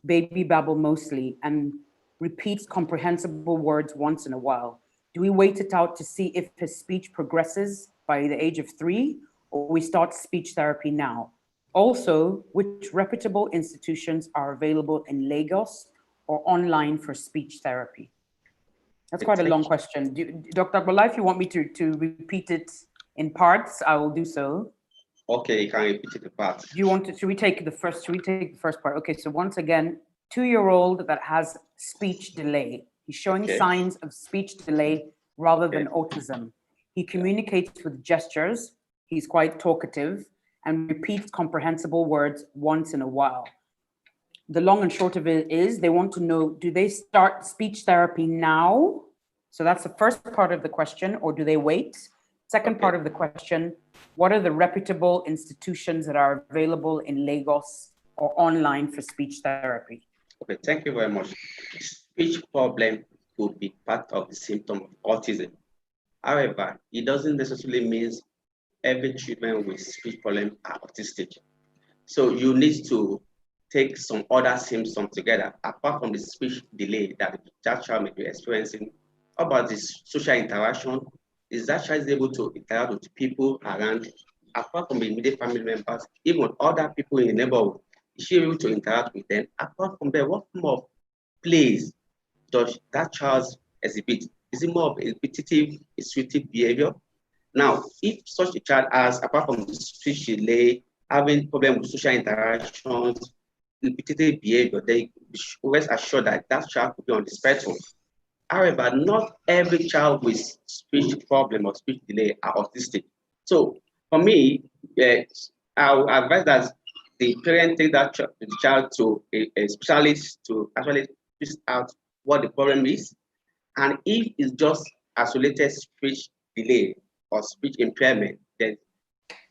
baby babble mostly, and repeats comprehensible words once in a while. Do we wait it out to see if his speech progresses by the age of 3, or we start speech therapy now? Also, which reputable institutions are available in Lagos or online for speech therapy? That's quite a long question. Dr. Agboola, if you want me to repeat it in parts, I will do so. Okay, you can repeat it in parts. Do you want to, should we take the first part? Okay, so once again, 2-year-old that has speech delay. He's showing signs of speech delay rather than autism. He communicates with gestures. He's quite talkative and repeats comprehensible words once in a while. The long and short of it is they want to know, do they start speech therapy now? So that's the first part of the question, or do they wait? Second part of the question, what are the reputable institutions that are available in Lagos or online for speech therapy? Okay, thank you very much. Speech problem could be part of the symptom of autism. However, it doesn't necessarily mean every children with speech problem are autistic. So you need to take some other symptoms together, apart from the speech delay that that child may be experiencing. About this social interaction, is that child able to interact with people around apart from the immediate family members, even other people in the neighborhood? Is she able to interact with them? Apart from that, what form of plays does that child exhibit? Is it more of a repetitive, intuitive behavior? Now, if such a child has, apart from the speech delay, having problem with social interactions, repetitive behavior, they rest assured that that child could be on the spectrum. However, not every child with speech problem or speech delay are autistic. So for me, I would advise that the parent take that the child to a specialist to actually fish out what the problem is. And if it's just isolated speech delay or speech impairment, then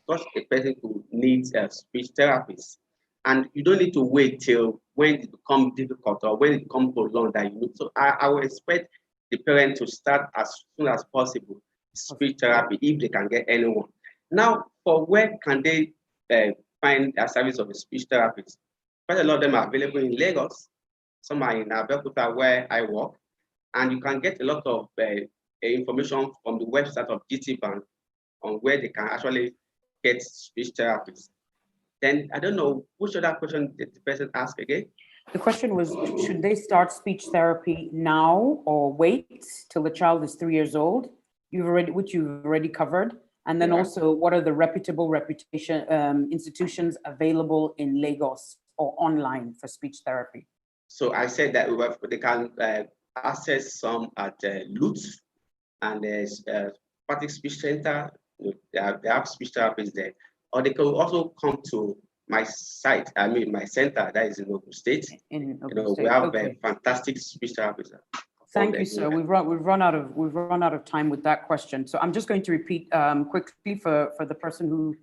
such a person who needs a speech therapist. And you don't need to wait till when it becomes difficult or when it becomes prolonged that you need. So I would expect the parent to start as soon as possible speech therapy if they can get anyone. Now, for where can they find a service of a speech therapist? Quite a lot of them are available in Lagos. Some are in Agboola where I work. And you can get a lot of information from the website of GTBank on where they can actually get speech therapists. Then I don't know which other question did the person ask again. The question was, should they start speech therapy now or wait till the child is 3 years old? Which you've already covered. And then also, what are the reputable institutions available in Lagos or online for speech therapy? So I said that they can access some at Lutz, and there's Patrick Speech Center. They have speech therapists there. Or they can also come to my site, my center that is in Ogun State. We have fantastic speech therapists. Thank you, sir. We've run out of time with that question. So I'm just going to repeat quickly for the person who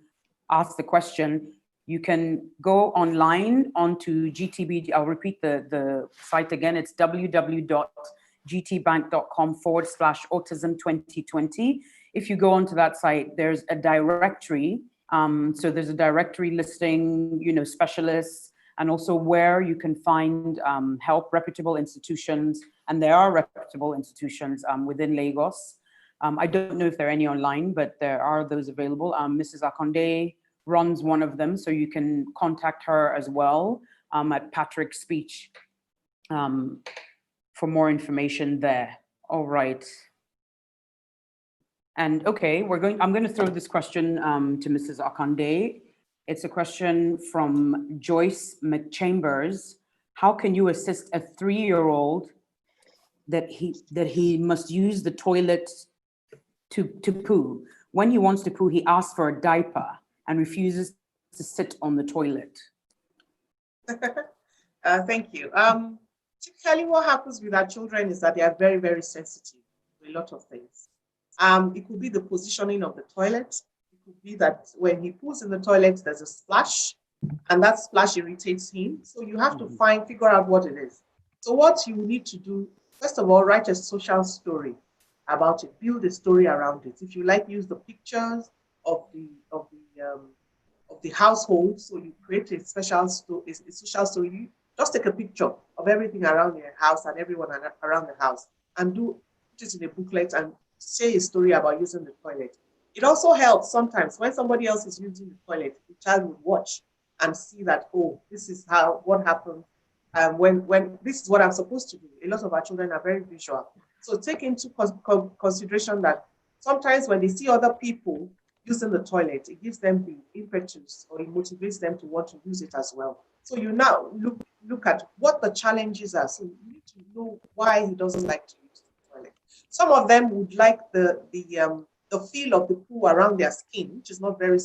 asked the question. You can go online onto GTB. I'll repeat the site again. It's www.gtbank.com/autism2020. If you go onto that site, there's a directory. So there's a directory listing, specialists, and also where you can find help, reputable institutions, and there are reputable institutions within Lagos. I don't know if there are any online, but there are those available. Mrs. Akande runs one of them, so you can contact her as well at Patrick Speech for more information there. All right. And okay, I'm going to throw this question to Mrs. Akande. It's a question from Joyce McChambers. How can you assist a 3-year-old that he must use the toilet to poo? When he wants to poo, he asks for a diaper and refuses to sit on the toilet. Thank you. Typically what happens with our children is that they are very, very sensitive to a lot of things. It could be the positioning of the toilet. It could be that when he poos in the toilet, there's a splash, and that splash irritates him. So you have to figure out what it is. So what you need to do, first of all, write a social story about it. Build a story around it. If you like, use the pictures of the household. So you create a social story. Just take a picture of everything around your house and everyone around the house, and put it in a booklet and say a story about using the toilet. It also helps sometimes when somebody else is using the toilet, the child would watch and see that, oh, this is what happened when this is what I'm supposed to do. A lot of our children are very visual. So take into consideration that sometimes when they see other people using the toilet, it gives them the impetus, or it motivates them to want to use it as well. So you now look at what the challenges are. So you need to know why he doesn't like to use the toilet. Some of them would like the feel of the poo around their skin, which is not very,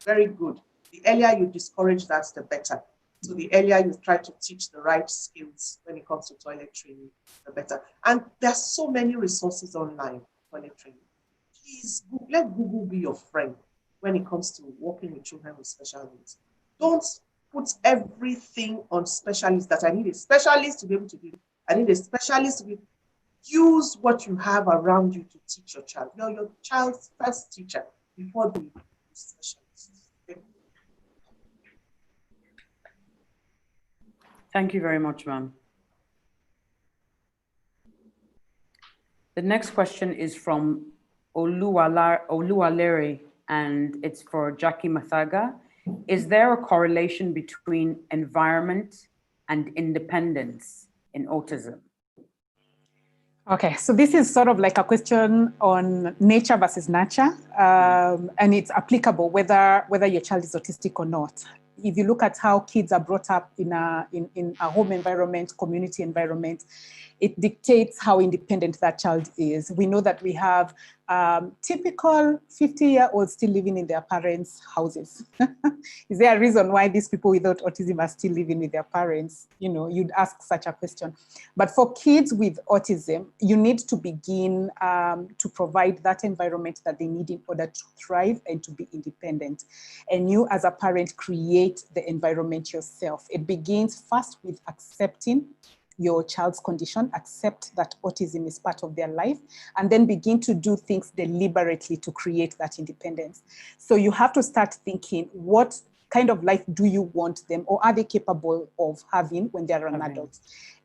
very good. The earlier you discourage that, the better. So the earlier you try to teach the right skills when it comes to toilet training, the better. And there's so many resources online for toilet training. Please let Google be your friend when it comes to working with children with special needs. Don't put everything on specialists that I need a specialist to be able to do it. I need a specialist to be. Use what you have around you to teach your child. You're your child's first teacher before the specialist. Thank you very much, ma'am. The next question is from Oluwalere and it's for Jaki Mathaga. Is there a correlation between environment and independence in autism? Okay, so this is sort of like a question on nature versus nurture, and it's applicable whether your child is autistic or not. If you look at how kids are brought up in a home environment, community environment, it dictates how independent that child is. We know that we have typical 50-year-olds still living in their parents' houses. Is there a reason why these people without autism are still living with their parents? You know, you'd ask such a question. But for kids with autism, you need to begin to provide that environment that they need in order to thrive and to be independent. And you as a parent create the environment yourself. It begins first with accepting your child's condition, accept that autism is part of their life, and then begin to do things deliberately to create that independence. So you have to start thinking, what kind of life do you want them, or are they capable of having when they're an adult?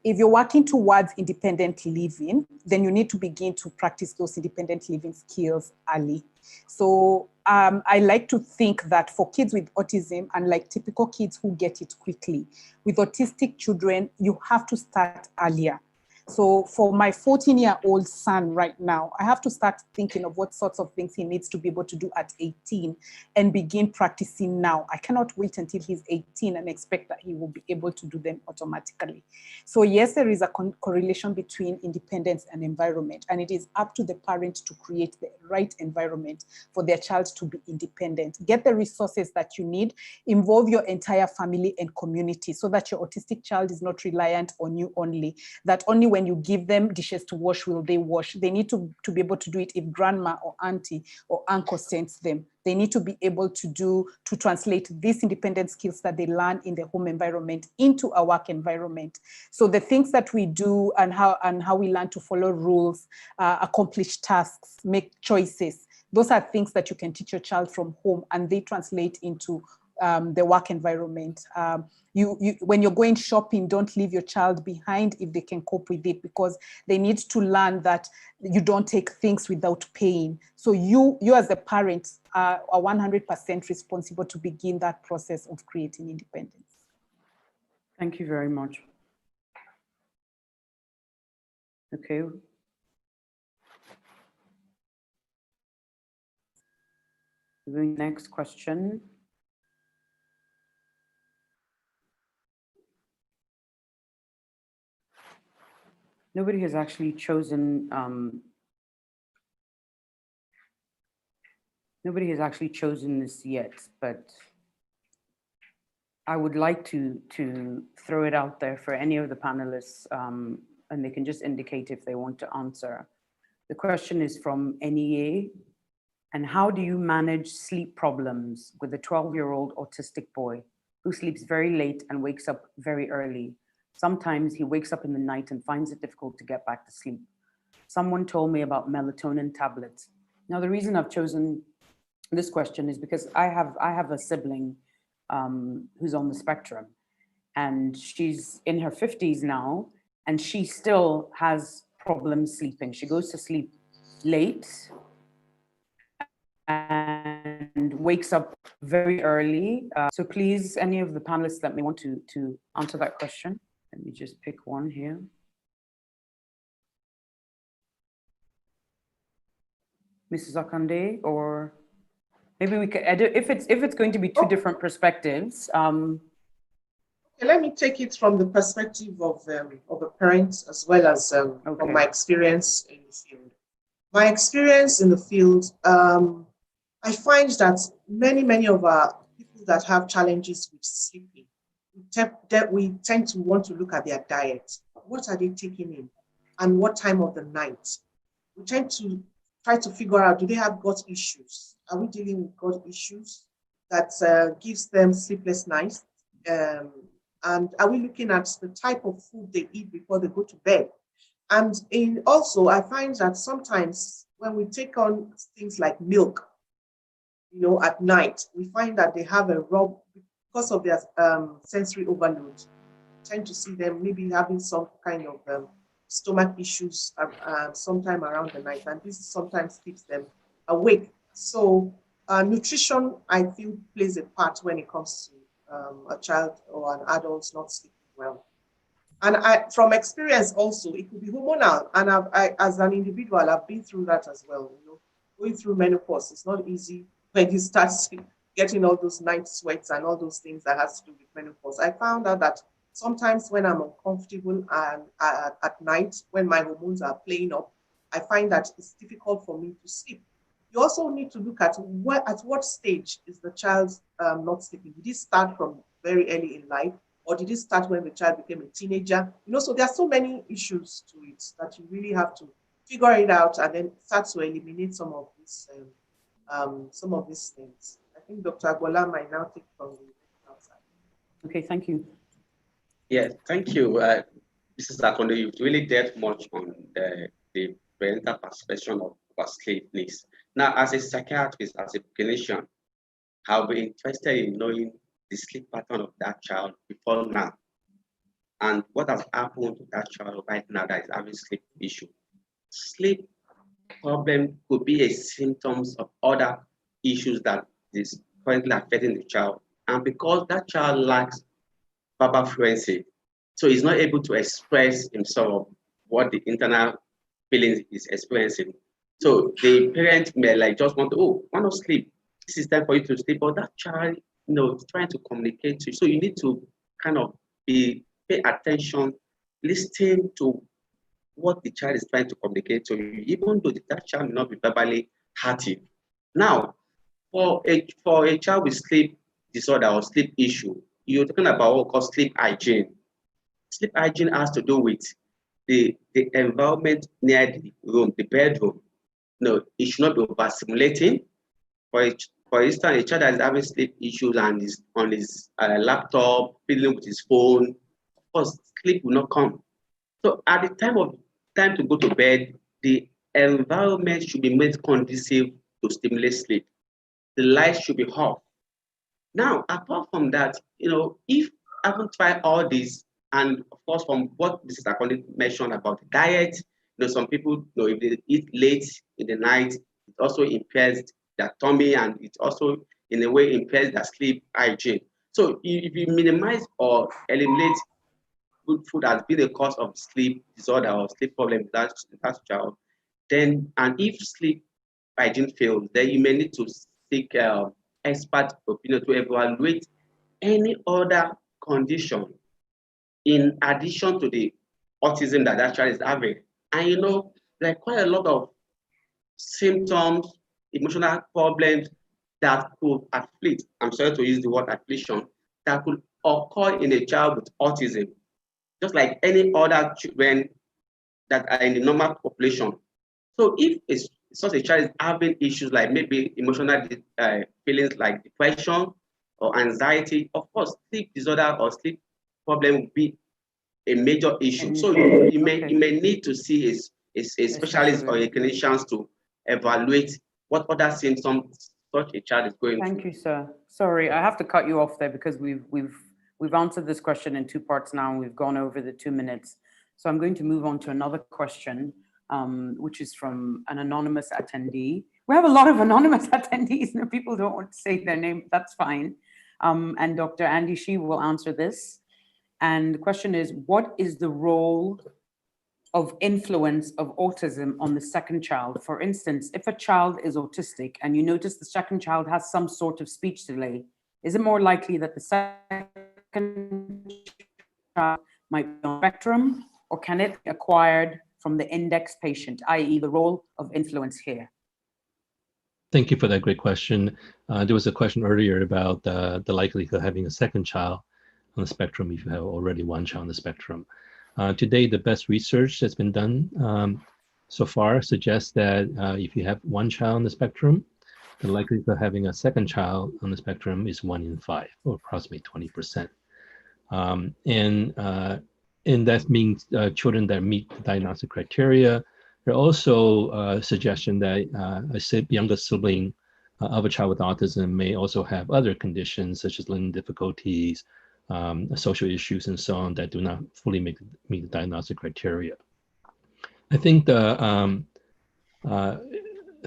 If you're working towards independent living, then you need to begin to practice those independent living skills early. So I like to think that for kids with autism, unlike typical kids who get it quickly, with autistic children, you have to start earlier. So for my 14-year-old son right now, I have to start thinking of what sorts of things he needs to be able to do at 18 and begin practicing now. I cannot wait until he's 18 and expect that he will be able to do them automatically. So yes, there is a correlation between independence and environment, and it is up to the parent to create the right environment for their child to be independent. Get the resources that you need, involve your entire family and community so that your autistic child is not reliant on you only, that only when you give them dishes to wash will they wash. They need to be able to do it if grandma or auntie or uncle sends them. They need to be able to translate these independent skills that they learn in the home environment into a work environment. So the things that we do and how we learn to follow rules, accomplish tasks, make choices, those are things that you can teach your child from home, and they translate into the work environment. When you're going shopping, don't leave your child behind if they can cope with it, because they need to learn that you don't take things without paying. So you as a parent are 100% responsible to begin that process of creating independence. Thank you very much. Okay. The next question. Nobody has actually chosen this yet, but I would like to throw it out there for any of the panelists, and they can just indicate if they want to answer. The question is from NEA, and how do you manage sleep problems with a 12-year-old autistic boy who sleeps very late and wakes up very early? Sometimes he wakes up in the night and finds it difficult to get back to sleep. Someone told me about melatonin tablets. Now, the reason I've chosen this question is because I have a sibling who's on the spectrum, and she's in her 50s now, and she still has problems sleeping. She goes to sleep late and wakes up very early. So please, any of the panelists that may want to answer that question. Let me just pick one here. Mrs. Akande, or maybe we could edit if it's going to be two different perspectives. Okay, let me take it from the perspective of a parent as well as from my experience in the field. My experience in the field, I find that many of our people that have challenges with sleeping, we tend to want to look at their diet. What are they taking in? And what time of the night? We tend to try to figure out, do they have gut issues? Are we dealing with gut issues that gives them sleepless nights? And are we looking at the type of food they eat before they go to bed? And also, I find that sometimes when we take on things like milk, at night, we find that they have a rub because of their sensory overload. Tend to see them maybe having some kind of stomach issues sometime around the night, and this sometimes keeps them awake. So Nutrition, I feel, plays a part when it comes to a child or an adult not sleeping well. And from experience also, it could be hormonal. And as an individual, I've been through that as well. You know, going through menopause, it's not easy when you start getting all those night sweats and all those things that has to do with menopause. I found out that sometimes when I'm uncomfortable and at night, when my hormones are playing up, I find that it's difficult for me to sleep. You also need to look at what stage is the child not sleeping. Did it start from very early in life, or did it start when the child became a teenager? You know, so there are so many issues to it that you really have to figure it out and then start to eliminate some of these things. I think Dr. Agboola might now take from the outside. Okay, thank you. Yeah, thank you. Mrs. Akande, you've really dealt much on the parental perception of sleep needs. Now, as a psychiatrist, as a clinician, I'll be interested in knowing the sleep pattern of that child before now, and what has happened to that child right now that is having sleep issue. Sleep problem could be a symptoms of other issues that is currently affecting the child, and because that child lacks verbal fluency, so he's not able to express himself what the internal feelings is experiencing. So the parent may just want to, why not sleep? This is time for you to sleep, but that child, trying to communicate to you. So you need to kind of pay attention, listen to what the child is trying to communicate to you, even though that child may not be verbally hearty. Now, for a child with sleep disorder or sleep issue, you're talking about what we call sleep hygiene. Sleep hygiene has to do with the environment near the room, the bedroom. It should not be overstimulating. For instance, a child that is having sleep issues and is on his laptop, fiddling with his phone, of course, sleep will not come. So at the time to go to bed, the environment should be made conducive to stimulate sleep. The lights should be off. Now, apart from that, if I haven't tried all this, and of course, from what Mrs. Akande mentioned about the diet, some people, if they eat late in the night, it also impairs their tummy, and it also, in a way, impairs their sleep hygiene. So if you minimize or eliminate good food as being a cause of sleep disorder or sleep problem in that child, then, and if sleep hygiene fails, then you may need to seek expert opinion to evaluate any other condition in addition to the autism that child is having. And there are quite a lot of symptoms, emotional problems that could afflict, I'm sorry to use the word affliction, that could occur in a child with autism, just like any other children that are in the normal population. So if such a child is having issues like maybe emotional feelings like depression or anxiety, of course, sleep disorder or sleep problem will be a major issue. So you may need to see a specialist or a clinician to evaluate what other symptoms such a child is going through. Thank you, sir. Sorry, I have to cut you off there because we've answered this question in two parts now, and we've gone over the 2 minutes. So I'm going to move on to another question, which is from an anonymous attendee. We have a lot of anonymous attendees. People don't want to say their name. That's fine. And Dr. Andy Shih will answer this. And the question is, what is the role of influence of autism on the second child? For instance, if a child is autistic and you notice the second child has some sort of speech delay, is it more likely that the second child might be on spectrum, or can it be acquired from the index patient, i.e. the role of influence here? Thank you for that great question. There was a question earlier about the likelihood of having a second child on the spectrum if you have already one child on the spectrum. Today, the best research that's been done so far suggests that if you have one child on the spectrum, the likelihood of having a second child on the spectrum is 1 in 5, or approximately 20%. And that means children that meet the diagnostic criteria. There are also a suggestion that a younger sibling of a child with autism may also have other conditions such as learning difficulties, social issues, and so on that do not fully meet the diagnostic criteria. I think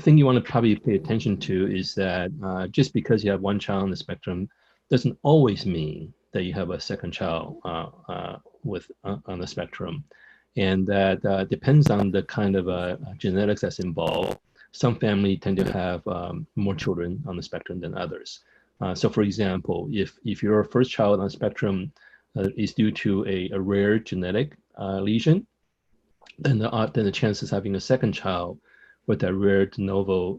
thing you want to probably pay attention to is that just because you have one child on the spectrum doesn't always mean that you have a second child on the spectrum. And that depends on the kind of genetics that's involved. Some families tend to have more children on the spectrum than others. So for example, if your first child on the spectrum is due to a rare genetic lesion, then the chances of having a second child with that rare de novo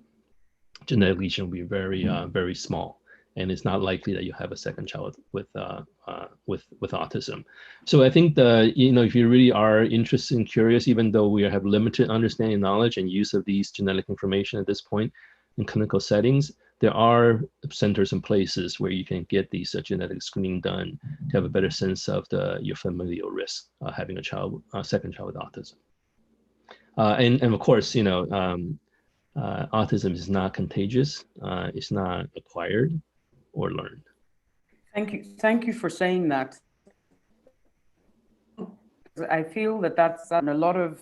genetic lesion will be very, very small. And it's not likely that you have a second child with autism. So I think if you really are interested and curious, even though we have limited understanding, knowledge, and use of these genetic information at this point in clinical settings, there are centers and places where you can get these genetic screening done to have a better sense of your familial risk having a second child with autism. And of course, autism is not contagious. It's not acquired or learned. Thank you for saying that. I feel that that's a lot of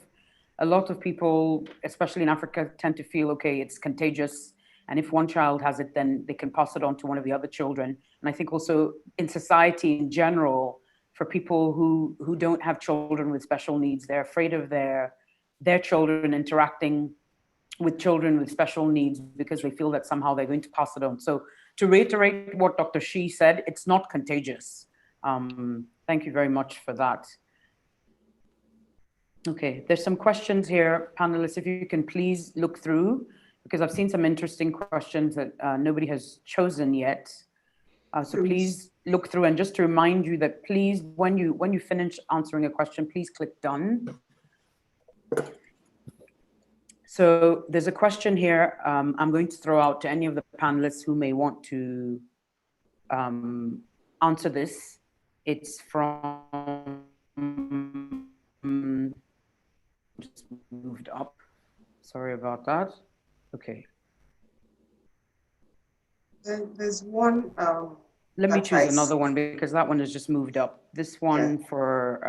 people, especially in Africa, tend to feel, okay, it's contagious. And if one child has it, then they can pass it on to one of the other children. And I think also in society in general, for people who don't have children with special needs, they're afraid of their children interacting with children with special needs because they feel that somehow they're going to pass it on. So to reiterate what Dr. Shih said, it's not contagious. Thank you very much for that. Okay, there's some questions here. Panelists, if you can please look through, because I've seen some interesting questions that nobody has chosen yet. So please look through, and just to remind you that please, when you finish answering a question, please click done. So there's a question here I'm going to throw out to any of the panelists who may want to answer this. It's from, just moved up. Sorry about that. Okay. There's one. Let me choose another one because that one has just moved up. This one for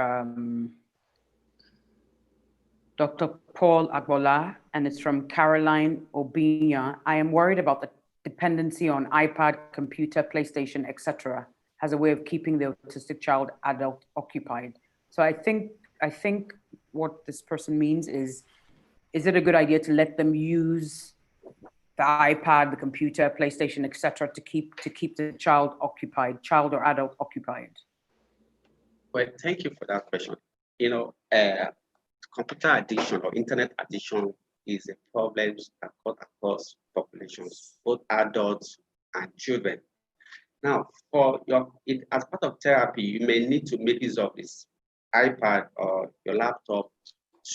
Dr. Paul Agboola, and it's from Caroline Obinya. I am worried about the dependency on iPad, computer, PlayStation, etc. as a way of keeping the autistic child adult occupied. So I think what this person means is it a good idea to let them use the iPad, the computer, PlayStation, etc. to keep the child occupied, child or adult occupied? Well, thank you for that question. Computer addiction or internet addiction is a problem across populations, both adults and children. Now, as part of therapy, you may need to make use of this iPad or your laptop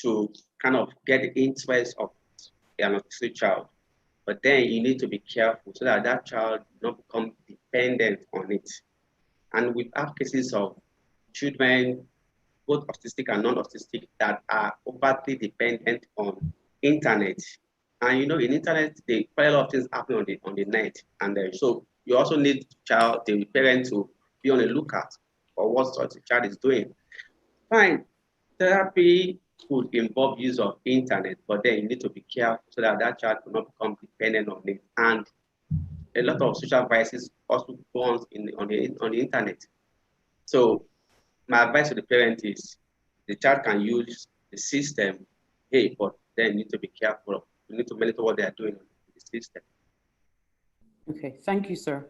to kind of get the interest of an autistic child. But then you need to be careful so that child does not become dependent on it. And we have cases of children, both autistic and non-autistic, that are overtly dependent on internet. And in internet, quite a lot of things happen on the net. And so you also need the parent to be on the lookout for what sort of child is doing. Fine, therapy could involve use of internet, but then you need to be careful so that child will not become dependent on it. And a lot of social vices also go on the internet. So my advice to the parent is the child can use the system, but then you need to be careful. You need to monitor what they are doing on the system. Okay, thank you, sir.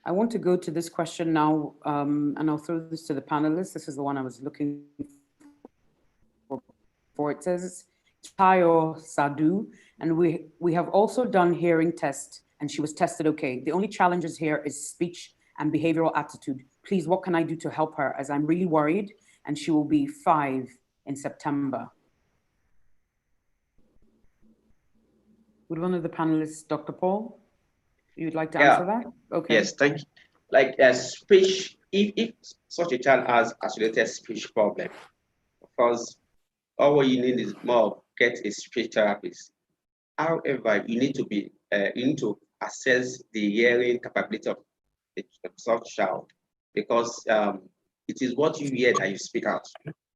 I want to go to this question now, and I'll throw this to the panelists. This is the one I was looking for. It says Tayo Sadu, and we have also done hearing tests, and she was tested okay. The only challenges here is speech and behavioral attitude. Please, what can I do to help her, as I'm really worried, and she will be 5 in September? Would one of the panelists, Dr. Paul, you'd like to answer that? Okay. Yes, thank you. Like speech, if such a child has isolated speech problem, of course, all what you need is more get a speech therapist. However, you need to assess the hearing capability of such child, because it is what you hear that you speak out.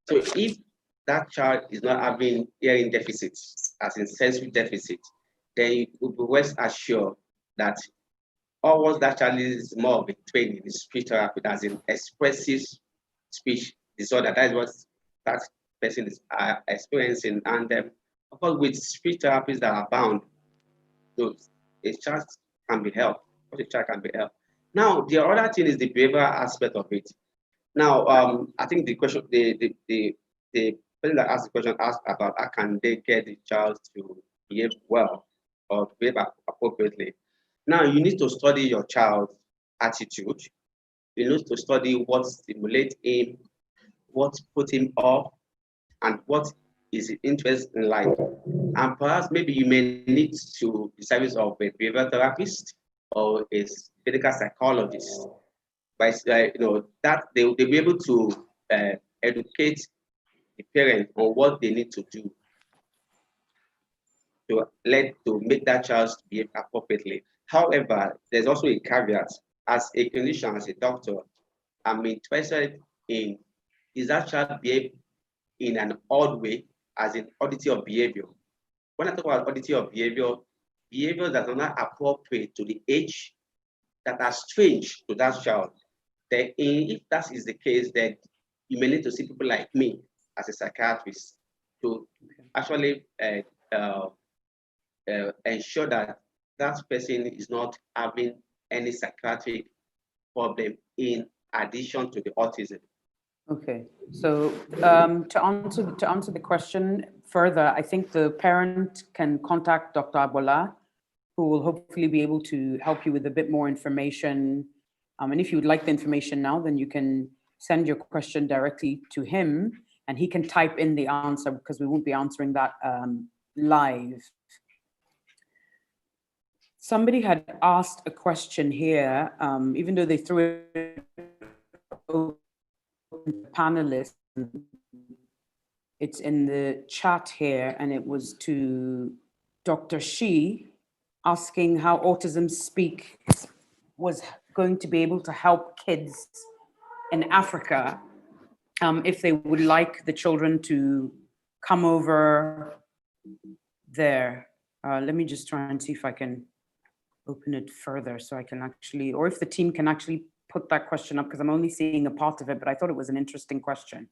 So if that child is not having hearing deficits, as in sensory deficit, then you could be rest assured that almost that child is more of a training in speech therapy, as in expressive speech disorder. That is what that person is experiencing. And of course, with speech therapies that are bound, those a child can be helped. A child can be helped. Now, the other thing is the behavioral aspect of it. Now, I think the question, the person that asked the question asked about how can they get the child to behave well or behave appropriately. Now, you need to study your child's attitude. You need to study what stimulates him, what put him off, and what is his interest in life. And perhaps maybe you may need to the service of a behavioral therapist or a clinical psychologist. By that they'll be able to educate the parent on what they need to do to make that child behave appropriately. However, there's also a caveat. As a clinician, as a doctor, I'm interested in, is that child behave in an odd way, as in oddity of behavior? When I talk about oddity of behavior, behaviors that are not appropriate to the age, that are strange to that child. Then if that is the case, then you may need to see people like me as a psychiatrist to actually ensure that that person is not having any psychiatric problem in addition to the autism. Okay, so to answer the question further, I think the parent can contact Dr. Agboola, who will hopefully be able to help you with a bit more information. And if you would like the information now, then you can send your question directly to him, and he can type in the answer, because we won't be answering that live. Somebody had asked a question here, even though they threw it over to panelists. It's in the chat here, and it was to Dr. Shih, asking how Autism Speak was going to be able to help kids in Africa if they would like the children to come over there. Let me just try and see if I can open it further so I can actually, or if the team can actually put that question up, because I'm only seeing a part of it, but I thought it was an interesting question.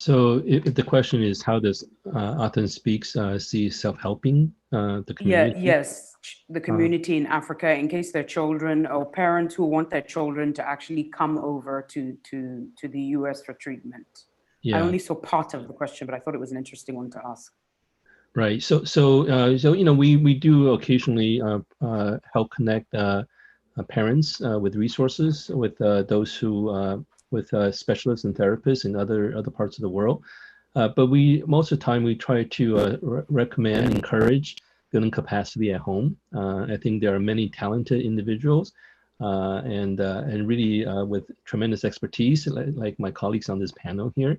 So if the question is, how does Autism Speaks see self-helping the community? Yes, the community in Africa, in case their children or parents who want their children to actually come over to the US for treatment. Yeah. I only saw part of the question, but I thought it was an interesting one to ask. Right. So you know, we do occasionally help connect parents with resources, with those who with specialists and therapists in other parts of the world. But most of the time we try to recommend, encourage building capacity at home. I think there are many talented individuals and really with tremendous expertise, like my colleagues on this panel here,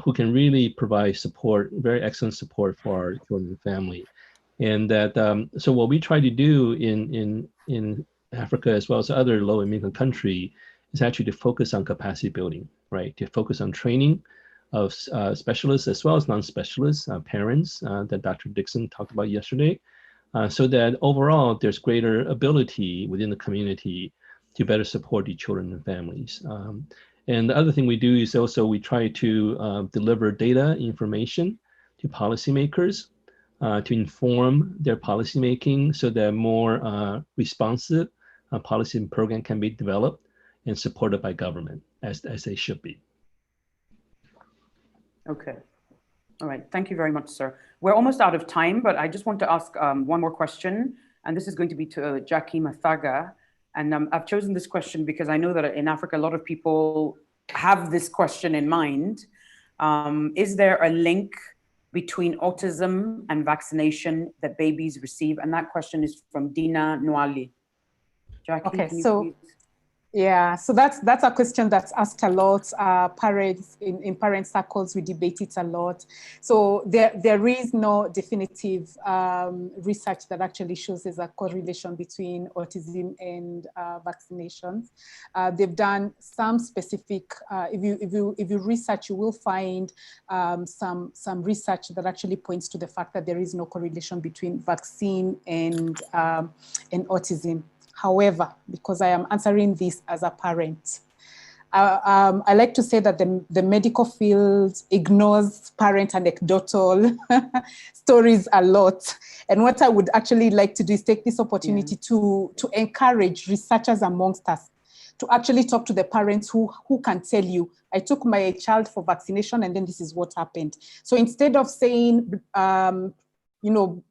who can really provide support, very excellent support for our children and family. And that so what we try to do in Africa, as well as other low and middle country, is actually to focus on capacity building, right? To focus on training of specialists as well as non-specialists, parents that Dr. Dixon talked about yesterday, so that overall there's greater ability within the community to better support the children and families. And the other thing we do is also we try to deliver data information to policymakers to inform their policymaking, so that more responsive policy and program can be developed and supported by government as they should be. Okay. All right. Thank you very much, sir. We're almost out of time, but I just want to ask one more question. And this is going to be to Jaki Mathaga. And I've chosen this question because I know that in Africa, a lot of people have this question in mind. Is there a link between autism and vaccination that babies receive? And that question is from Dina Nwali. Jaki, okay, so Yeah, so that's a question that's asked a lot. Parents in parent circles, we debate it a lot. So there is no definitive research that actually shows there's a correlation between autism and vaccinations. They've done some specific. If you research, you will find some research that actually points to the fact that there is no correlation between vaccine and autism. However, because I am answering this as a parent, I like to say that the medical field ignores parent anecdotal stories a lot. And what I would actually like to do is take this opportunity to encourage researchers amongst us to actually talk to the parents who can tell you, I took my child for vaccination and then this is what happened. So instead of saying,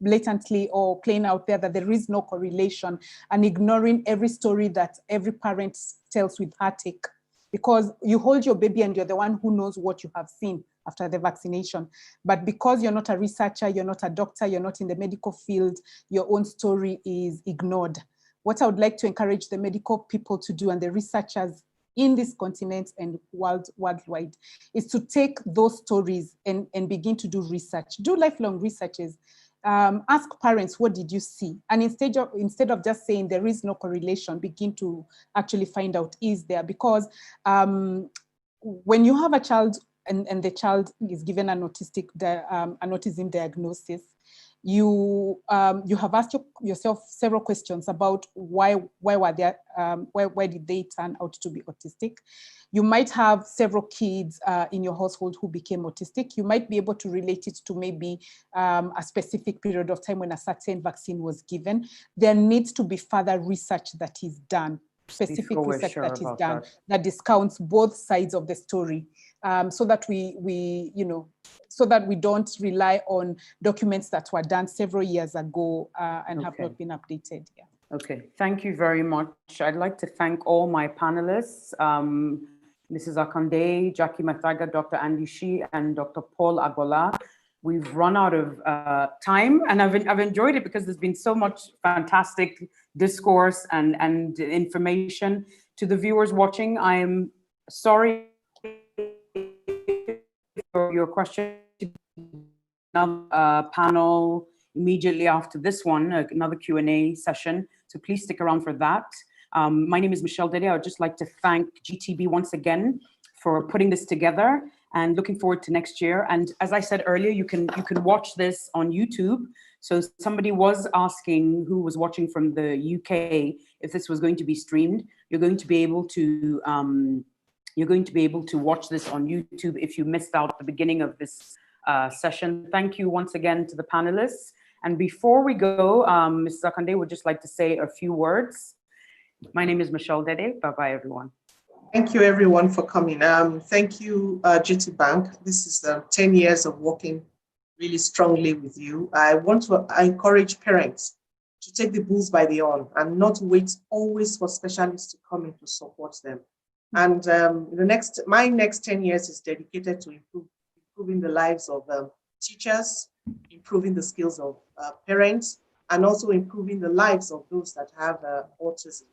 blatantly or plain out there that there is no correlation and ignoring every story that every parent tells with heartache, because you hold your baby and you're the one who knows what you have seen after the vaccination. But because you're not a researcher, you're not a doctor, you're not in the medical field, your own story is ignored. What I would like to encourage the medical people to do and the researchers in this continent and worldwide is to take those stories and begin to do research, do lifelong researches. Ask parents, what did you see? And instead of just saying there is no correlation, begin to actually find out, is there? Because when you have a child and the child is given an autism diagnosis, you have asked yourself several questions about why did they turn out to be autistic? You might have several kids in your household who became autistic. You might be able to relate it to maybe a specific period of time when a certain vaccine was given. There needs to be further research that is done, specific research that is done that discounts both sides of the story, so that we don't rely on documents that were done several years ago and have not been updated. Yeah. Okay, thank you very much. I'd like to thank all my panelists, Mrs. Akande, Jaki Mathaga, Dr. Andy Shih, and Dr. Paul Agboola. We've run out of time, and I've enjoyed it because there's been so much fantastic discourse and information. To the viewers watching, I am sorry for your question. Another panel immediately after this one, another Q&A session. So please stick around for that. My name is Michelle Dede. I would just like to thank GTB once again for putting this together and looking forward to next year. And as I said earlier, you can watch this on YouTube. So somebody was asking who was watching from the UK if this was going to be streamed. You're going to be able to watch this on YouTube if you missed out the beginning of this session. Thank you once again to the panelists. And before we go, Mrs. Akande would just like to say a few words. My name is Michelle Dede. Bye-bye, everyone. Thank you, everyone, for coming. Thank you, GTBank. This is 10 years of working really strongly with you. I want to encourage parents to take the bulls by the horn and not wait always for specialists to come in to support them. And my next 10 years is dedicated to improving the lives of teachers, improving the skills of parents, and also improving the lives of those that have autism.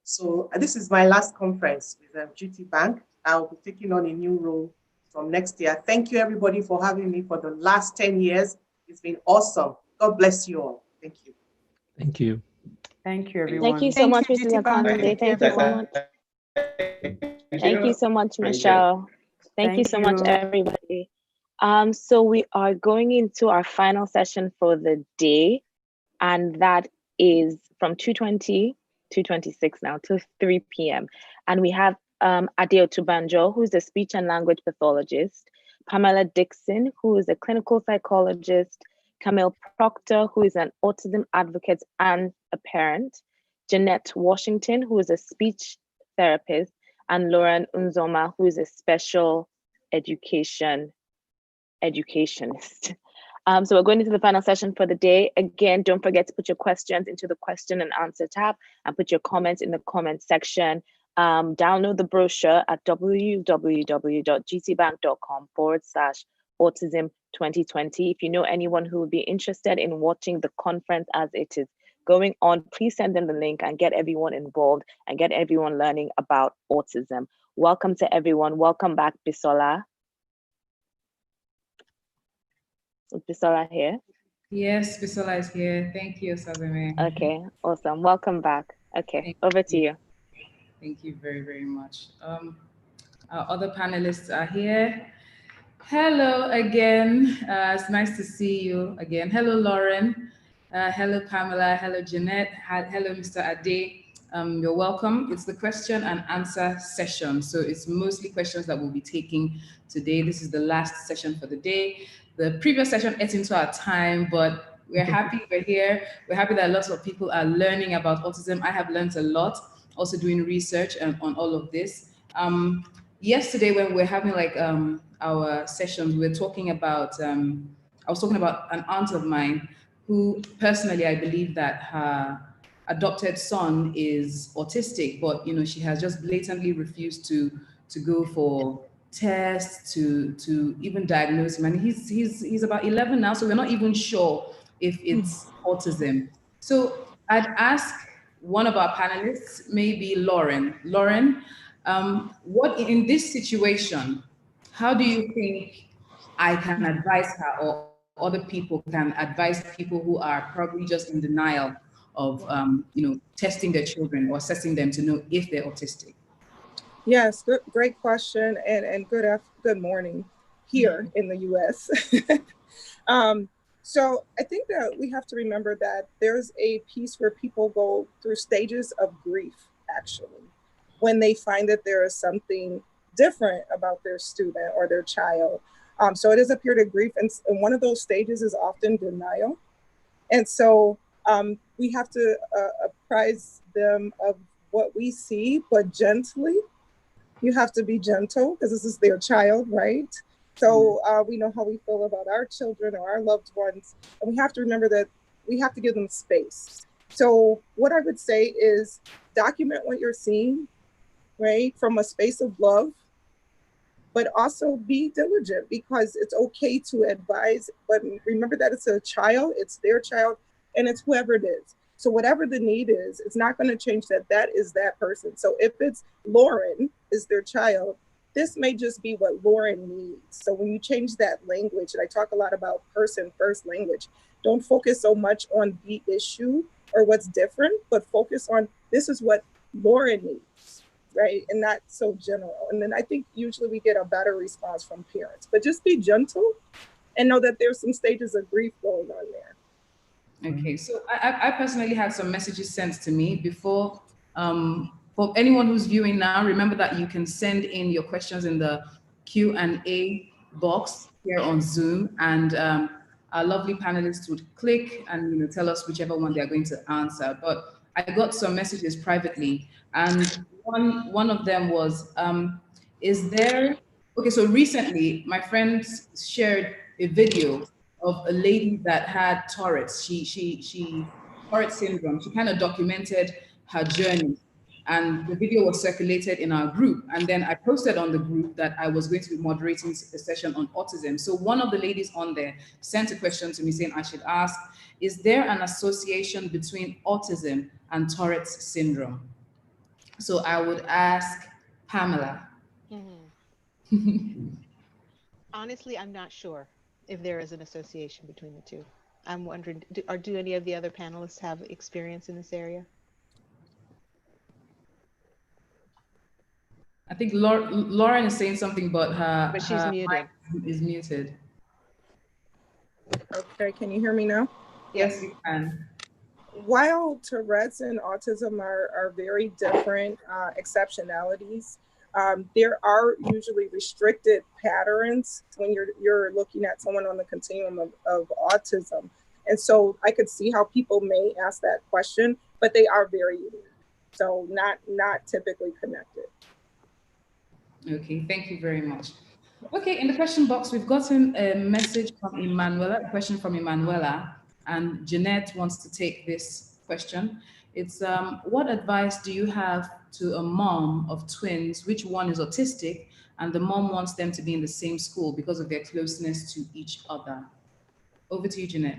So this is my last conference with GTBank. I'll be taking on a new role from next year. Thank you, everybody, for having me for the last 10 years. It's been awesome. God bless you all. Thank you. Thank you. Thank you, everyone. Thank you so much, Mrs. Akande. Thank you so much. Thank you so much, Michelle. Thank you so much, everybody. So we are going into our final session for the day, and that is from 2:20, 2:26 now, to 3 p.m. And we have Otubanjo, who's a speech and language pathologist, Pamela Dixon, who is a clinical psychologist, Camille Proctor, who is an autism advocate and a parent, Jeanette Washington, who is a speech therapist, and Lauren Unzoma, who is a special educationist. So we're going into the final session for the day. Again, don't forget to put your questions into the question and answer tab and put your comments in the comment section. Download the brochure at www.gtbank.com/autism 2020. If you know anyone who would be interested in watching the conference as it is going on, please send them the link and get everyone involved and get everyone learning about autism. Welcome to everyone. Welcome back, Bisola. Is Bisola here? Yes, Bisola is here. Thank you, Sazime. Okay, awesome. Welcome back. Okay, over to you. Thank you very, very much. Our other panelists are here. Hello again. It's nice to see you again. Hello, Lauren. Hello, Pamela. Hello, Jeanette. Hello, Mr. Ade. You're welcome. It's the question and answer session. So it's mostly questions that we'll be taking today. This is the last session for the day. The previous session ate into our time, but we're happy we're here. We're happy that lots of people are learning about autism. I have learned a lot, also doing research on all of this. Yesterday when we're having like our sessions, we were talking about, I was talking about an aunt of mine who personally, I believe that her adopted son is autistic, but you know, she has just blatantly refused to go for tests to even diagnose him. And he's about 11 now, so we're not even sure if it's autism. So I'd ask one of our panelists, maybe Lauren. Lauren, what in this situation, how do you think I can advise her or other people can advise people who are probably just in denial of you know, testing their children or assessing them to know if they're autistic? Yes, great question, and good morning here in the U.S. So I think that we have to remember that there's a piece where people go through stages of grief, actually, when they find that there is something different about their student or their child. So it is a period of grief, and one of those stages is often denial. And so we have to apprise them of what we see, but gently. You have to be gentle because this is their child, right? So we know how we feel about our children or our loved ones. And we have to remember that we have to give them space. So what I would say is document what you're seeing, right? From a space of love, but also be diligent because it's okay to advise, but remember that it's a child, it's their child, and it's whoever it is. So whatever the need is, it's not going to change that is that person. So if it's Lauren is their child, this may just be what Lauren needs. So when you change that language, and I talk a lot about person first language, don't focus so much on the issue or what's different, but focus on this is what Lauren needs, right? And not so general. And then I think usually we get a better response from parents, but just be gentle and know that there's some stages of grief going on there. Okay, so I personally had some messages sent to me before. For anyone who's viewing now, remember that you can send in your questions in the Q&A box here on Zoom, and our lovely panelists would click and tell us whichever one they are going to answer. But I got some messages privately, and one of them was, okay, so recently my friends shared a video of a lady that had Tourette's. She Tourette syndrome. She kind of documented her journey, and the video was circulated in our group. And then I posted on the group that I was going to be moderating a session on autism. So one of the ladies on there sent a question to me saying I should ask, is there an association between autism and Tourette's syndrome? So I would ask Pamela. Honestly, I'm not sure if there is an association between the two. I'm wondering, do any of the other panelists have experience in this area? I think Lauren is saying something, but she's muted. Mic is muted. Okay, can you hear me now? Yes, you can. While Tourette's and autism are very different exceptionalities, there are usually restricted patterns when you're looking at someone on the continuum of autism. And so I could see how people may ask that question, but they are very unique. So not typically connected. Okay, thank you very much. Okay, in the question box, we've gotten a message from Emanuela, a question from Emanuela, and Jeanette wants to take this question. It's, what advice do you have to a mom of twins, which one is autistic, and the mom wants them to be in the same school because of their closeness to each other? Over to you, Jeanette.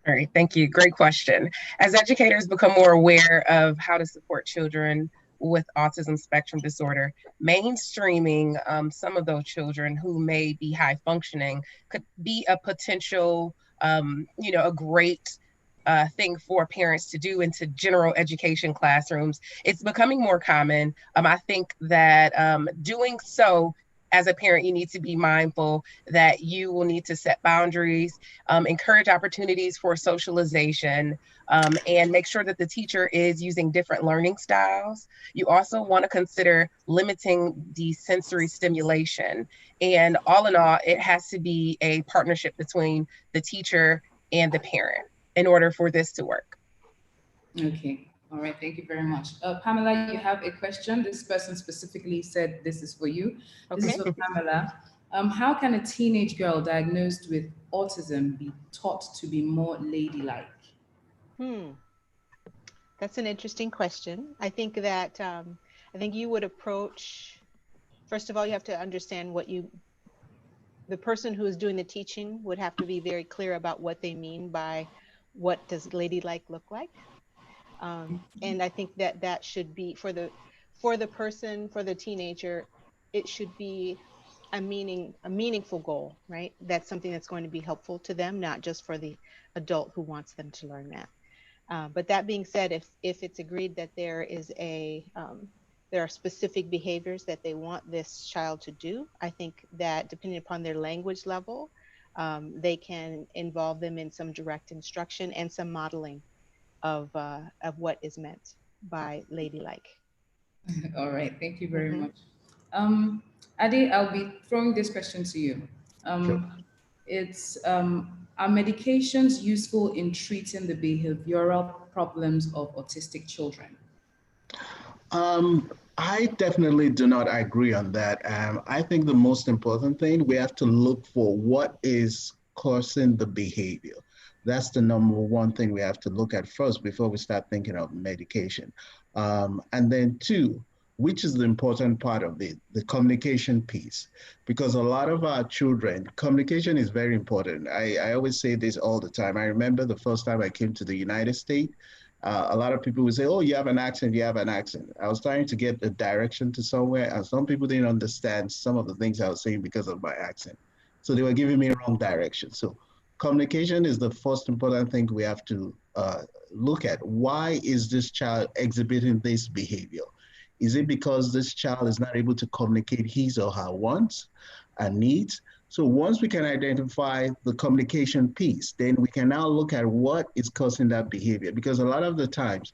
All right, thank you. Great question. As educators become more aware of how to support children with autism spectrum disorder, mainstreaming some of those children who may be high functioning could be a potential, a great thing for parents to do into general education classrooms. It's becoming more common. I think that doing so as a parent, you need to be mindful that you will need to set boundaries, encourage opportunities for socialization, and make sure that the teacher is using different learning styles. You also want to consider limiting the sensory stimulation. And all in all, it has to be a partnership between the teacher and the parent in order for this to work. Okay. All right. Thank you very much. Pamela, you have a question. This person specifically said this is for you. This is for Pamela. How can a teenage girl diagnosed with autism be taught to be more ladylike? That's an interesting question. I think that I think you would approach, first of all, you have to understand the person who is doing the teaching would have to be very clear about what they mean by what does ladylike look like. And I think that that should be for the person, for the teenager, it should be a meaningful goal, right? That's something that's going to be helpful to them, not just for the adult who wants them to learn that. But that being said, if it's agreed that there is there are specific behaviors that they want this child to do, I think that depending upon their language level, they can involve them in some direct instruction and some modeling of what is meant by ladylike. All right, thank you very much. Ade, I'll be throwing this question to you. It's, are medications useful in treating the behavioral problems of autistic children? I definitely do not agree on that. I think the most important thing, we have to look for what is causing the behavior. That's the number one thing we have to look at first before we start thinking of medication. And then two, which is the important part of it, the communication piece. Because a lot of our children, communication is very important. I always say this all the time. I remember the first time I came to the United States, a lot of people would say, oh, you have an accent, you have an accent. I was trying to get a direction to somewhere, and some people didn't understand some of the things I was saying because of my accent. So they were giving me wrong direction. So communication is the first important thing we have to look at. Why is this child exhibiting this behavior? Is it because this child is not able to communicate his or her wants and needs? So once we can identify the communication piece, then we can now look at what is causing that behavior. Because a lot of the times,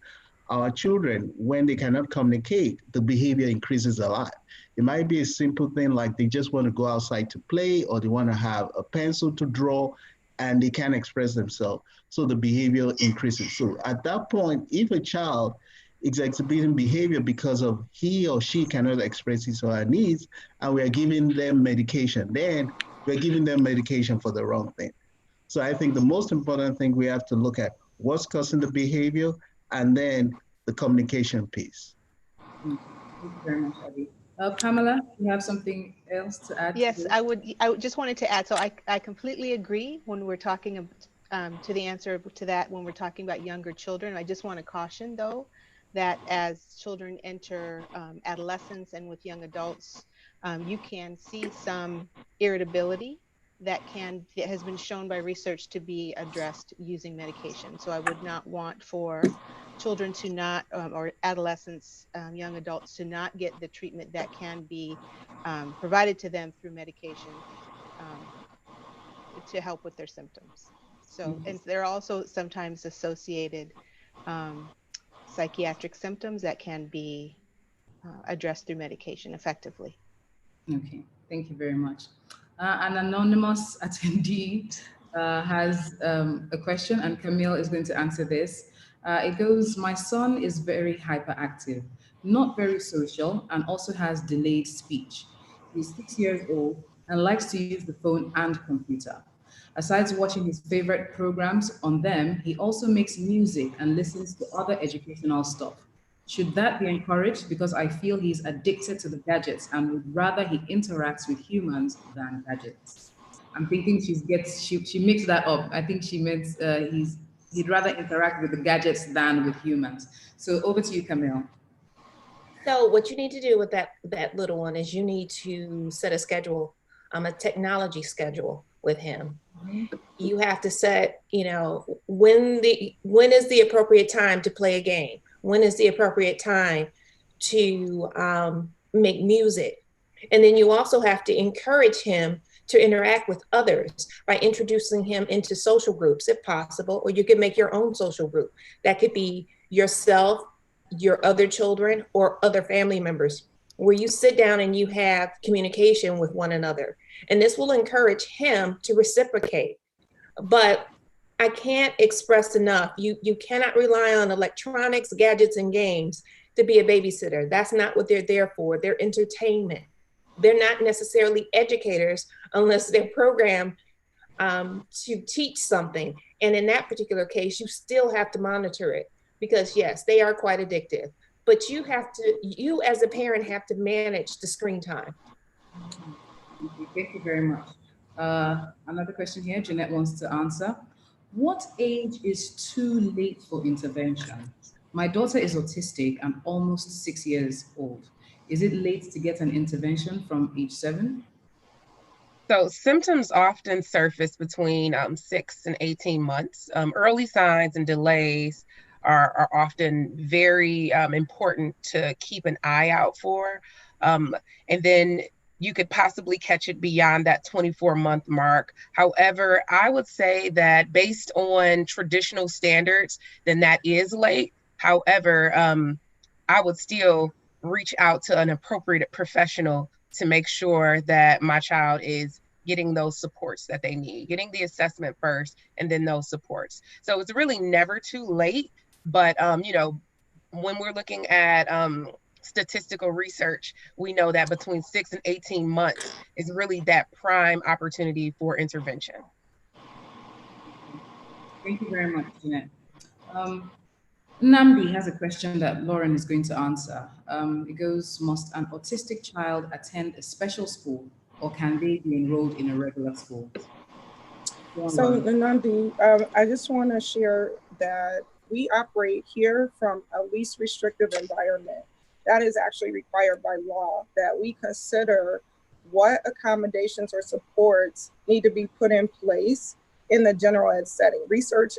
our children, when they cannot communicate, the behavior increases a lot. It might be a simple thing like they just want to go outside to play, or they want to have a pencil to draw, and they can't express themselves. So the behavior increases. So at that point, if a child is exhibiting behavior because of he or she cannot express his or her needs, and we are giving them medication, then we're giving them medication for the wrong thing. So I think the most important thing, we have to look at what's causing the behavior, and then the communication piece. Thank you very much, Abby. Pamela, you have something else to add? Yes, I just wanted to add, so I completely agree when we're talking to the answer to that, when we're talking about younger children. I just want to caution though, that as children enter adolescence and with young adults, you can see some irritability that has been shown by research to be addressed using medication. So I would not want for children to not, or adolescents, young adults to not get the treatment that can be provided to them through medication to help with their symptoms. So, and there are also sometimes associated psychiatric symptoms that can be addressed through medication effectively. Okay, thank you very much. An anonymous attendee has a question, and Camille is going to answer this. It goes, my son is very hyperactive, not very social, and also has delayed speech. He's 6 years old and likes to use the phone and computer. Aside watching his favorite programs on them, he also makes music and listens to other educational stuff. Should that be encouraged? Because I feel he's addicted to the gadgets and would rather he interacts with humans than gadgets. I'm thinking she mixed that up. I think she meant he'd rather interact with the gadgets than with humans. So over to you, Camille. So what you need to do with that little one is you need to set a schedule, a technology schedule with him. You have to set, when is the appropriate time to play a game? When is the appropriate time to make music? And then you also have to encourage him to interact with others by introducing him into social groups if possible, or you could make your own social group. That could be yourself, your other children, or other family members, where you sit down and you have communication with one another. And this will encourage him to reciprocate. But I can't express enough, you cannot rely on electronics, gadgets, and games to be a babysitter. That's not what they're there for. They're entertainment. They're not necessarily educators unless they're programmed to teach something. And in that particular case, you still have to monitor it because yes, they are quite addictive, but you as a parent have to manage the screen time. Thank you very much. Another question here, Jeanette wants to answer. What age is too late for intervention? My daughter is autistic and almost 6 years old. Is it late to get an intervention from age 7? So symptoms often surface between 6 and 18 months. Early signs and delays are often very important to keep an eye out for. And then you could possibly catch it beyond that 24-month mark. However, I would say that based on traditional standards, then that is late. However, I would still reach out to an appropriate professional to make sure that my child is getting those supports that they need, getting the assessment first, and then those supports. So it's really never too late, but when we're looking at statistical research, we know that between 6 and 18 months is really that prime opportunity for intervention. Thank you very much, Jeanette. Namdi has a question that Lauren is going to answer. It goes, must an autistic child attend a special school or can they be enrolled in a regular school? So Namdi, I just want to share that we operate here from a least restrictive environment. That is actually required by law, that we consider what accommodations or supports need to be put in place in the general ed setting. Research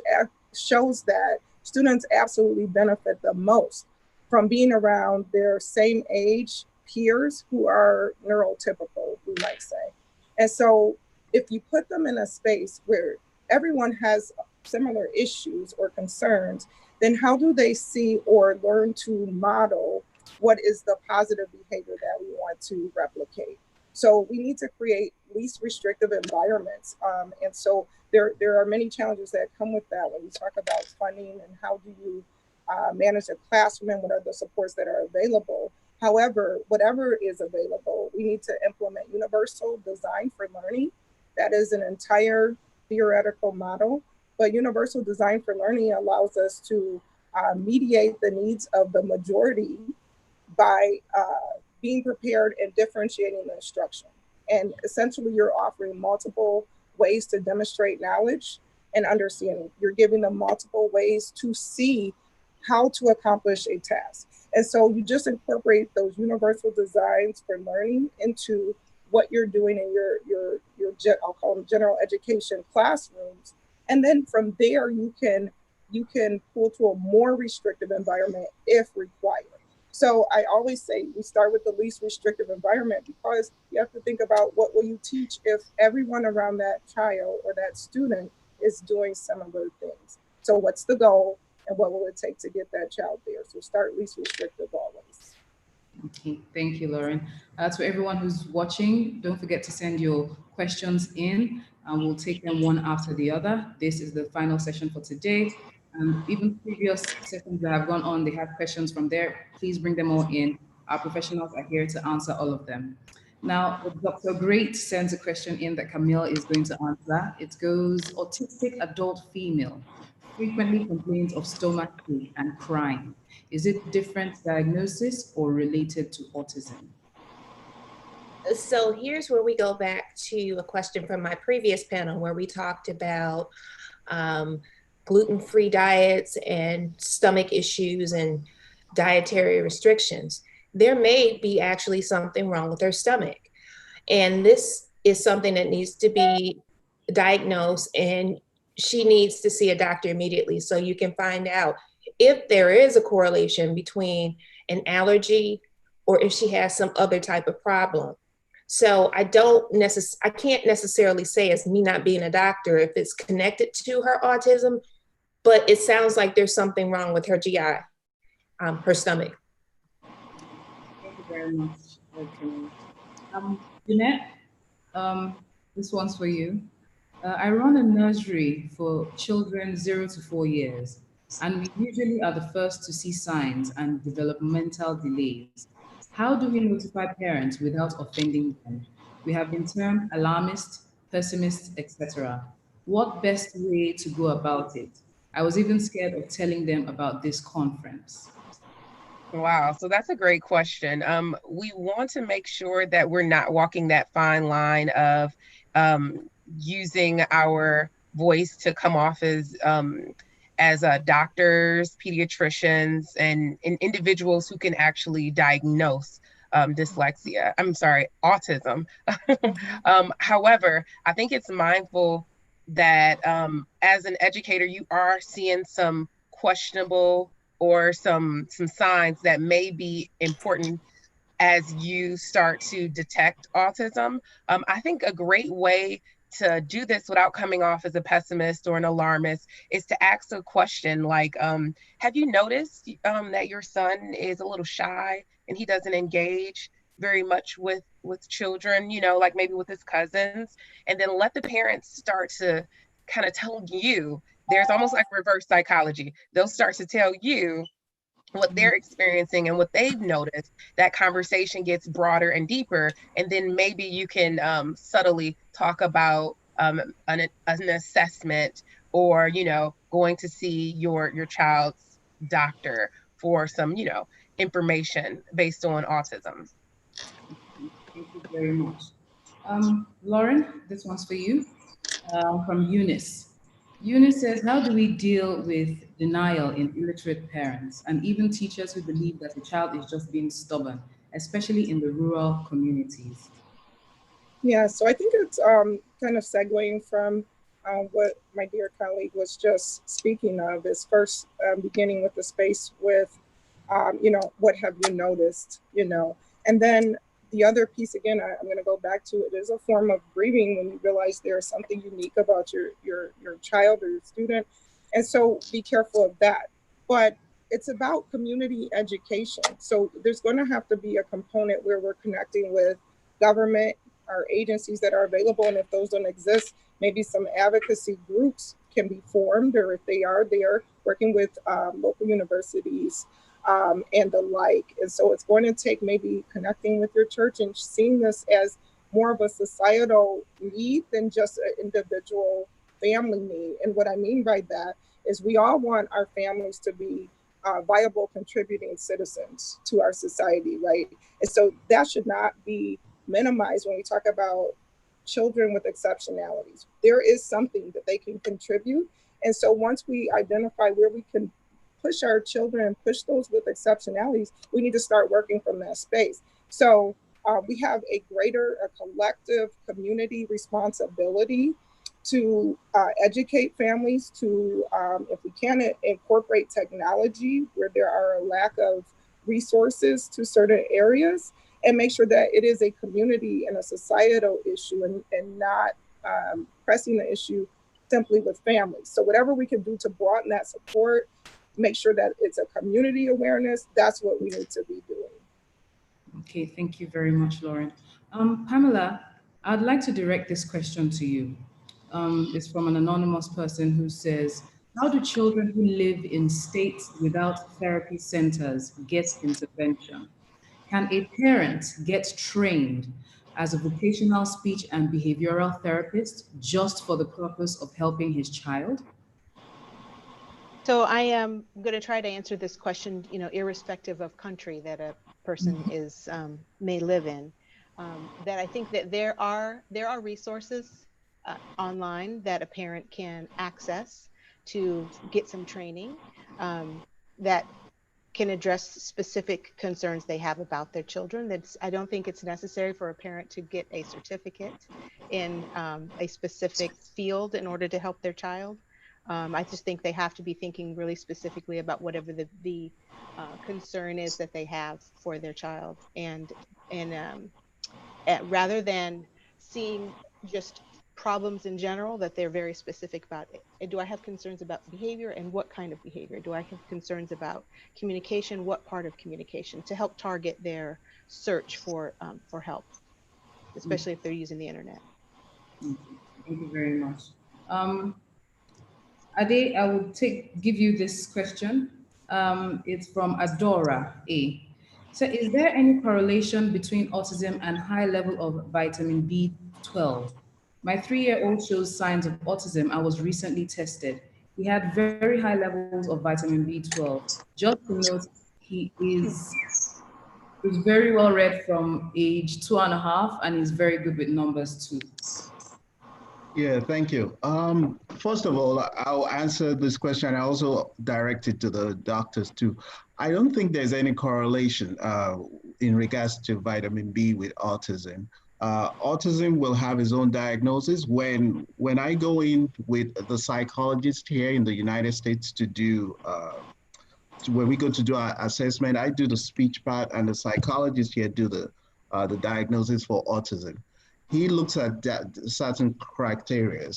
shows that students absolutely benefit the most from being around their same age peers who are neurotypical, we might say. And so if you put them in a space where everyone has similar issues or concerns, then how do they see or learn to model what is the positive behavior that we want to replicate? So we need to create least restrictive environments. And so there are many challenges that come with that when we talk about funding and how do you manage a classroom and what are the supports that are available. However, whatever is available, we need to implement universal design for learning. That is an entire theoretical model, but universal design for learning allows us to mediate the needs of the majority by being prepared and differentiating the instruction. And essentially you're offering multiple ways to demonstrate knowledge and understanding. You're giving them multiple ways to see how to accomplish a task. And so you just incorporate those universal designs for learning into what you're doing in your I'll call them general education classrooms. And then from there, you can pull to a more restrictive environment if required. So I always say we start with the least restrictive environment because you have to think about what will you teach if everyone around that child or that student is doing similar things. So what's the goal and what will it take to get that child there? So start least restrictive always. Okay, thank you, Lauren. To everyone who's watching, don't forget to send your questions in and we'll take them one after the other. This is the final session for today. Even previous sessions that have gone on, they have questions from there. Please bring them all in. Our professionals are here to answer all of them. Now, Dr. Great sends a question in that Camille is going to answer. It goes, autistic adult female frequently complains of stomach ache and crying. Is it different diagnosis or related to autism? So here's where we go back to a question from my previous panel where we talked about gluten-free diets and stomach issues and dietary restrictions. There may be actually something wrong with their stomach. And this is something that needs to be diagnosed, and she needs to see a doctor immediately so you can find out if there is a correlation between an allergy or if she has some other type of problem. So I can't necessarily say, as me not being a doctor, if it's connected to her autism, but it sounds like there's something wrong with her GI, her stomach. Thank you very much. Jeanette, this one's for you. I run a nursery for children 0 to 4 years, and we usually are the first to see signs and developmental delays. How do we notify parents without offending them? We have been termed alarmist, pessimist, etc. What best way to go about it? I was even scared of telling them about this conference. Wow, so that's a great question. We want to make sure that we're not walking that fine line of using our voice to come off as doctors, pediatricians, and individuals who can actually diagnose autism. However, I think it's mindful that as an educator, you are seeing some questionable or some signs that may be important as you start to detect autism. I think a great way to do this without coming off as a pessimist or an alarmist is to ask a question like, have you noticed that your son is a little shy and he doesn't engage very much with children, like maybe with his cousins? And then let the parents start to kind of tell you. There's almost like reverse psychology. They'll start to tell you what they're experiencing and what they've noticed. That conversation gets broader and deeper, and then maybe you can subtly talk about an assessment, or going to see your child's doctor for some information based on autism. Thank you very much. Lauren, this one's for you, from Eunice. Eunice says, how do we deal with denial in illiterate parents and even teachers who believe that the child is just being stubborn, especially in the rural communities? Yeah, so I think it's kind of segueing from what my dear colleague was just speaking of, is first beginning with the space with, what have you noticed, and then the other piece, again, I'm going to go back to it, is a form of grieving when you realize there's something unique about your child or your student. And so be careful of that. But it's about community education. So there's going to have to be a component where we're connecting with government, our agencies that are available. And if those don't exist, maybe some advocacy groups can be formed, or if they are working with local universities, and the like. And so it's going to take maybe connecting with your church and seeing this as more of a societal need than just an individual family need. And what I mean by that is we all want our families to be viable, contributing citizens to our society, right? And so that should not be minimized when we talk about children with exceptionalities. There is something that they can contribute. And so once we identify where we can push our children and push those with exceptionalities, we need to start working from that space. So we have a collective community responsibility to educate families, to, if we can, incorporate technology where there are a lack of resources to certain areas, and make sure that it is a community and a societal issue, and not pressing the issue simply with families. So whatever we can do to broaden that support, make sure that it's a community awareness, that's what we need to be doing. Okay, thank you very much, Lauren. Pamela, I'd like to direct this question to you. It's from an anonymous person who says, how do children who live in states without therapy centers get intervention? Can a parent get trained as a vocational speech and behavioral therapist just for the purpose of helping his child? So I am going to try to answer this question, irrespective of country that a person may live in. that I think that there are resources online that a parent can access to get some training that can address specific concerns they have about their children. I don't think it's necessary for a parent to get a certificate in a specific field in order to help their child. I just think they have to be thinking really specifically about whatever the concern is that they have for their child, and rather than seeing just problems in general, that they're very specific about it. Do I have concerns about behavior, and what kind of behavior? Do I have concerns about communication? What part of communication, to help target their search for help, especially if they're using the internet. Thank you very much. Ade, I will give you this question. It's from Adora A. So is there any correlation between autism and high level of vitamin B12? My 3-year-old shows signs of autism and was recently tested. He had very high levels of vitamin B12. Just to note, he is very well read from age 2.5 and is very good with numbers too. Yeah, thank you. First of all, I'll answer this question. I also direct it to the doctors too. I don't think there's any correlation in regards to vitamin B with autism. Autism will have its own diagnosis. When I go in with the psychologist here in the United States to do, when we go to do our assessment, I do the speech part, and the psychologist here do the diagnosis for autism. He looks at certain criteria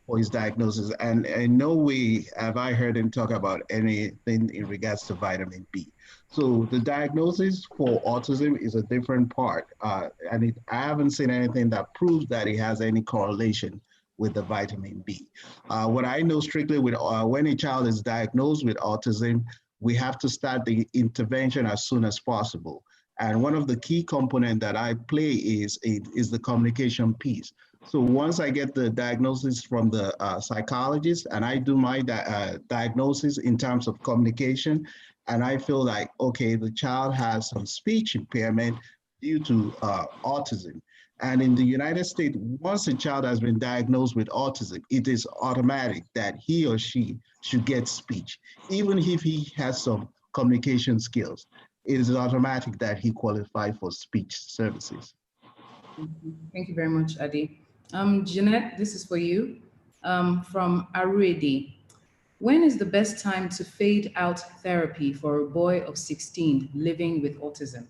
for his diagnosis, and in no way have I heard him talk about anything in regards to vitamin B. So the diagnosis for autism is a different part, and I haven't seen anything that proves that it has any correlation with the vitamin B. What I know strictly with when a child is diagnosed with autism, we have to start the intervention as soon as possible. And one of the key components that I play is the communication piece. So once I get the diagnosis from the psychologist, and I do my diagnosis in terms of communication, and I feel like, okay, the child has some speech impairment due to autism. And in the United States, once a child has been diagnosed with autism, it is automatic that he or she should get speech, even if he has some communication skills. It is automatic that he qualifies for speech services. Thank you very much, Adi. Jeanette, this is for you. From Arudi. When is the best time to fade out therapy for a boy of 16 living with autism?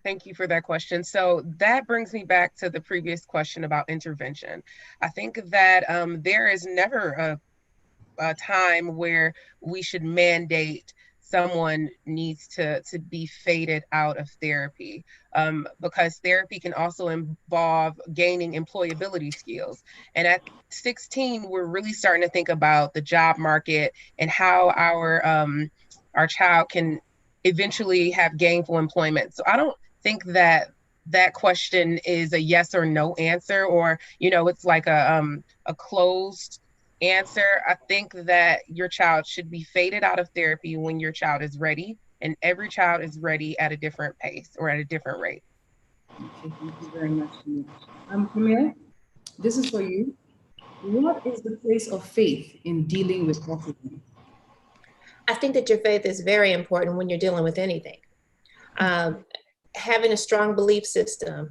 Thank you for that question. So that brings me back to the previous question about intervention. I think that there is never a time where we should mandate someone needs to be faded out of therapy, because therapy can also involve gaining employability skills. And at 16, we're really starting to think about the job market and how our child can eventually have gainful employment. So I don't think that question is a yes or no answer, or it's like a closed answer. I think that your child should be faded out of therapy when your child is ready, and every child is ready at a different pace or at a different rate. Okay, thank you very much. Camille, this is for you. What is the place of faith in dealing with autism? I think that your faith is very important when you're dealing with anything. Having a strong belief system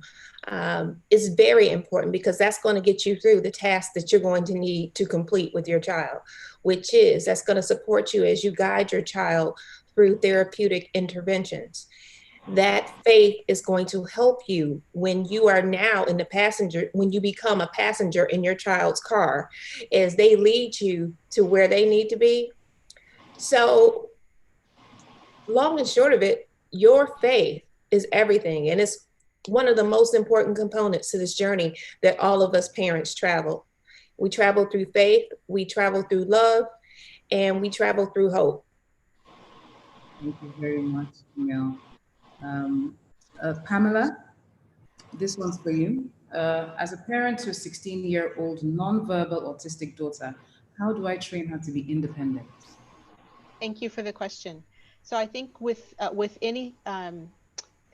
is very important, because that's going to get you through the task that you're going to need to complete with your child, which is that's going to support you as you guide your child through therapeutic interventions. That faith is going to help you when you are now in the passenger, when you become a passenger in your child's car, as they lead you to where they need to be. So long and short of it, your faith is everything. And it's one of the most important components to this journey that all of us parents travel. We travel through faith, we travel through love, and we travel through hope. Thank you very much, Camille. Pamela, this one's for you. As a parent to a 16-year-old non-verbal autistic daughter, how do I train her to be independent? Thank you for the question. So I think with anything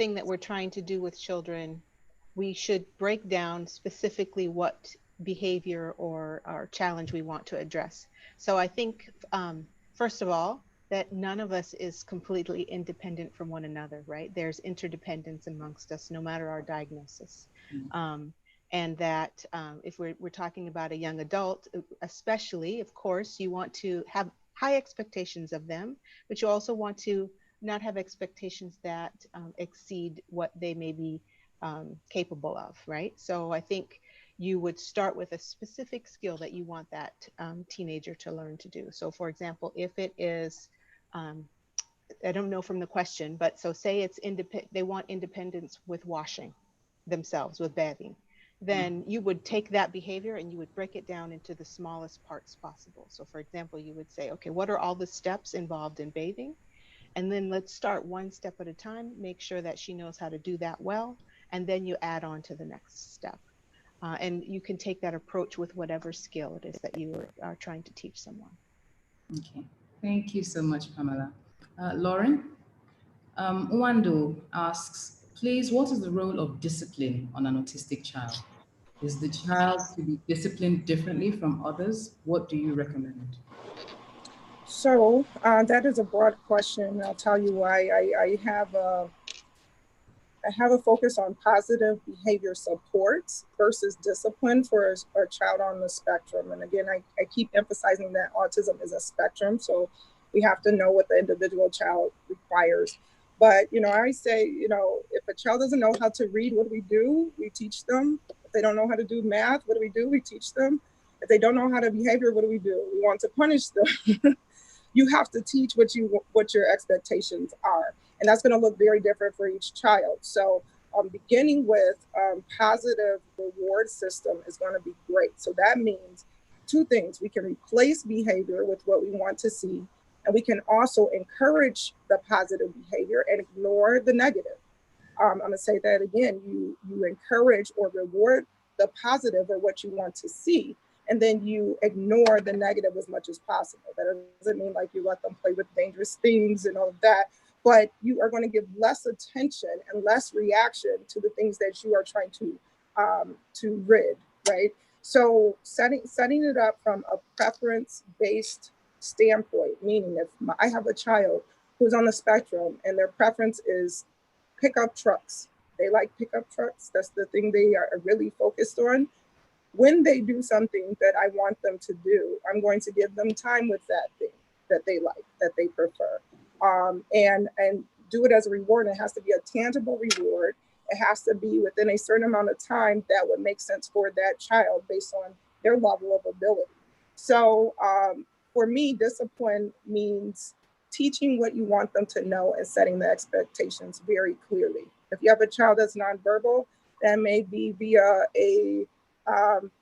anything that we're trying to do with children, we should break down specifically what behavior or challenge we want to address. So I think, first of all, that none of us is completely independent from one another, right? There's interdependence amongst us, no matter our diagnosis. And that if we're talking about a young adult, especially, of course, you want to have high expectations of them, but you also want to not have expectations that exceed what they may be capable of, right? So I think you would start with a specific skill that you want that teenager to learn to do. So for example, if it is, I don't know from the question, but so say it's they want independence with washing themselves, with bathing, then you would take that behavior and you would break it down into the smallest parts possible. So for example, you would say, okay, what are all the steps involved in bathing? And then let's start one step at a time, make sure that she knows how to do that well, and then you add on to the next step. And you can take that approach with whatever skill it is that you are trying to teach someone. Okay, thank you so much, Pamela. Lauren, Wando asks, please, what is the role of discipline on an autistic child? Is the child to be disciplined differently from others? What do you recommend? So that is a broad question. I'll tell you why. I have a focus on positive behavior supports versus discipline for a child on the spectrum. And again, I keep emphasizing that autism is a spectrum. So we have to know what the individual child requires. But, I say, if a child doesn't know how to read, what do? We teach them. If they don't know how to do math, what do? We teach them. If they don't know how to behavior, what do? We want to punish them. You have to teach what your expectations are. And that's going to look very different for each child. So beginning with positive reward system is going to be great. So that means two things. We can replace behavior with what we want to see. And we can also encourage the positive behavior and ignore the negative. I'm going to say that again. You encourage or reward the positive or what you want to see. And then you ignore the negative as much as possible. That doesn't mean like you let them play with dangerous things and all of that, but you are going to give less attention and less reaction to the things that you are trying to rid, right? So setting it up from a preference-based standpoint, meaning if I have a child who's on the spectrum and their preference is pickup trucks, they like pickup trucks, that's the thing they are really focused on. When they do something that I want them to do, I'm going to give them time with that thing that they like, that they prefer. And do it as a reward. It has to be a tangible reward. It has to be within a certain amount of time that would make sense for that child based on their level of ability. So for me, discipline means teaching what you want them to know and setting the expectations very clearly. If you have a child that's nonverbal, that may be via a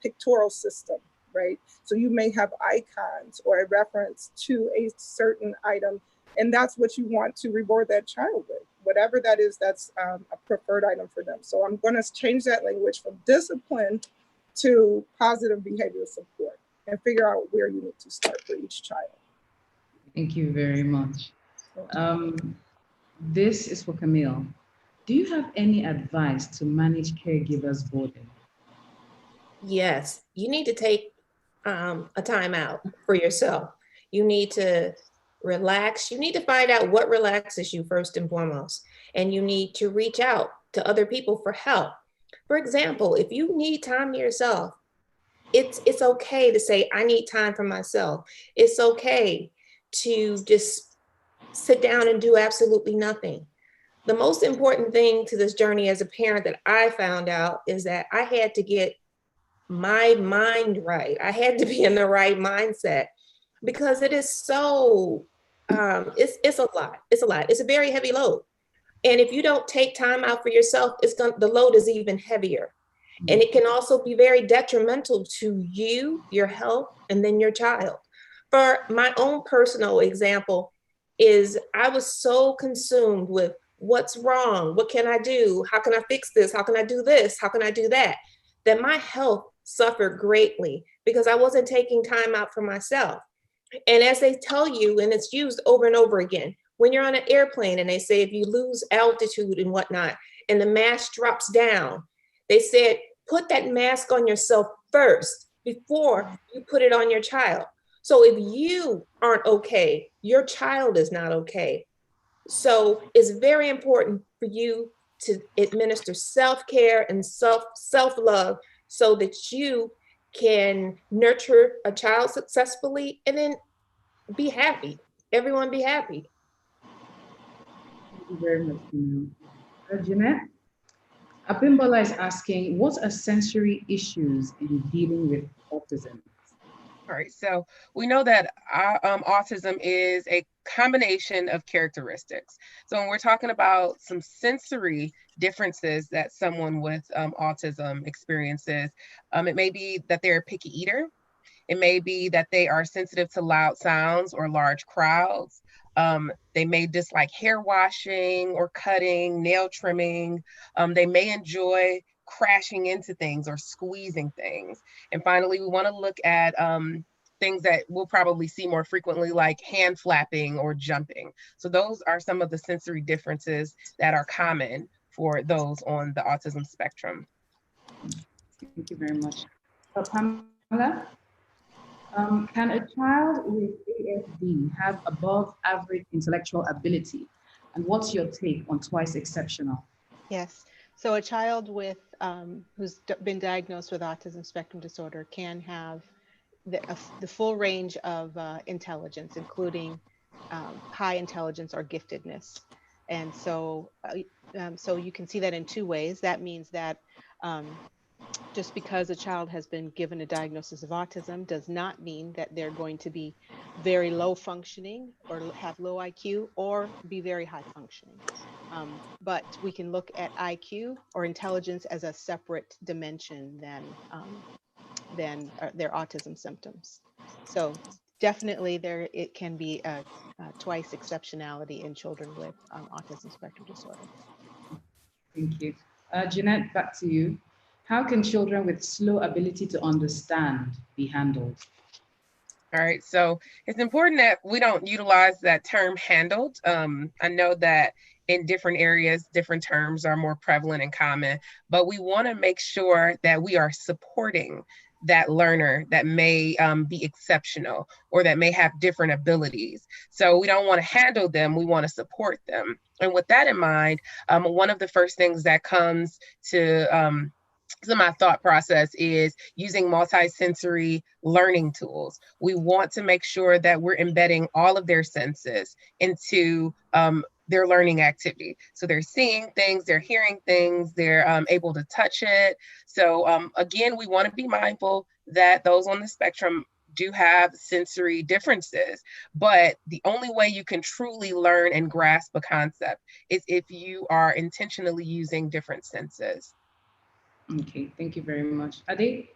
pictorial system, right? So you may have icons or a reference to a certain item, and that's what you want to reward that child with. Whatever that is, that's a preferred item for them. So I'm going to change that language from discipline to positive behavior support and figure out where you need to start for each child. Thank you very much. This is for Camille. Do you have any advice to manage caregivers' burden? Yes, you need to take a time out for yourself. You need to relax. You need to find out what relaxes you first and foremost. And you need to reach out to other people for help. For example, if you need time to yourself, it's okay to say, I need time for myself. It's okay to just sit down and do absolutely nothing. The most important thing to this journey as a parent that I found out is that I had to get my mind right. I had to be in the right mindset because it is so, it's a lot. It's a lot. It's a very heavy load. And if you don't take time out for yourself, the load is even heavier. And it can also be very detrimental to you, your health, and then your child. For my own personal example is I was so consumed with what's wrong? What can I do? How can I fix this? How can I do this? How can I do that? That my health suffered greatly because I wasn't taking time out for myself. And as they tell you, and it's used over and over again, when you're on an airplane and they say if you lose altitude and whatnot, and the mask drops down, they said, put that mask on yourself first before you put it on your child. So if you aren't okay, your child is not okay. So it's very important for you to administer self-care and self-love so that you can nurture a child successfully and then be happy. Everyone be happy. Thank you very much, Camille. Jeanette, Abimbola is asking, what are sensory issues in dealing with autism? All right, so we know that autism is a combination of characteristics. So when we're talking about some sensory differences that someone with autism experiences, it may be that they're a picky eater. It may be that they are sensitive to loud sounds or large crowds. They may dislike hair washing or cutting, nail trimming. They may enjoy crashing into things or squeezing things. And finally, we want to look at things that we'll probably see more frequently, like hand flapping or jumping. So those are some of the sensory differences that are common for those on the autism spectrum. Thank you very much. Pamela, can a child with ASD have above average intellectual ability? And what's your take on twice exceptional? Yes. So a child with who's been diagnosed with autism spectrum disorder can have the full range of intelligence, including high intelligence or giftedness. And so, so you can see that in two ways. That means that just because a child has been given a diagnosis of autism does not mean that they're going to be very low functioning or have low IQ or be very high functioning. But we can look at IQ or intelligence as a separate dimension than their autism symptoms. So definitely it can be a twice exceptionality in children with autism spectrum disorder. Thank you. Jeanette, back to you. How can children with slow ability to understand be handled? All right, so it's important that we don't utilize that term handled. I know that in different areas, different terms are more prevalent and common, but we want to make sure that we are supporting that learner that may be exceptional or that may have different abilities. So we don't want to handle them, we want to support them. And with that in mind, one of the first things that comes to my thought process is using multisensory learning tools. We want to make sure that we're embedding all of their senses into their learning activity. So they're seeing things, they're hearing things, they're able to touch it. So again, we want to be mindful that those on the spectrum do have sensory differences, but the only way you can truly learn and grasp a concept is if you are intentionally using different senses. Okay, thank you very much. Ade,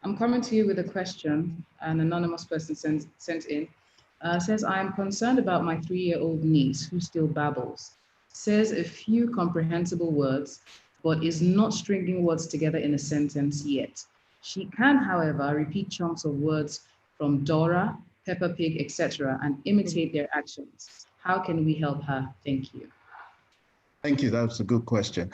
I'm coming to you with a question. An anonymous person sent in. Says, I'm concerned about my 3-year-old niece who still babbles. Says a few comprehensible words, but is not stringing words together in a sentence yet. She can, however, repeat chunks of words from Dora, Peppa Pig, etc., and imitate their actions. How can we help her? Thank you. Thank you. That's a good question.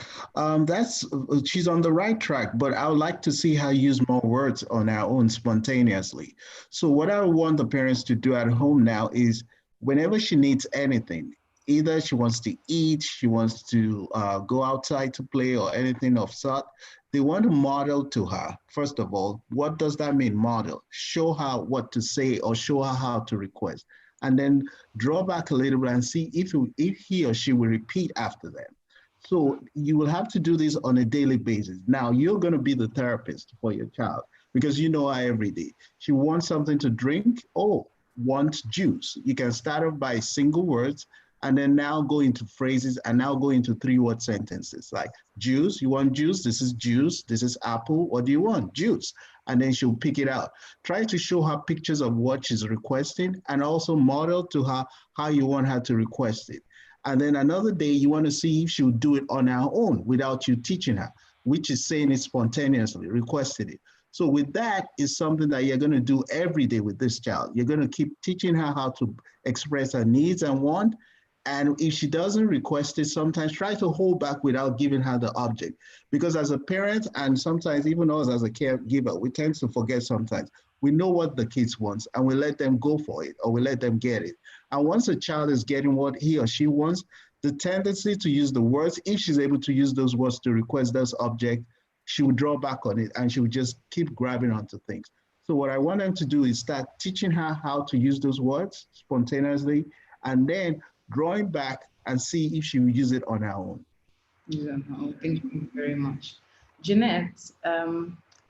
She's on the right track, but I would like to see her use more words on her own spontaneously. So what I want the parents to do at home now is whenever she needs anything, either she wants to eat, she wants to go outside to play or anything of sort, they want to model to her. First of all, what does that mean, model? Show her what to say or show her how to request. And then draw back a little bit and see if he or she will repeat after them. So you will have to do this on a daily basis. Now you're going to be the therapist for your child because you know her every day. She wants something to drink. Oh, want juice. You can start off by single words and then now go into phrases and now go into 3-word sentences like juice. You want juice? This is juice. This is apple. What do you want? Juice. And then she'll pick it out. Try to show her pictures of what she's requesting and also model to her how you want her to request it. And then another day, you want to see if she'll do it on her own without you teaching her, which is saying it spontaneously, requested it. So with that is something that you're going to do every day with this child. You're going to keep teaching her how to express her needs and want, And if she doesn't request it, sometimes try to hold back without giving her the object. Because as a parent, and sometimes even us as a caregiver, we tend to forget sometimes. We know what the kids want and we let them go for it, or we let them get it. And once a child is getting what he or she wants, the tendency to use the words, if she's able to use those words to request those objects, she will draw back on it and she will just keep grabbing onto things. So what I want them to do is start teaching her how to use those words spontaneously, and then drawing back and see if she will use it on her own. Yeah, thank you very much. Jeanette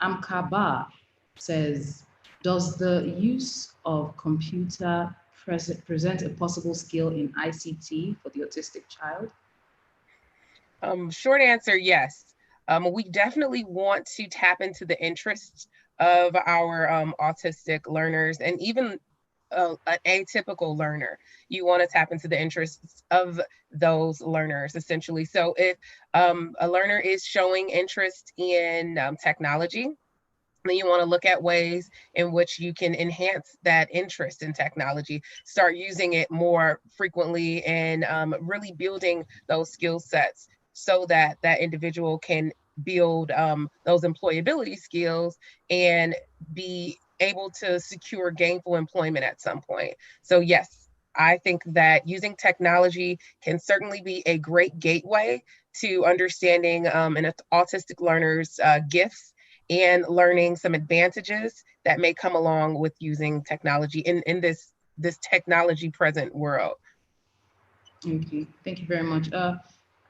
Amkaba says, does the use of computer present a possible skill in ICT for the autistic child? Short answer, yes. We definitely want to tap into the interests of our autistic learners, and even an atypical learner. You want to tap into the interests of those learners, essentially. So if a learner is showing interest in technology, then you want to look at ways in which you can enhance that interest in technology, start using it more frequently, and really building those skill sets so that that individual can build those employability skills and be able to secure gainful employment at some point. So yes, I think that using technology can certainly be a great gateway to understanding an autistic learner's gifts and learning some advantages that may come along with using technology in this technology present world. Okay, thank you very much.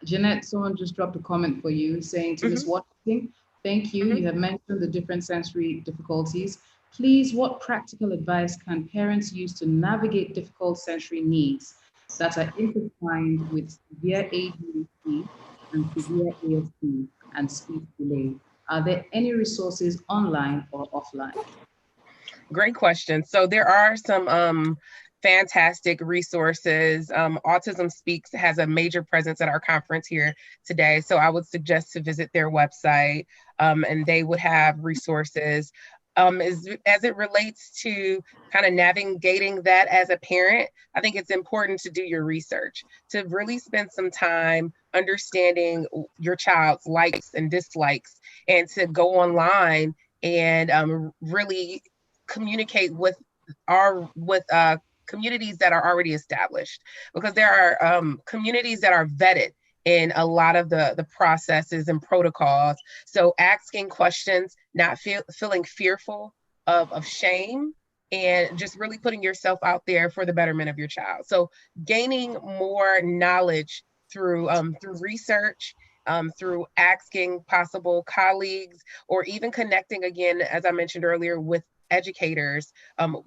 Jeanette, someone just dropped a comment for you saying to Ms. Watson, thank you. You have mentioned the different sensory difficulties. Please, what practical advice can parents use to navigate difficult sensory needs that are intertwined with severe ADHD and severe ASD and speech delay? Are there any resources online or offline? Great question. So there are some fantastic resources. Autism Speaks has a major presence at our conference here today. So I would suggest to visit their website, and they would have resources. As it relates to kind of navigating that as a parent, I think it's important to do your research, to really spend some time understanding your child's likes and dislikes, and to go online and really communicate with communities that are already established, because there are communities that are vetted in a lot of the processes and protocols. So asking questions, not feeling fearful of shame, and just really putting yourself out there for the betterment of your child. So gaining more knowledge through research, through asking possible colleagues, or even connecting, again, as I mentioned earlier, with educators,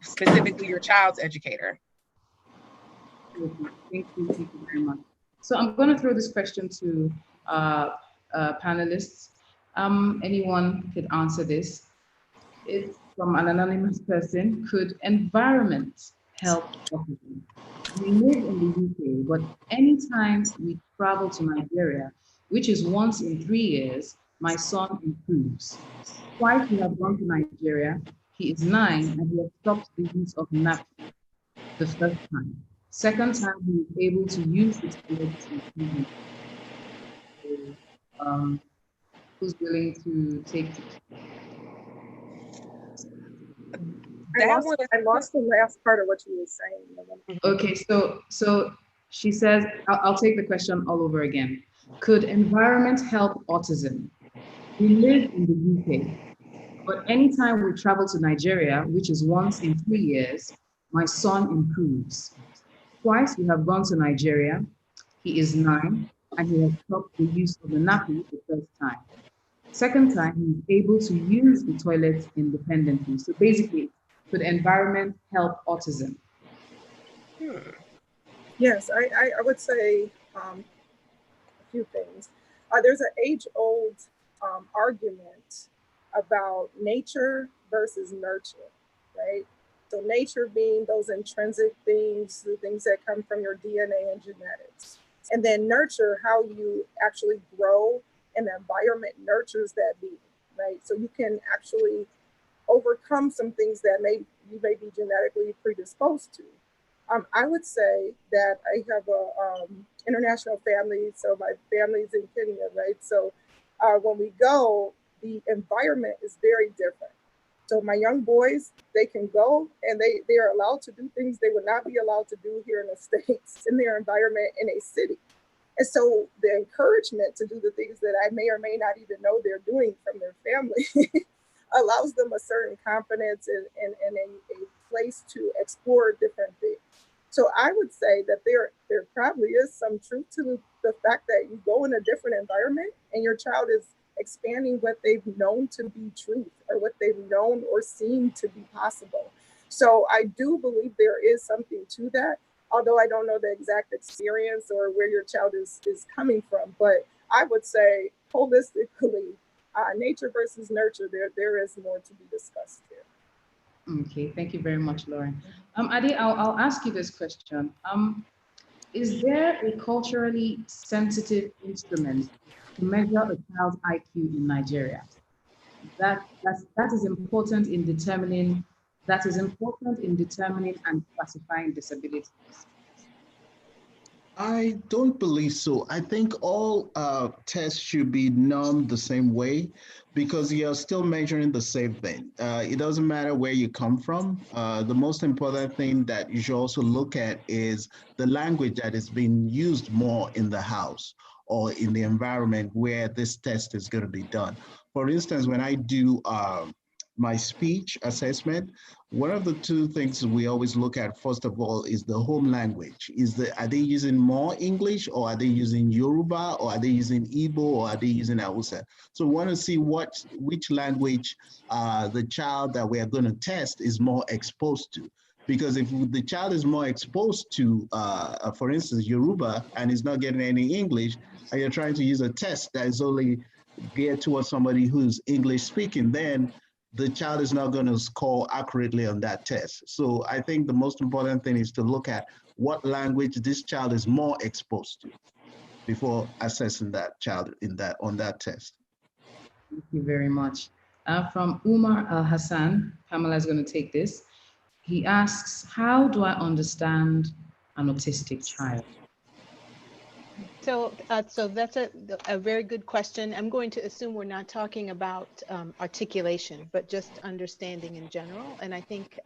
specifically your child's educator. Thank you very much. So I'm going to throw this question to panelists. Anyone could answer this. It's from an anonymous person. Could environment help autism? We live in the UK, but anytime we travel to Nigeria, which is once in 3 years, my son improves. Twice we have gone to Nigeria. He is 9 and he has stopped the use of napkins the first time. Second time, he was able to use the toilet to improve. So, who's willing to take it? I lost the last part of what you were saying. Okay, so she says, I'll take the question all over again. Could environment help autism? We live in the UK, but anytime we travel to Nigeria, which is once in 3 years, my son improves. Twice we have gone to Nigeria. He is 9 and he has stopped the use of the nappy the first time. Second time, he's able to use the toilet independently. So basically, could environment help autism? Yes, I would say a few things. There's an age-old argument about nature versus nurture, right? So nature being those intrinsic things, the things that come from your DNA and genetics. And then nurture, how you actually grow and the environment nurtures that being, right? So you can actually overcome some things that you may be genetically predisposed to. I would say that I have a international family, so my family's in Kenya, right? So when we go, the environment is very different. So my young boys, they can go and they are allowed to do things they would not be allowed to do here in the States, in their environment in a city. And so the encouragement to do the things that I may or may not even know they're doing from their family allows them a certain confidence and a place to explore different things. So I would say that there probably is some truth to the fact that you go in a different environment and your child is expanding what they've known to be truth or what they've known or seen to be possible. So I do believe there is something to that, although I don't know the exact experience or where your child is coming from. But I would say holistically, nature versus nurture, there is more to be discussed here. Okay, thank you very much, Lauren. Ade, I'll ask you this question. Is there a culturally sensitive instrument to measure a child's IQ in Nigeria? That is important in determining and classifying disabilities. I don't believe so. I think all tests should be done the same way because you're still measuring the same thing. It doesn't matter where you come from. The most important thing that you should also look at is the language that is being used more in the house or in the environment where this test is going to be done. For instance, when I do my speech assessment, one of the two things we always look at, first of all, is the home language. Are they using more English, or are they using Yoruba, or are they using Igbo, or are they using Hausa? So we want to see which language the child that we are going to test is more exposed to. Because if the child is more exposed to, for instance, Yoruba, and is not getting any English, and you're trying to use a test that is only geared towards somebody who's English speaking, then the child is not going to score accurately on that test. So I think the most important thing is to look at what language this child is more exposed to before assessing that child on that test. Thank you very much. From Umar Al-Hassan, Pamela is going to take this. He asks, how do I understand an autistic child? So that's a very good question. I'm going to assume we're not talking about articulation, but just understanding in general. And I think,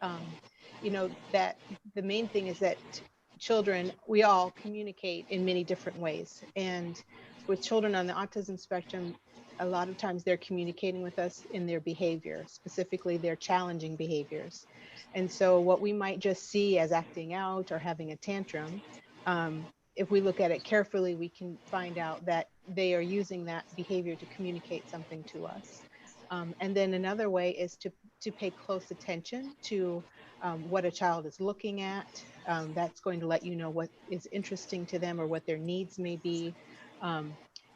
that the main thing is that children, we all communicate in many different ways. And with children on the autism spectrum, a lot of times they're communicating with us in their behavior, specifically their challenging behaviors. And so what we might just see as acting out or having a tantrum, if we look at it carefully, we can find out that they are using that behavior to communicate something to us. And then another way is to pay close attention to what a child is looking at. That's going to let you know what is interesting to them or what their needs may be,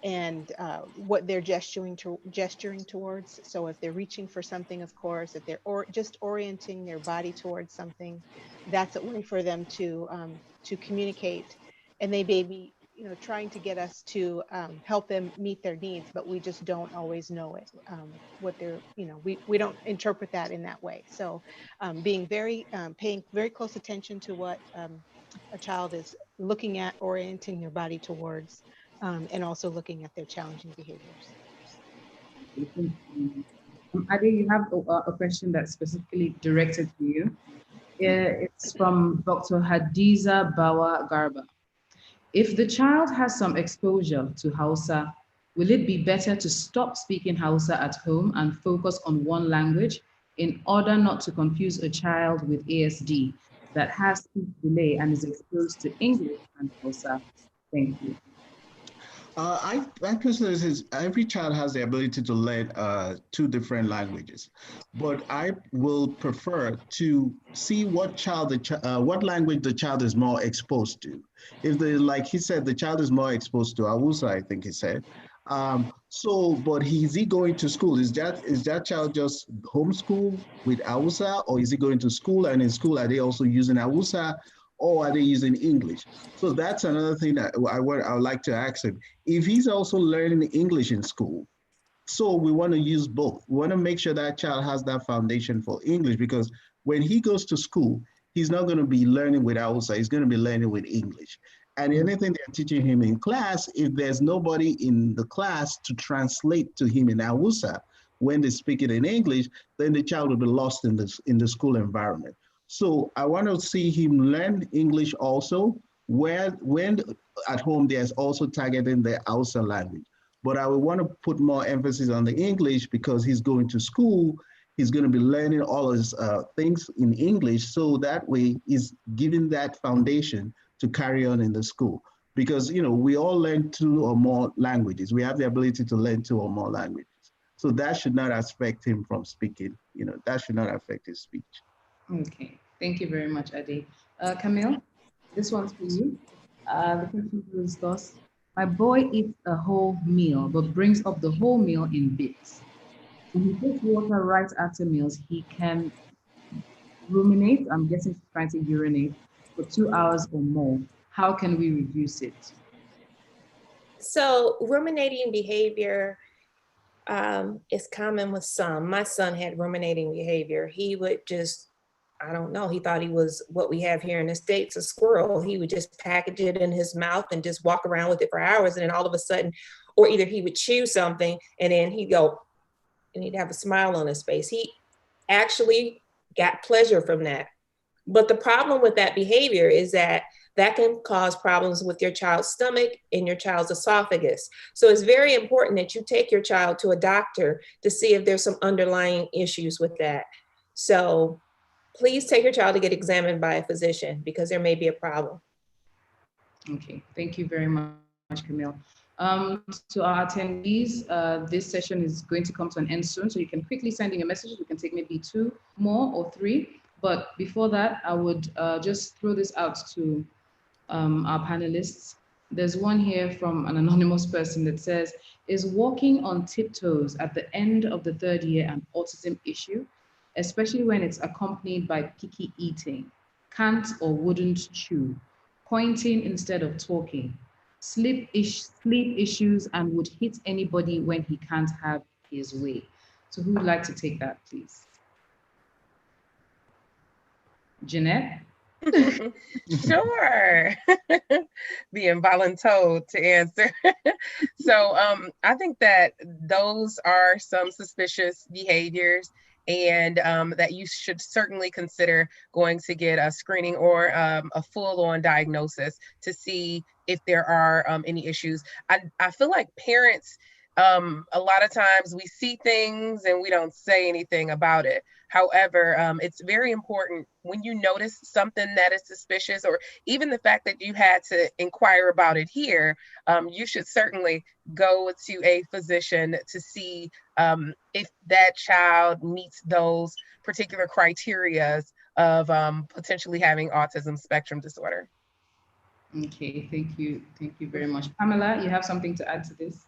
and what they're gesturing towards. So if they're reaching for something, of course, if they're just orienting their body towards something, that's a way for them to communicate. And they may be, trying to get us to help them meet their needs, but we just don't always know it. What they're, we don't interpret that in that way. So paying very close attention to what a child is looking at, orienting their body towards, and also looking at their challenging behaviors. Ade, you have a question that's specifically directed to you. It's from Dr. Hadiza Bawa Garba. If the child has some exposure to Hausa, will it be better to stop speaking Hausa at home and focus on one language in order not to confuse a child with ASD that has speech delay and is exposed to English and Hausa? Thank you. I personally say every child has the ability to learn two different languages, but I will prefer to see what language the child is more exposed to. If like he said, the child is more exposed to Hausa, I think he said. But is he going to school? Is that child just homeschooled with Hausa, or is he going to school, and in school are they also using Hausa, or are they using English? So that's another thing that I would like to ask him. If he's also learning English in school, so we want to use both. We want to make sure that child has that foundation for English, because when he goes to school, he's not going to be learning with Hausa, he's going to be learning with English. And anything they're teaching him in class, if there's nobody in the class to translate to him in Hausa when they speak it in English, then the child will be lost in the school environment. So I want to see him learn English also, where when at home there's also targeting the Hausa language. But I would want to put more emphasis on the English because he's going to school, he's going to be learning all his things in English, so that way he's giving that foundation to carry on in the school. Because, you know, we all learn 2 or more languages. We have the ability to learn 2 or more languages. So that should not affect him from speaking, you know, that should not affect his speech. Okay, thank you very much, Ade. Camille, this one's for you. The question goes thus: my boy eats a whole meal, but brings up the whole meal in bits. When he takes water right after meals, he can ruminate, I'm guessing she's trying to urinate, for 2 hours or more. How can we reduce it? So ruminating behavior is common with some. My son had ruminating behavior. He would just, I don't know, he thought he was what we have here in the States, a squirrel. He would just package it in his mouth and just walk around with it for hours. And then all of a sudden, or either he would chew something and then he'd go, and he'd have a smile on his face. He actually got pleasure from that. But the problem with that behavior is that that can cause problems with your child's stomach and your child's esophagus. So it's very important that you take your child to a doctor to see if there's some underlying issues with that. So please take your child to get examined by a physician because there may be a problem. Okay, thank you very much, Camille. To our attendees, this session is going to come to an end soon, so you can quickly send in your messages. We can take maybe 2 more or 3. But before that, I would just throw this out to our panelists. There's one here from an anonymous person that says, is walking on tiptoes at the end of the 3rd year an autism issue, especially when it's accompanied by picky eating, can't or wouldn't chew, pointing instead of talking, sleep issues, and would hit anybody when he can't have his way? So who would like to take that, please? Jeanette? Sure. Being voluntold to answer. So I think that those are some suspicious behaviors, and that you should certainly consider going to get a screening or a full-on diagnosis to see if there are any issues. I feel like parents, a lot of times we see things and we don't say anything about it. However, it's very important when you notice something that is suspicious, or even the fact that you had to inquire about it here, you should certainly go to a physician to see if that child meets those particular criteria of potentially having autism spectrum disorder. Okay, thank you. Thank you very much. Pamela, you have something to add to this?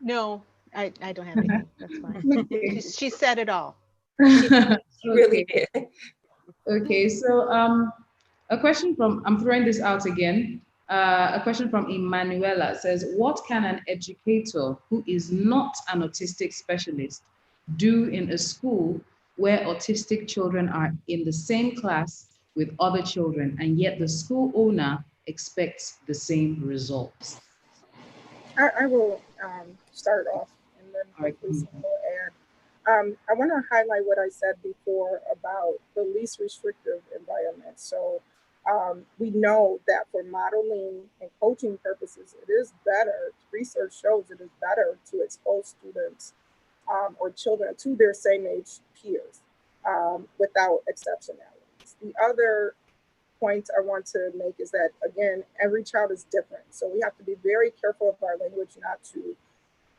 No, I don't have anything. That's fine. Okay. She said it all. She really did. Okay, so a question from, I'm throwing this out again. A question from Emanuela says, what can an educator who is not an autistic specialist do in a school where autistic children are in the same class with other children, and yet the school owner expects the same results? I will start off, and then hopefully someone will add. I want to highlight what I said before about the least restrictive environment. So we know that for modeling and coaching purposes, it is better, research shows it is better to expose students or children to their same age peers without exceptionalities. The other point I want to make is that, again, every child is different. So we have to be very careful of our language not to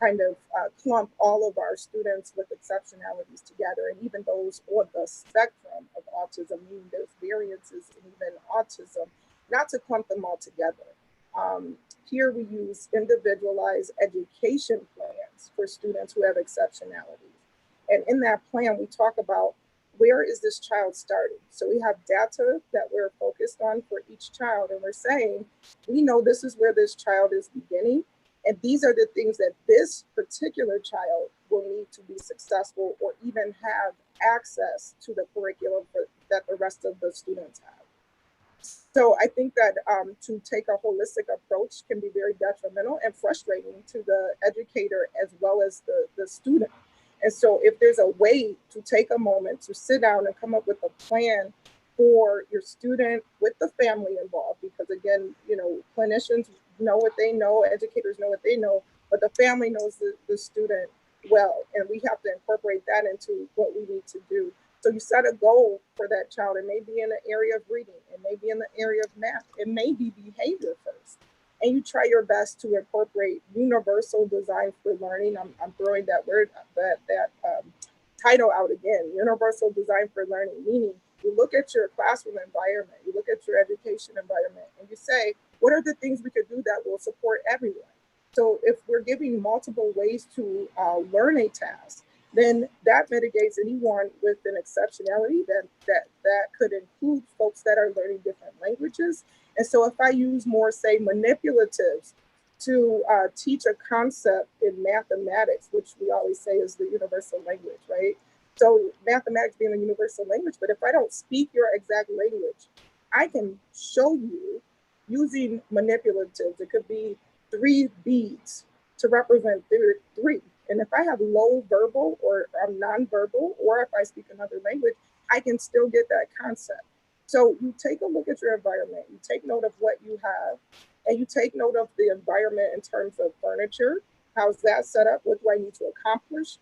kind of clump all of our students with exceptionalities together, and even those on the spectrum of autism, meaning there's variances in even autism, not to clump them all together. Here we use individualized education plans for students who have exceptionalities. And in that plan, we talk about where is this child starting? So we have data that we're focused on for each child, and we're saying, we know this is where this child is beginning, and these are the things that this particular child will need to be successful or even have access to the curriculum that the rest of the students have. So I think that to take a holistic approach can be very detrimental and frustrating to the educator as well as the student. And so if there's a way to take a moment to sit down and come up with a plan for your student with the family involved, because again, you know, clinicians know what they know, educators know what they know, but the family knows the student well, and we have to incorporate that into what we need to do. So you set a goal for that child. It may be in the area of reading, it may be in the area of math, it may be behavior first. And you try your best to incorporate universal design for learning. I'm throwing that word, that title out again, universal design for learning, meaning you look at your classroom environment, you look at your education environment, and you say, what are the things we could do that will support everyone? So if we're giving multiple ways to learn a task, then that mitigates anyone with an exceptionality that could include folks that are learning different languages. And so if I use more, say, manipulatives to teach a concept in mathematics, which we always say is the universal language, right? So mathematics being a universal language, but if I don't speak your exact language, I can show you using manipulatives. It could be 3 beads to represent 3. And if I have low verbal or I'm nonverbal, or if I speak another language, I can still get that concept. So you take a look at your environment, you take note of what you have, and you take note of the environment in terms of furniture. How's that set up? What do I need to accomplish?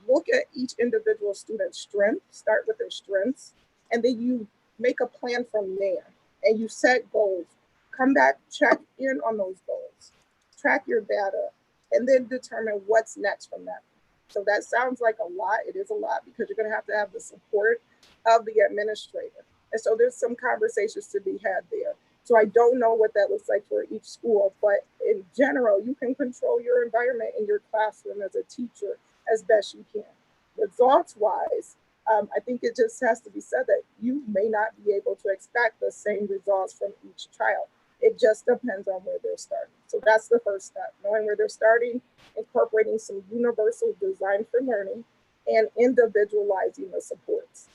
Look at each individual student's strength, start with their strengths, and then you make a plan from there. And you set goals. Come back, check in on those goals, track your data, and then determine what's next from that. So that sounds like a lot. It is a lot because you're going to have the support of the administrator. And so there's some conversations to be had there. So I don't know what that looks like for each school, but in general, you can control your environment in your classroom as a teacher as best you can. Results-wise, I think it just has to be said that you may not be able to expect the same results from each child. It just depends on where they're starting. So that's the first step, knowing where they're starting, incorporating some universal design for learning, and individualizing the supports.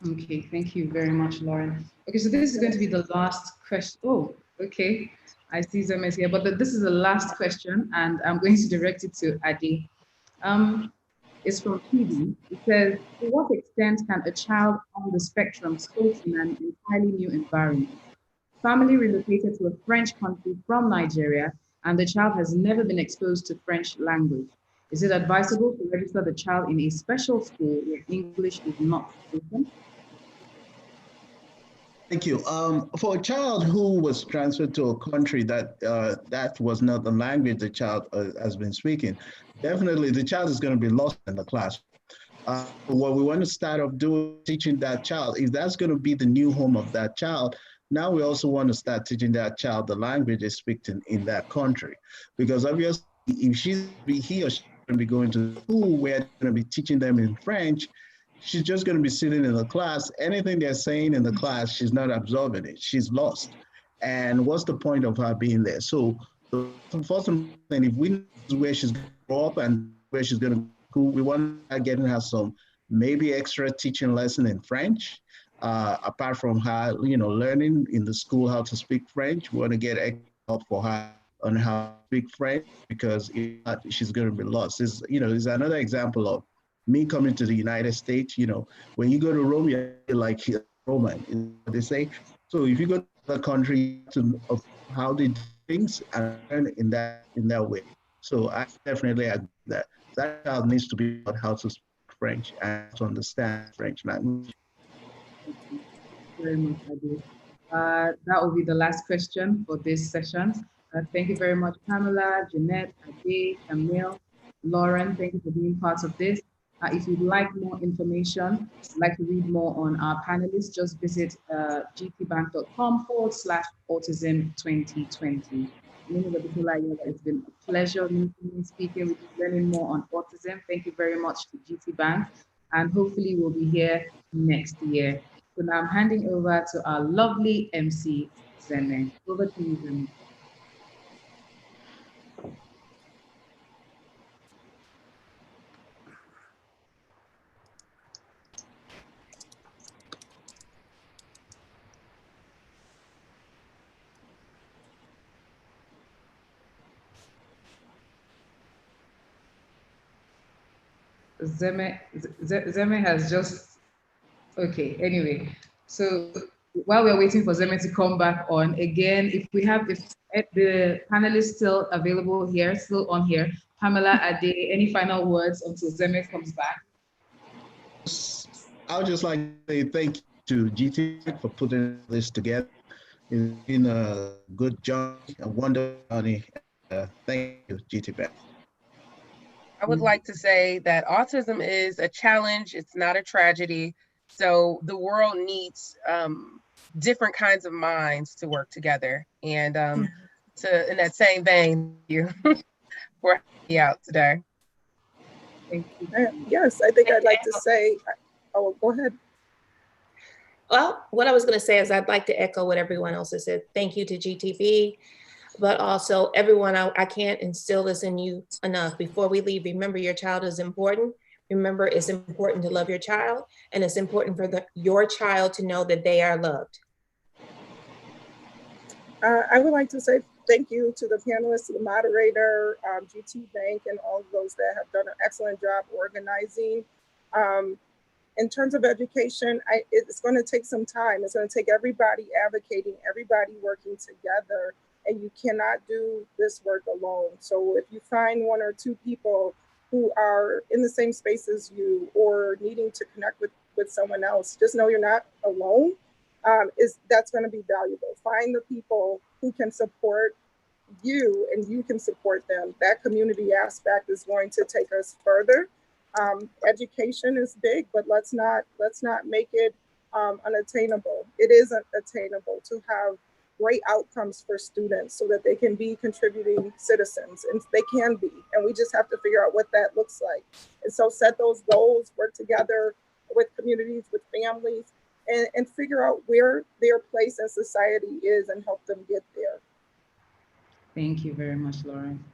Okay, thank you very much, Lauren. Okay, so this is going to be the last question. Oh, okay. I see Zomes here, but this is the last question, and I'm going to direct it to Adi. It's from PD. It says, to what extent can a child on the spectrum cope in an entirely new environment? Family relocated to a French country from Nigeria, and the child has never been exposed to French language. Is it advisable to register the child in a special school where English is not spoken? Thank you. For a child who was transferred to a country that that was not the language the child has been speaking, definitely the child is going to be lost in the class. What we want to start off doing, teaching that child, if that's going to be the new home of that child, now we also want to start teaching that child the language they speak in that country. Because obviously, if he or she going to be going to school where they're going to be teaching them in French, she's just going to be sitting in the class. Anything they're saying in the class, she's not absorbing it. She's lost. And what's the point of her being there? So the first thing, if we know where she's going to grow up and where she's going to go, we want to getting her some maybe extra teaching lesson in French. Apart from her, learning in the school how to speak French, we want to get extra help for her on how to speak French, because if not, she's going to be lost. It's another example of me coming to the United States. When you go to Rome, you're like Roman, they say. So if you go to the country, of how they do things and learn in that way. So I definitely agree that child needs to be taught how to speak French and to understand French language. Very much, Adi. That will be the last question for this session. Thank you very much, Pamela, Jeanette, Ade, Camille, Lauren. Thank you for being part of this. If you'd like more information, like to read more on our panelists, just visit gtbank.com/autism2020. It's been a pleasure meeting you, speaking with you, learning more on autism. Thank you very much to GTBank, and hopefully we'll be here next year. So now I'm handing over to our lovely MC, Zene. Over to you, Zene. Zeme has just, okay, anyway. So while we're waiting for Zeme to come back on, again, if we have the panelists still available here, still on here, Pamela, are there any final words until Zeme comes back? I would just like to say thank you to GT for putting this together. It's been a good journey, a wonderful journey. Thank you, GTBank. I would like to say that autism is a challenge. It's not a tragedy. So the world needs different kinds of minds to work together. And in that same vein, thank you for having me out today. Thank you. Yes, I think I'd like to say, oh, go ahead. Well, what I was going to say is I'd like to echo what everyone else has said. Thank you to GTV, but also everyone, I can't instill this in you enough. Before we leave, remember your child is important. Remember, it's important to love your child, and it's important for your child to know that they are loved. I would like to say thank you to the panelists, to the moderator, GTBank, and all of those that have done an excellent job organizing. In terms of education, it's going to take some time. It's going to take everybody advocating, everybody working together, and you cannot do this work alone. So if you find one or two people who are in the same space as you or needing to connect with someone else, just know you're not alone. That's going to be valuable. Find the people who can support you and you can support them. That community aspect is going to take us further. Education is big, but let's not make it unattainable. It isn't attainable to have great outcomes for students so that they can be contributing citizens, and they can be, and we just have to figure out what that looks like. And so set those goals, work together with communities, with families, and figure out where their place in society is and help them get there. Thank you very much, Lauren.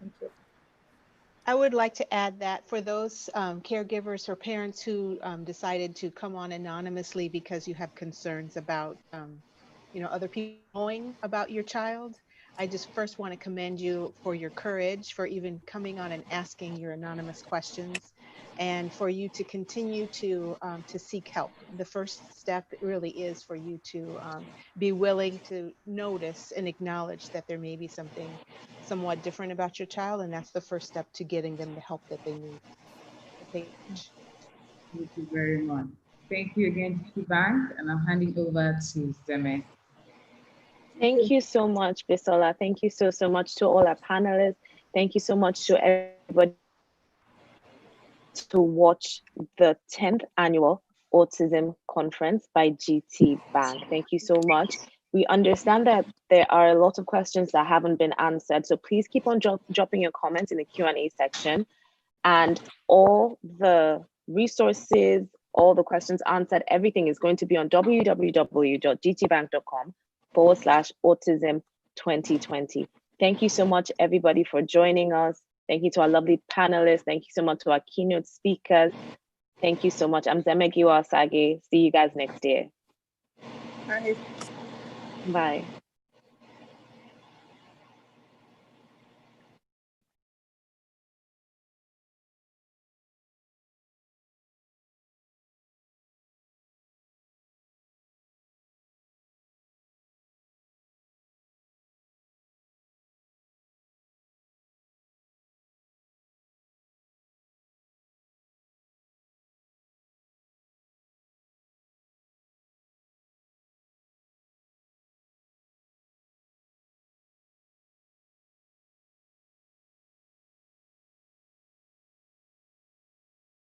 Thank you. I would like to add that for those caregivers or parents who decided to come on anonymously because you have concerns about other people knowing about your child, I just first want to commend you for your courage, for even coming on and asking your anonymous questions, and for you to continue to seek help. The first step really is for you to be willing to notice and acknowledge that there may be something somewhat different about your child, and that's the first step to getting them the help that they need. Thank you very much. Thank you again, GTBank, and I'm handing over to Zeme. Thank you so much, Bisola. Thank you so much to all our panelists. Thank you so much to everybody to watch the 10th annual Autism Conference by GTBank. Thank you so much. We understand that there are a lot of questions that haven't been answered, so please keep on dropping your comments in the Q&A section, and all the resources, all the questions answered, everything is going to be on www.gtbank.com/autism 2020. Thank you so much, everybody, for joining us. Thank you to our lovely panelists. Thank you so much to our keynote speakers. Thank you so much. I'm Zemegiwa Asage. See you guys next year. Bye. Bye.